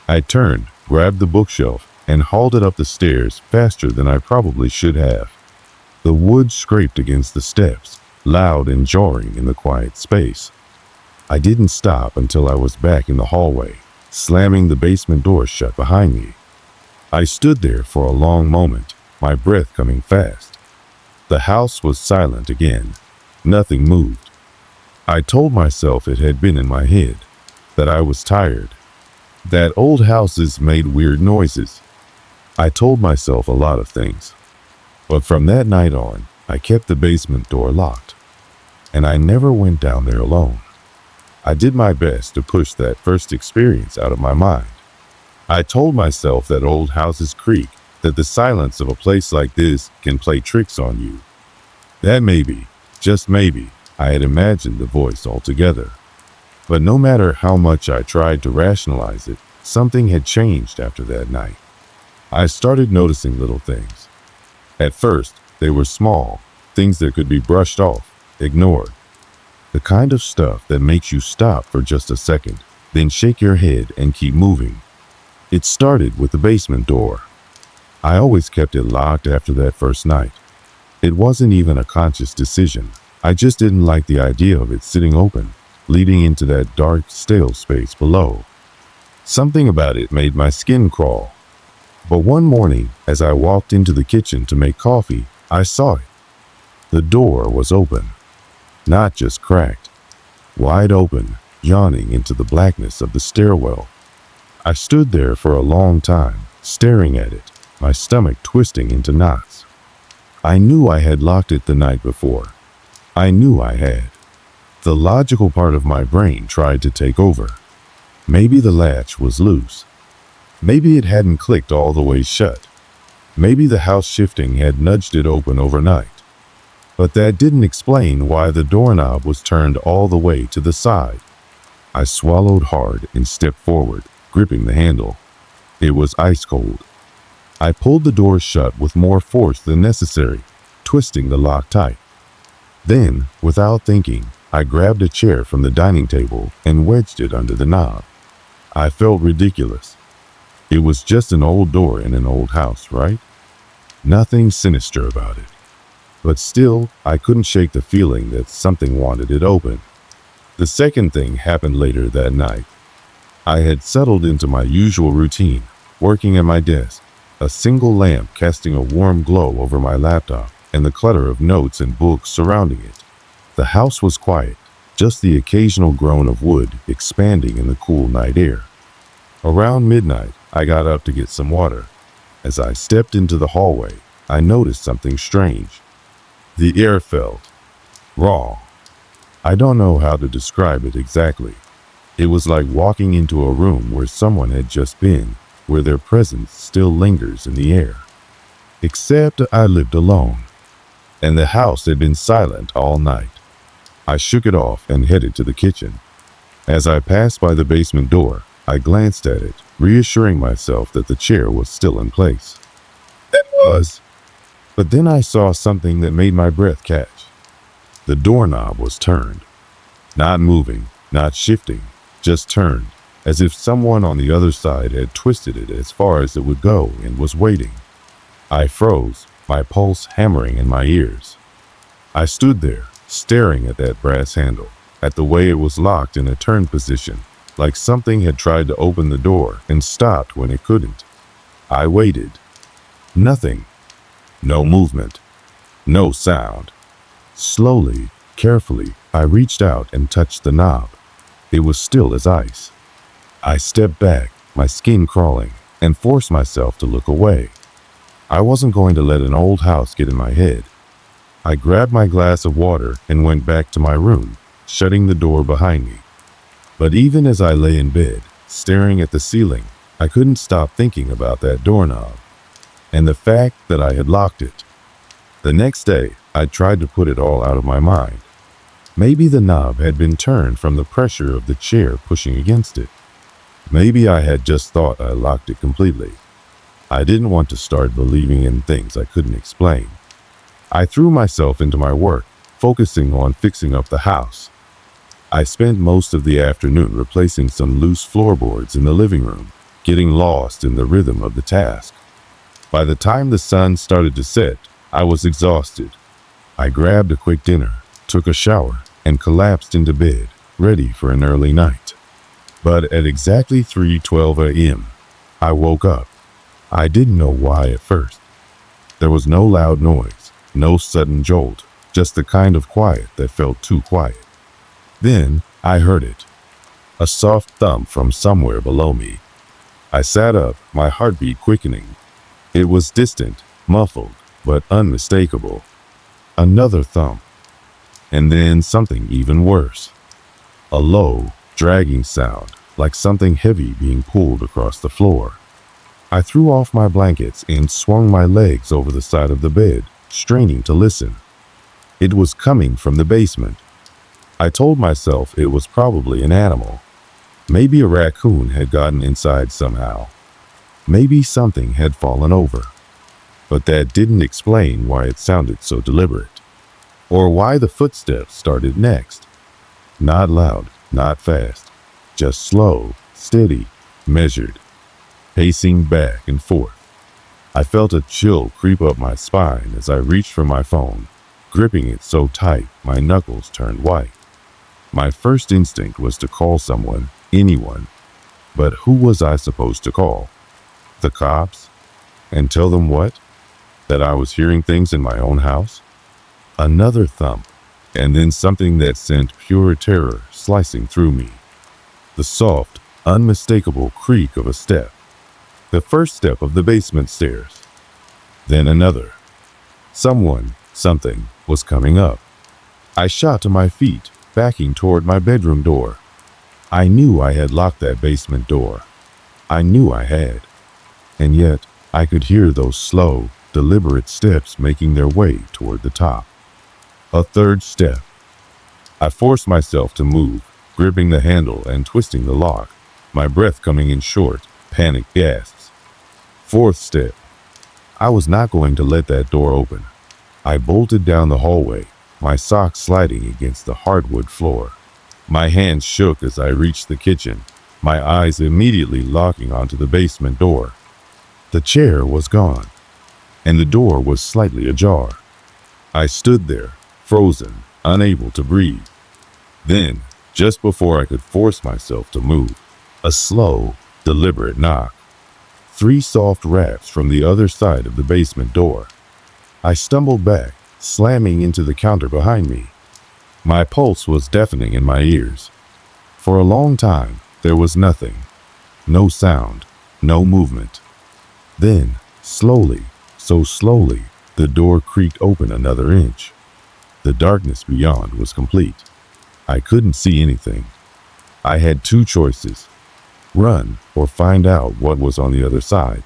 I turned, grabbed the bookshelf, and hauled it up the stairs faster than I probably should have. The wood scraped against the steps, loud and jarring in the quiet space. I didn't stop until I was back in the hallway, slamming the basement door shut behind me. I stood there for a long moment, my breath coming fast. The house was silent again. Nothing moved. I told myself it had been in my head, that I was tired, that old houses made weird noises. I told myself a lot of things. But from that night on, I kept the basement door locked, and I never went down there alone. I did my best to push that first experience out of my mind. I told myself that old houses creak, that the silence of a place like this can play tricks on you. That maybe, just maybe, I had imagined the voice altogether. But no matter how much I tried to rationalize it, something had changed after that night. I started noticing little things. At first, they were small, things that could be brushed off, ignored. The kind of stuff that makes you stop for just a second, then shake your head and keep moving. It started with the basement door. I always kept it locked after that first night. It wasn't even a conscious decision. I just didn't like the idea of it sitting open, leading into that dark, stale space below. Something about it made my skin crawl. But one morning, as I walked into the kitchen to make coffee, I saw it. The door was open. Not just cracked. Wide open, yawning into the blackness of the stairwell. I stood there for a long time, staring at it, my stomach twisting into knots. I knew I had locked it the night before. I knew I had. The logical part of my brain tried to take over. Maybe the latch was loose. Maybe it hadn't clicked all the way shut. Maybe the house shifting had nudged it open overnight. But that didn't explain why the doorknob was turned all the way to the side. I swallowed hard and stepped forward, gripping the handle. It was ice cold. I pulled the door shut with more force than necessary, twisting the lock tight. Then, without thinking, I grabbed a chair from the dining table and wedged it under the knob. I felt ridiculous. It was just an old door in an old house, right? Nothing sinister about it. But still, I couldn't shake the feeling that something wanted it open. The second thing happened later that night. I had settled into my usual routine, working at my desk, a single lamp casting a warm glow over my laptop and the clutter of notes and books surrounding it. The house was quiet, just the occasional groan of wood expanding in the cool night air. Around midnight, I got up to get some water. As I stepped into the hallway, I noticed something strange. The air felt raw. I don't know how to describe it exactly. It was like walking into a room where someone had just been, where their presence still lingers in the air. Except I lived alone, and the house had been silent all night. I shook it off and headed to the kitchen. As I passed by the basement door, I glanced at it, reassuring myself that the chair was still in place. It was. But then I saw something that made my breath catch. The doorknob was turned. Not moving, not shifting, just turned, as if someone on the other side had twisted it as far as it would go and was waiting. I froze, my pulse hammering in my ears. I stood there, staring at that brass handle, at the way it was locked in a turn position, like something had tried to open the door and stopped when it couldn't. I waited. Nothing. No movement. No sound. Slowly, carefully, I reached out and touched the knob. It was still as ice. I stepped back, my skin crawling, and forced myself to look away. I wasn't going to let an old house get in my head. I grabbed my glass of water and went back to my room, shutting the door behind me. But even as I lay in bed, staring at the ceiling, I couldn't stop thinking about that doorknob, and the fact that I had locked it. The next day, I tried to put it all out of my mind. Maybe the knob had been turned from the pressure of the chair pushing against it. Maybe I had just thought I locked it completely. I didn't want to start believing in things I couldn't explain. I threw myself into my work, focusing on fixing up the house. I spent most of the afternoon replacing some loose floorboards in the living room, getting lost in the rhythm of the task. By the time the sun started to set, I was exhausted. I grabbed a quick dinner, took a shower, and collapsed into bed, ready for an early night. But at exactly 3:12 a.m., I woke up. I didn't know why at first. There was no loud noise, no sudden jolt, just the kind of quiet that felt too quiet. Then I heard it. A soft thump from somewhere below me. I sat up, my heartbeat quickening. It was distant, muffled, but unmistakable. Another thump, and then something even worse. A low, dragging sound, like something heavy being pulled across the floor. I threw off my blankets and swung my legs over the side of the bed, straining to listen. It was coming from the basement. I told myself it was probably an animal. Maybe a raccoon had gotten inside somehow. Maybe something had fallen over. But that didn't explain why it sounded so deliberate, or why the footsteps started next. Not loud, not fast, just slow, steady, measured, pacing back and forth. I felt a chill creep up my spine as I reached for my phone, gripping it so tight my knuckles turned white. My first instinct was to call someone, anyone, but who was I supposed to call? The cops? And tell them what? That I was hearing things in my own house? Another thump, and then something that sent pure terror slicing through me. The soft, unmistakable creak of a step. The first step of the basement stairs. Then another. Someone, something, was coming up. I shot to my feet, backing toward my bedroom door. I knew I had locked that basement door. I knew I had. And yet, I could hear those slow, deliberate steps making their way toward the top. A third step. I forced myself to move, gripping the handle and twisting the lock, my breath coming in short, panicked gasps. Fourth step. I was not going to let that door open. I bolted down the hallway, my socks sliding against the hardwood floor. My hands shook as I reached the kitchen, my eyes immediately locking onto the basement door. The chair was gone, and the door was slightly ajar. I stood there, frozen, unable to breathe. Then, just before I could force myself to move, a slow, deliberate knock. 3 soft raps from the other side of the basement door. I stumbled back, slamming into the counter behind me. My pulse was deafening in my ears. For a long time, there was nothing. No sound, no movement. Then, slowly, so slowly, the door creaked open another inch. The darkness beyond was complete. I couldn't see anything. I had 2 choices: run or find out what was on the other side.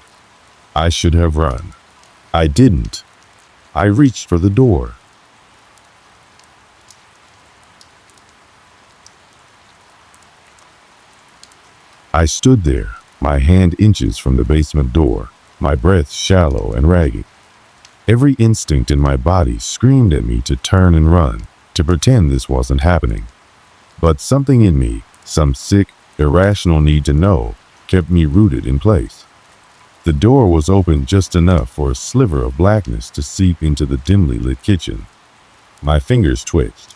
I should have run. I didn't. I reached for the door. I stood there, my hand inches from the basement door, my breath shallow and ragged. Every instinct in my body screamed at me to turn and run, to pretend this wasn't happening. But something in me, some sick, irrational need to know, kept me rooted in place. The door was open just enough for a sliver of blackness to seep into the dimly lit kitchen. My fingers twitched.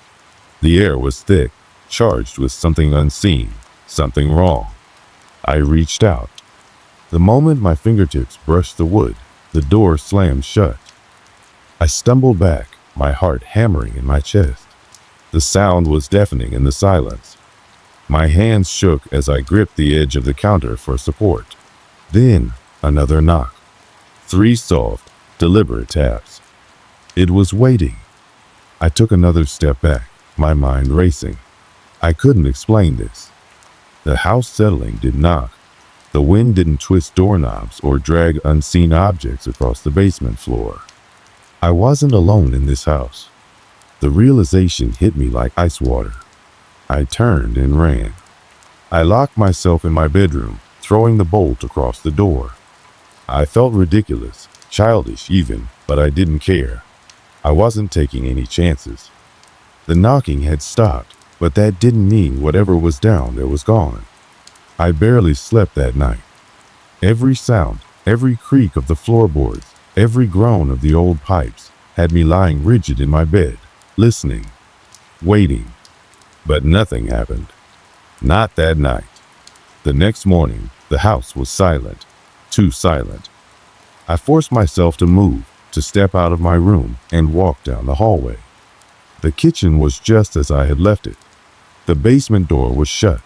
The air was thick, charged with something unseen, something wrong. I reached out. The moment my fingertips brushed the wood, the door slammed shut. I stumbled back, my heart hammering in my chest. The sound was deafening in the silence. My hands shook as I gripped the edge of the counter for support. Then, another knock. 3 soft, deliberate taps. It was waiting. I took another step back, my mind racing. I couldn't explain this. The house settling didn't knock. The wind didn't twist doorknobs or drag unseen objects across the basement floor. I wasn't alone in this house. The realization hit me like ice water. I turned and ran. I locked myself in my bedroom, throwing the bolt across the door. I felt ridiculous, childish even, but I didn't care. I wasn't taking any chances. The knocking had stopped, but that didn't mean whatever was down there was gone. I barely slept that night. Every sound, every creak of the floorboards, every groan of the old pipes had me lying rigid in my bed, listening, waiting. But nothing happened. Not that night. The next morning, the house was silent, too silent. I forced myself to move, to step out of my room and walk down the hallway. The kitchen was just as I had left it. The basement door was shut.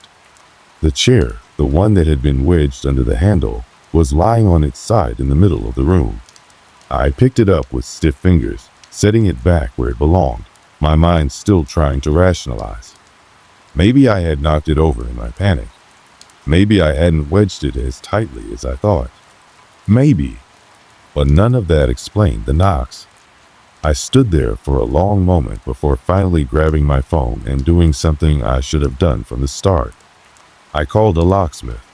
The chair, the one that had been wedged under the handle, was lying on its side in the middle of the room. I picked it up with stiff fingers, setting it back where it belonged, my mind still trying to rationalize. Maybe I had knocked it over in my panic. Maybe I hadn't wedged it as tightly as I thought. Maybe. But none of that explained the knocks. I stood there for a long moment before finally grabbing my phone and doing something I should have done from the start. I called a locksmith.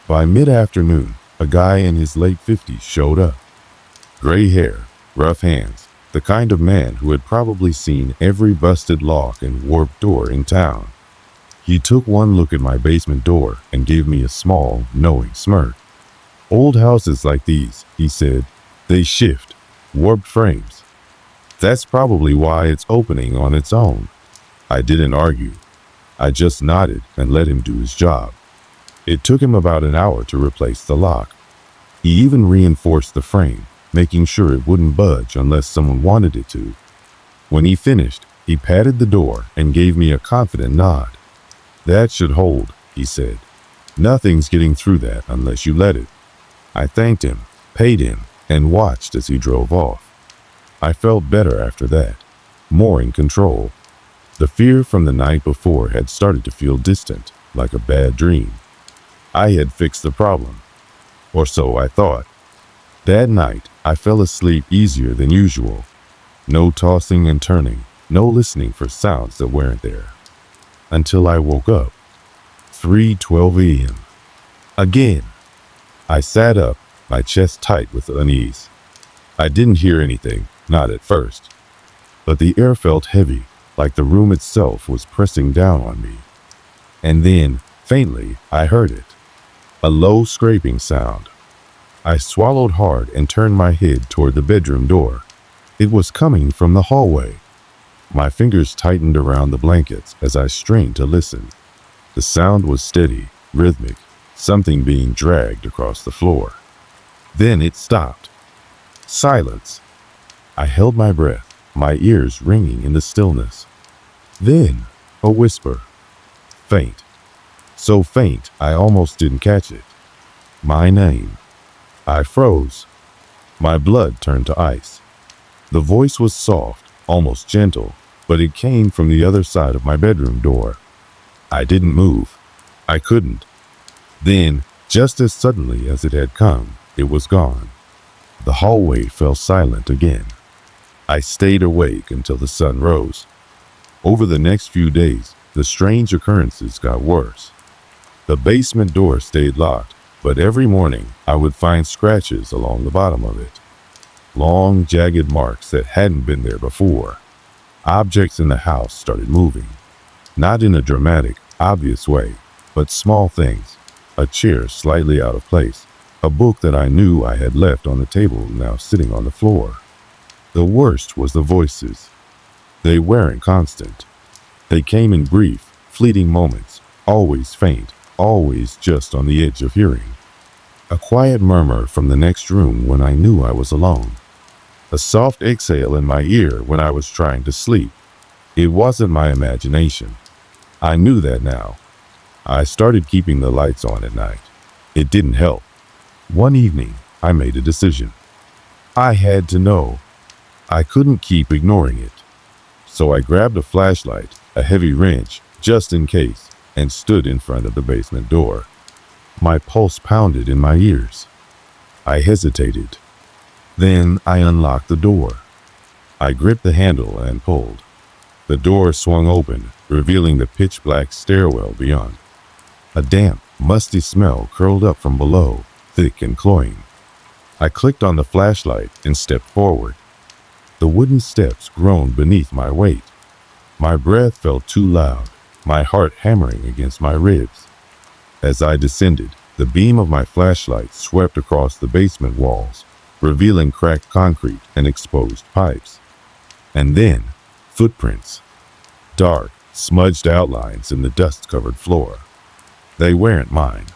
By mid-afternoon, a guy in his late 50s showed up. Gray hair, rough hands, the kind of man who had probably seen every busted lock and warped door in town. He took one look at my basement door and gave me a small, knowing smirk. "Old houses like these," he said, "they shift, warped frames. That's probably why it's opening on its own." I didn't argue. I just nodded and let him do his job. It took him about an hour to replace the lock. He even reinforced the frame, making sure it wouldn't budge unless someone wanted it to. When he finished, he patted the door and gave me a confident nod. "That should hold," he said. "Nothing's getting through that unless you let it." I thanked him, paid him, and watched as he drove off. I felt better after that, more in control. The fear from the night before had started to feel distant, like a bad dream. I had fixed the problem, or so I thought. That night, I fell asleep easier than usual. No tossing and turning, no listening for sounds that weren't there. Until I woke up. 3:12 a.m. Again. I sat up, my chest tight with unease. I didn't hear anything, not at first. But the air felt heavy, like the room itself was pressing down on me. And then, faintly, I heard it. A low scraping sound. I swallowed hard and turned my head toward the bedroom door. It was coming from the hallway. My fingers tightened around the blankets as I strained to listen. The sound was steady, rhythmic, something being dragged across the floor. Then it stopped. Silence. I held my breath, my ears ringing in the stillness. Then, a whisper. Faint. So faint, I almost didn't catch it. My name. I froze. My blood turned to ice. The voice was soft, almost gentle, but it came from the other side of my bedroom door. I didn't move. I couldn't. Then, just as suddenly as it had come, it was gone. The hallway fell silent again. I stayed awake until the sun rose. Over the next few days, the strange occurrences got worse. The basement door stayed locked, but every morning I would find scratches along the bottom of it. Long, jagged marks that hadn't been there before. Objects in the house started moving. Not in a dramatic, obvious way, but small things. A chair slightly out of place. A book that I knew I had left on the table now sitting on the floor. The worst was the voices. They weren't constant. They came in brief, fleeting moments, always faint, always just on the edge of hearing. A quiet murmur from the next room when I knew I was alone. A soft exhale in my ear when I was trying to sleep. It wasn't my imagination. I knew that now. I started keeping the lights on at night. It didn't help. One evening, I made a decision. I had to know. I couldn't keep ignoring it. So I grabbed a flashlight, a heavy wrench, just in case, and stood in front of the basement door. My pulse pounded in my ears. I hesitated. Then I unlocked the door. I gripped the handle and pulled. The door swung open, revealing the pitch-black stairwell beyond. A damp, musty smell curled up from below, thick and cloying. I clicked on the flashlight and stepped forward. The wooden steps groaned beneath my weight. My breath felt too loud, my heart hammering against my ribs. As I descended, the beam of my flashlight swept across the basement walls, revealing cracked concrete and exposed pipes. And then, footprints. Dark, smudged outlines in the dust-covered floor. They weren't mine.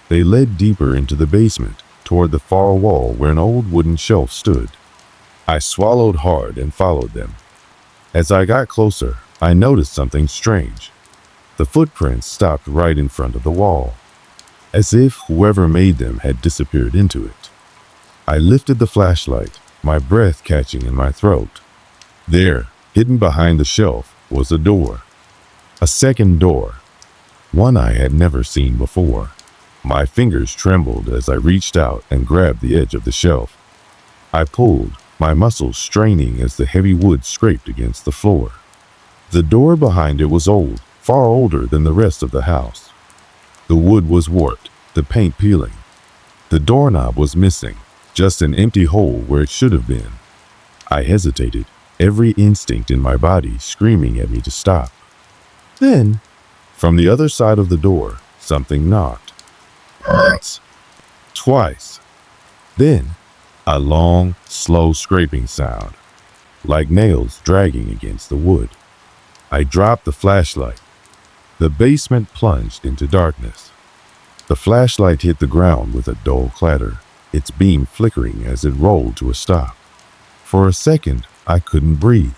They led deeper into the basement, toward the far wall where an old wooden shelf stood. I swallowed hard and followed them. As I got closer, I noticed something strange. The footprints stopped right in front of the wall, as if whoever made them had disappeared into it. I lifted the flashlight, my breath catching in my throat. There, hidden behind the shelf, was a door. A second door. One I had never seen before. My fingers trembled as I reached out and grabbed the edge of the shelf. I pulled, my muscles straining as the heavy wood scraped against the floor. The door behind it was old, far older than the rest of the house. The wood was warped, the paint peeling. The doorknob was missing, just an empty hole where it should have been. I hesitated, every instinct in my body screaming at me to stop. Then, from the other side of the door, something knocked. Once. Twice. Then, a long, slow scraping sound, like nails dragging against the wood. I dropped the flashlight. The basement plunged into darkness. The flashlight hit the ground with a dull clatter, its beam flickering as it rolled to a stop. For a second, I couldn't breathe.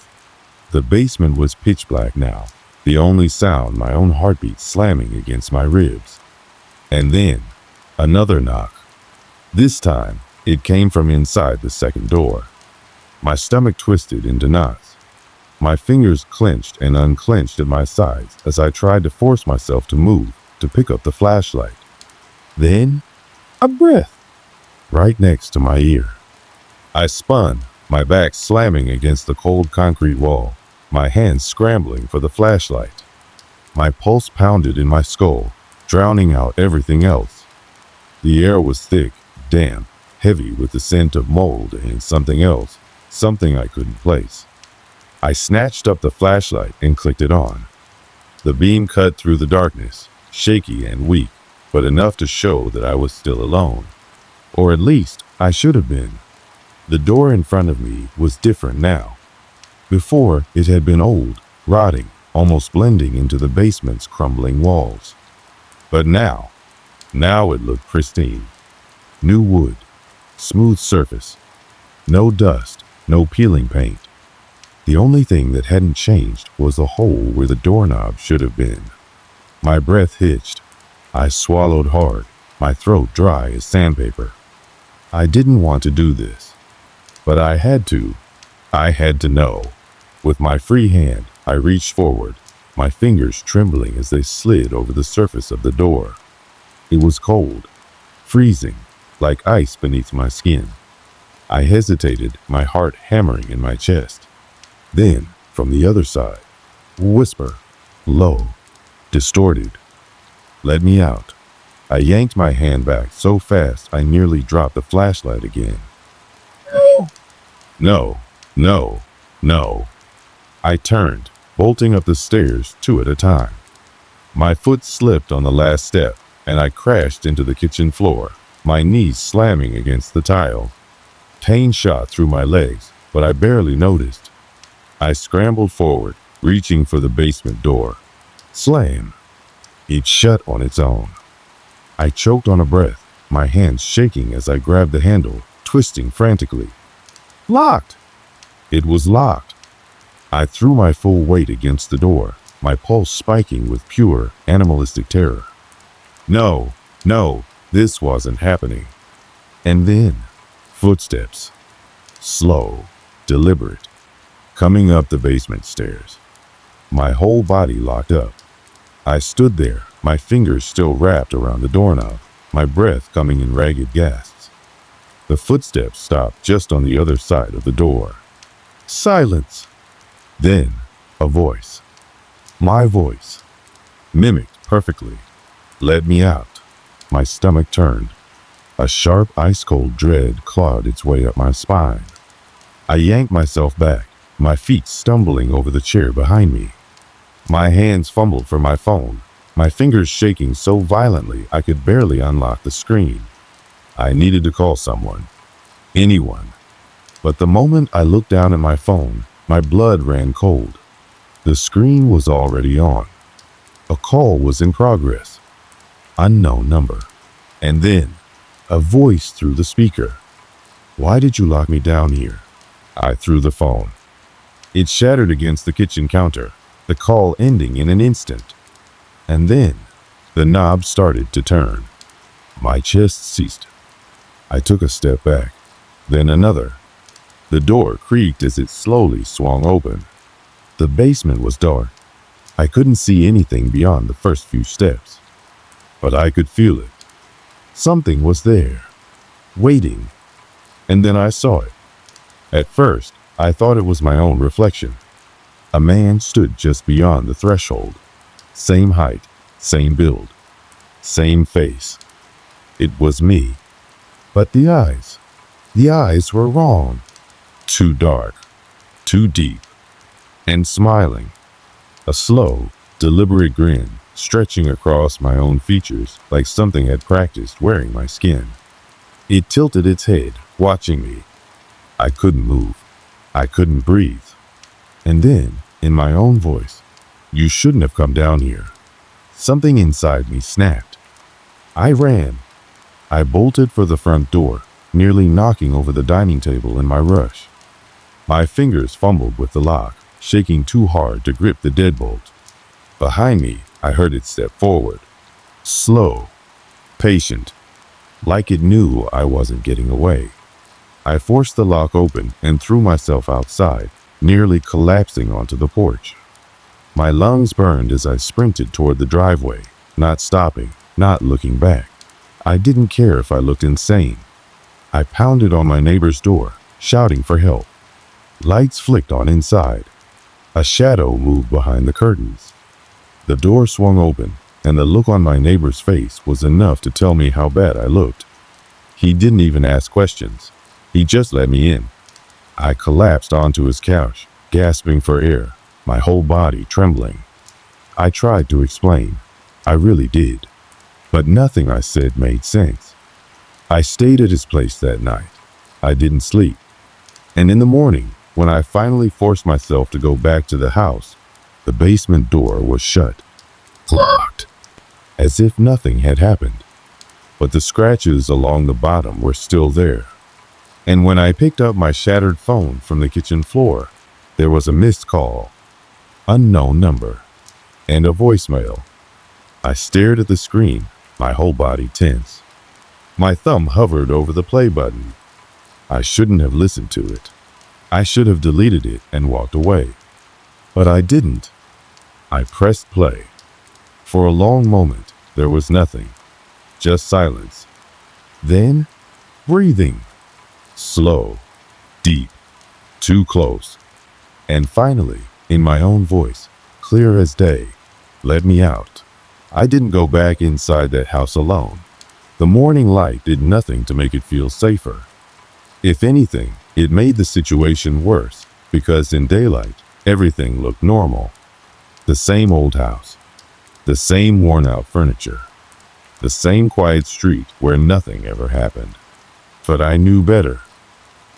The basement was pitch black now, the only sound my own heartbeat slamming against my ribs. And then, another knock. This time, it came from inside the second door. My stomach twisted into knots. My fingers clenched and unclenched at my sides as I tried to force myself to move, to pick up the flashlight. Then, a breath, right next to my ear. I spun, my back slamming against the cold concrete wall, my hands scrambling for the flashlight. My pulse pounded in my skull, drowning out everything else. The air was thick, damp, heavy with the scent of mold and something else, something I couldn't place. I snatched up the flashlight and clicked it on. The beam cut through the darkness, shaky and weak, but enough to show that I was still alone. Or at least, I should have been. The door in front of me was different now. Before, it had been old, rotting, almost blending into the basement's crumbling walls. But now it looked pristine. New wood, smooth surface, no dust, no peeling paint. The only thing that hadn't changed was the hole where the doorknob should have been. My breath hitched. I swallowed hard, my throat dry as sandpaper. I didn't want to do this, but I had to. I had to know. With my free hand, I reached forward, my fingers trembling as they slid over the surface of the door. It was cold, freezing, like ice beneath my skin. I hesitated, my heart hammering in my chest. Then, from the other side, a whisper, low, distorted. Let me out. I yanked my hand back so fast I nearly dropped the flashlight again. No, no, no. I turned, bolting up the stairs 2 at a time. My foot slipped on the last step, and I crashed into the kitchen floor, my knees slamming against the tile. Pain shot through my legs, but I barely noticed. I scrambled forward, reaching for the basement door. Slam! It shut on its own. I choked on a breath, my hands shaking as I grabbed the handle, twisting frantically. Locked! It was locked. I threw my full weight against the door, my pulse spiking with pure, animalistic terror. No, this wasn't happening. And then, footsteps. Slow, deliberate, coming up the basement stairs. My whole body locked up. I stood there, my fingers still wrapped around the doorknob, my breath coming in ragged gasps. The footsteps stopped just on the other side of the door. Silence. Then, a voice. My voice. Mimicked perfectly. Let me out. My stomach turned. A sharp, ice-cold dread clawed its way up my spine. I yanked myself back, my feet stumbling over the chair behind me. My hands fumbled for my phone, my fingers shaking so violently I could barely unlock the screen. I needed to call someone. Anyone. But the moment I looked down at my phone, my blood ran cold. The screen was already on. A call was in progress. Unknown number. And then, a voice through the speaker. Why did you lock me down here? I threw the phone. It shattered against the kitchen counter, the call ending in an instant. And then, the knob started to turn. My chest ceased. I took a step back, then another. The door creaked as it slowly swung open. The basement was dark. I couldn't see anything beyond the first few steps, but I could feel it. Something was there, waiting, and then I saw it. At first, I thought it was my own reflection. A man stood just beyond the threshold. Same height, same build, same face. It was me. But the eyes were wrong. Too dark, too deep, and smiling. A slow, deliberate grin stretching across my own features like something had practiced wearing my skin. It tilted its head, watching me. I couldn't move. I couldn't breathe. And then, in my own voice, "You shouldn't have come down here." Something inside me snapped. I ran. I bolted for the front door, nearly knocking over the dining table in my rush. My fingers fumbled with the lock, shaking too hard to grip the deadbolt. Behind me, I heard it step forward. Slow, patient, like it knew I wasn't getting away. I forced the lock open and threw myself outside, nearly collapsing onto the porch. My lungs burned as I sprinted toward the driveway, not stopping, not looking back. I didn't care if I looked insane. I pounded on my neighbor's door, shouting for help. Lights flicked on inside. A shadow moved behind the curtains. The door swung open, and the look on my neighbor's face was enough to tell me how bad I looked. He didn't even ask questions. He just let me in. I collapsed onto his couch, gasping for air, my whole body trembling. I tried to explain. I really did. But nothing I said made sense. I stayed at his place that night. I didn't sleep. And in the morning, when I finally forced myself to go back to the house, the basement door was shut, locked, as if nothing had happened. But the scratches along the bottom were still there. And when I picked up my shattered phone from the kitchen floor, there was a missed call, unknown number, and a voicemail. I stared at the screen, my whole body tense. My thumb hovered over the play button. I shouldn't have listened to it. I should have deleted it and walked away. But I didn't. I pressed play. For a long moment, there was nothing. Just silence. Then, breathing. Slow, deep, too close. And finally, in my own voice, clear as day, "Let me out." I didn't go back inside that house alone. The morning light did nothing to make it feel safer. If anything, it made the situation worse, because in daylight, everything looked normal. The same old house, the same worn-out furniture, the same quiet street where nothing ever happened. But I knew better.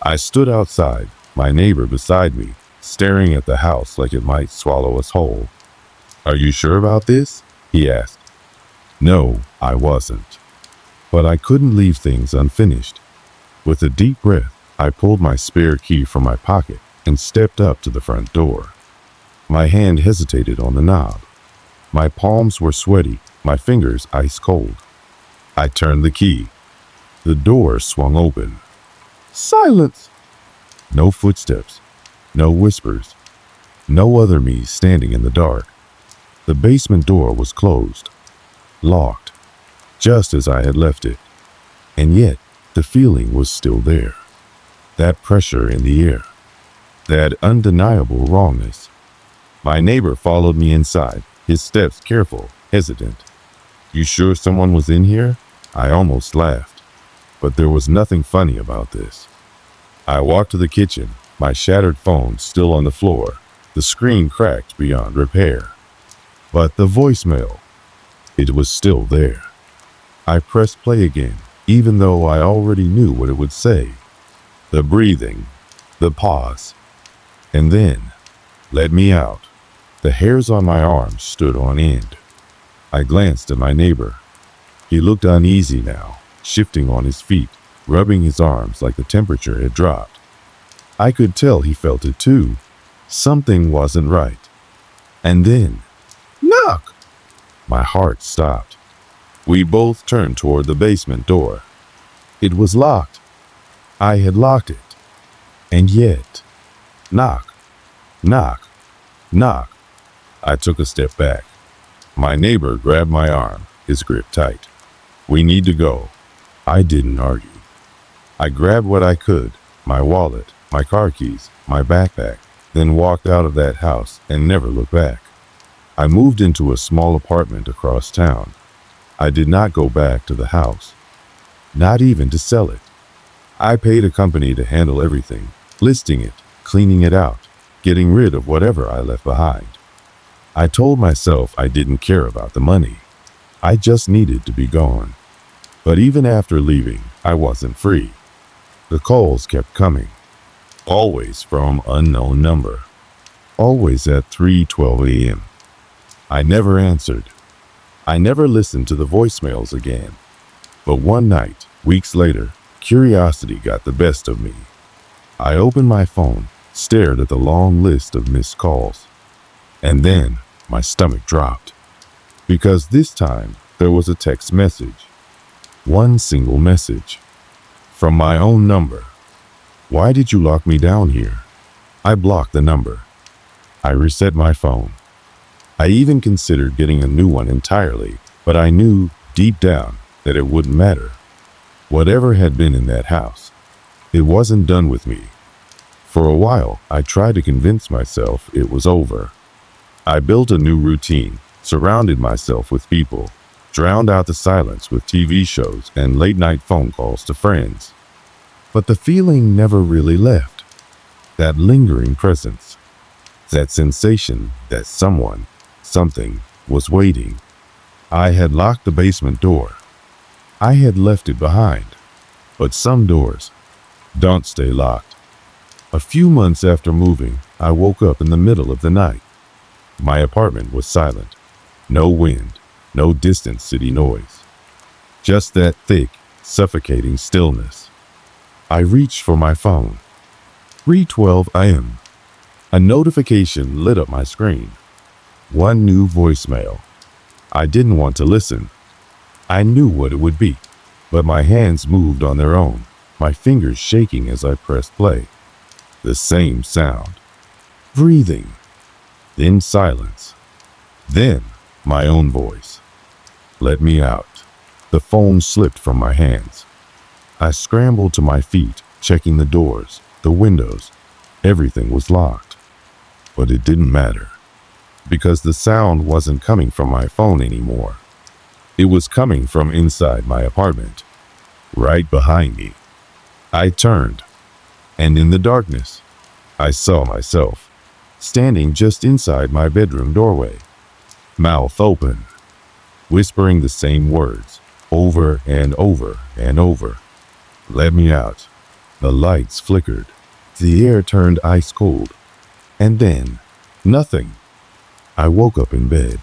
I stood outside, my neighbor beside me, staring at the house like it might swallow us whole. "Are you sure about this?" he asked. No, I wasn't. But I couldn't leave things unfinished. With a deep breath, I pulled my spare key from my pocket and stepped up to the front door. My hand hesitated on the knob. My palms were sweaty, my fingers ice cold. I turned the key. The door swung open. Silence! No footsteps, no whispers, no other me standing in the dark. The basement door was closed, locked, just as I had left it. And yet, the feeling was still there. That pressure in the air, that undeniable wrongness. My neighbor followed me inside, his steps careful, hesitant. "You sure someone was in here?" I almost laughed. But there was nothing funny about this. I walked to the kitchen, my shattered phone still on the floor, the screen cracked beyond repair. But the voicemail, it was still there. I pressed play again, even though I already knew what it would say. The breathing, the pause, and then, "Let me out." The hairs on my arms stood on end. I glanced at my neighbor. He looked uneasy now, shifting on his feet, rubbing his arms like the temperature had dropped. I could tell he felt it too. Something wasn't right. And then, knock! My heart stopped. We both turned toward the basement door. It was locked. I had locked it. And yet, knock, knock, knock. I took a step back. My neighbor grabbed my arm, his grip tight. We need to go. I didn't argue. I grabbed what I could, my wallet, my car keys, my backpack, then walked out of that house and never looked back. I moved into a small apartment across town. I did not go back to the house, not even to sell it. I paid a company to handle everything, listing it, cleaning it out, getting rid of whatever I left behind. I told myself I didn't care about the money. I just needed to be gone. But even after leaving, I wasn't free. The calls kept coming, always from unknown number, always at 3:12 a.m. I never answered. I never listened to the voicemails again. But one night, weeks later, curiosity got the best of me. I opened my phone, stared at the long list of missed calls, and then my stomach dropped. Because this time, there was a text message. One single message. From my own number. Why did you lock me down here? I blocked the number. I reset my phone. I even considered getting a new one entirely, but I knew deep down that it wouldn't matter. Whatever had been in that house, it wasn't done with me. For a while, I tried to convince myself it was over. I built a new routine, surrounded myself with people, drowned out the silence with TV shows and late-night phone calls to friends. But the feeling never really left. That lingering presence. That sensation that someone, something, was waiting. I had locked the basement door. I had left it behind. But some doors don't stay locked. A few months after moving, I woke up in the middle of the night. My apartment was silent. No wind, no distant city noise. Just that thick, suffocating stillness. I reached for my phone. 3:12 a.m. A notification lit up my screen. One new voicemail. I didn't want to listen. I knew what it would be, but my hands moved on their own, my fingers shaking as I pressed play. The same sound. Breathing. Then silence. Then my own voice. Let me out. The phone slipped from my hands. I scrambled to my feet, checking the doors, the windows. Everything was locked. But it didn't matter, because the sound wasn't coming from my phone anymore. It was coming from inside my apartment, right behind me. I turned, and in the darkness, I saw myself, standing just inside my bedroom doorway, mouth open, whispering the same words, over and over and over. Let me out. The lights flickered. The air turned ice cold. And then, nothing. I woke up in bed.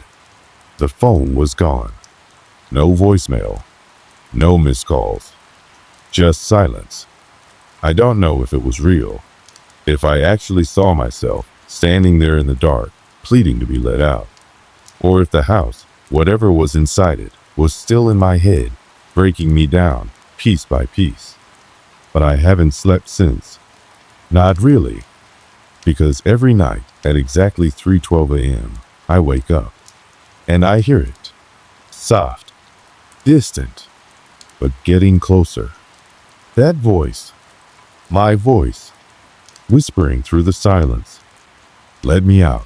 The phone was gone. No voicemail. No missed calls. Just silence. I don't know if it was real. If I actually saw myself standing there in the dark, pleading to be let out. Or if the house, whatever was inside it, was still in my head, breaking me down, piece by piece. But I haven't slept since. Not really. Because every night at exactly 3:12 a.m., I wake up. And I hear it. Soft. Distant. But getting closer. That voice. My voice. Whispering through the silence. Let me out.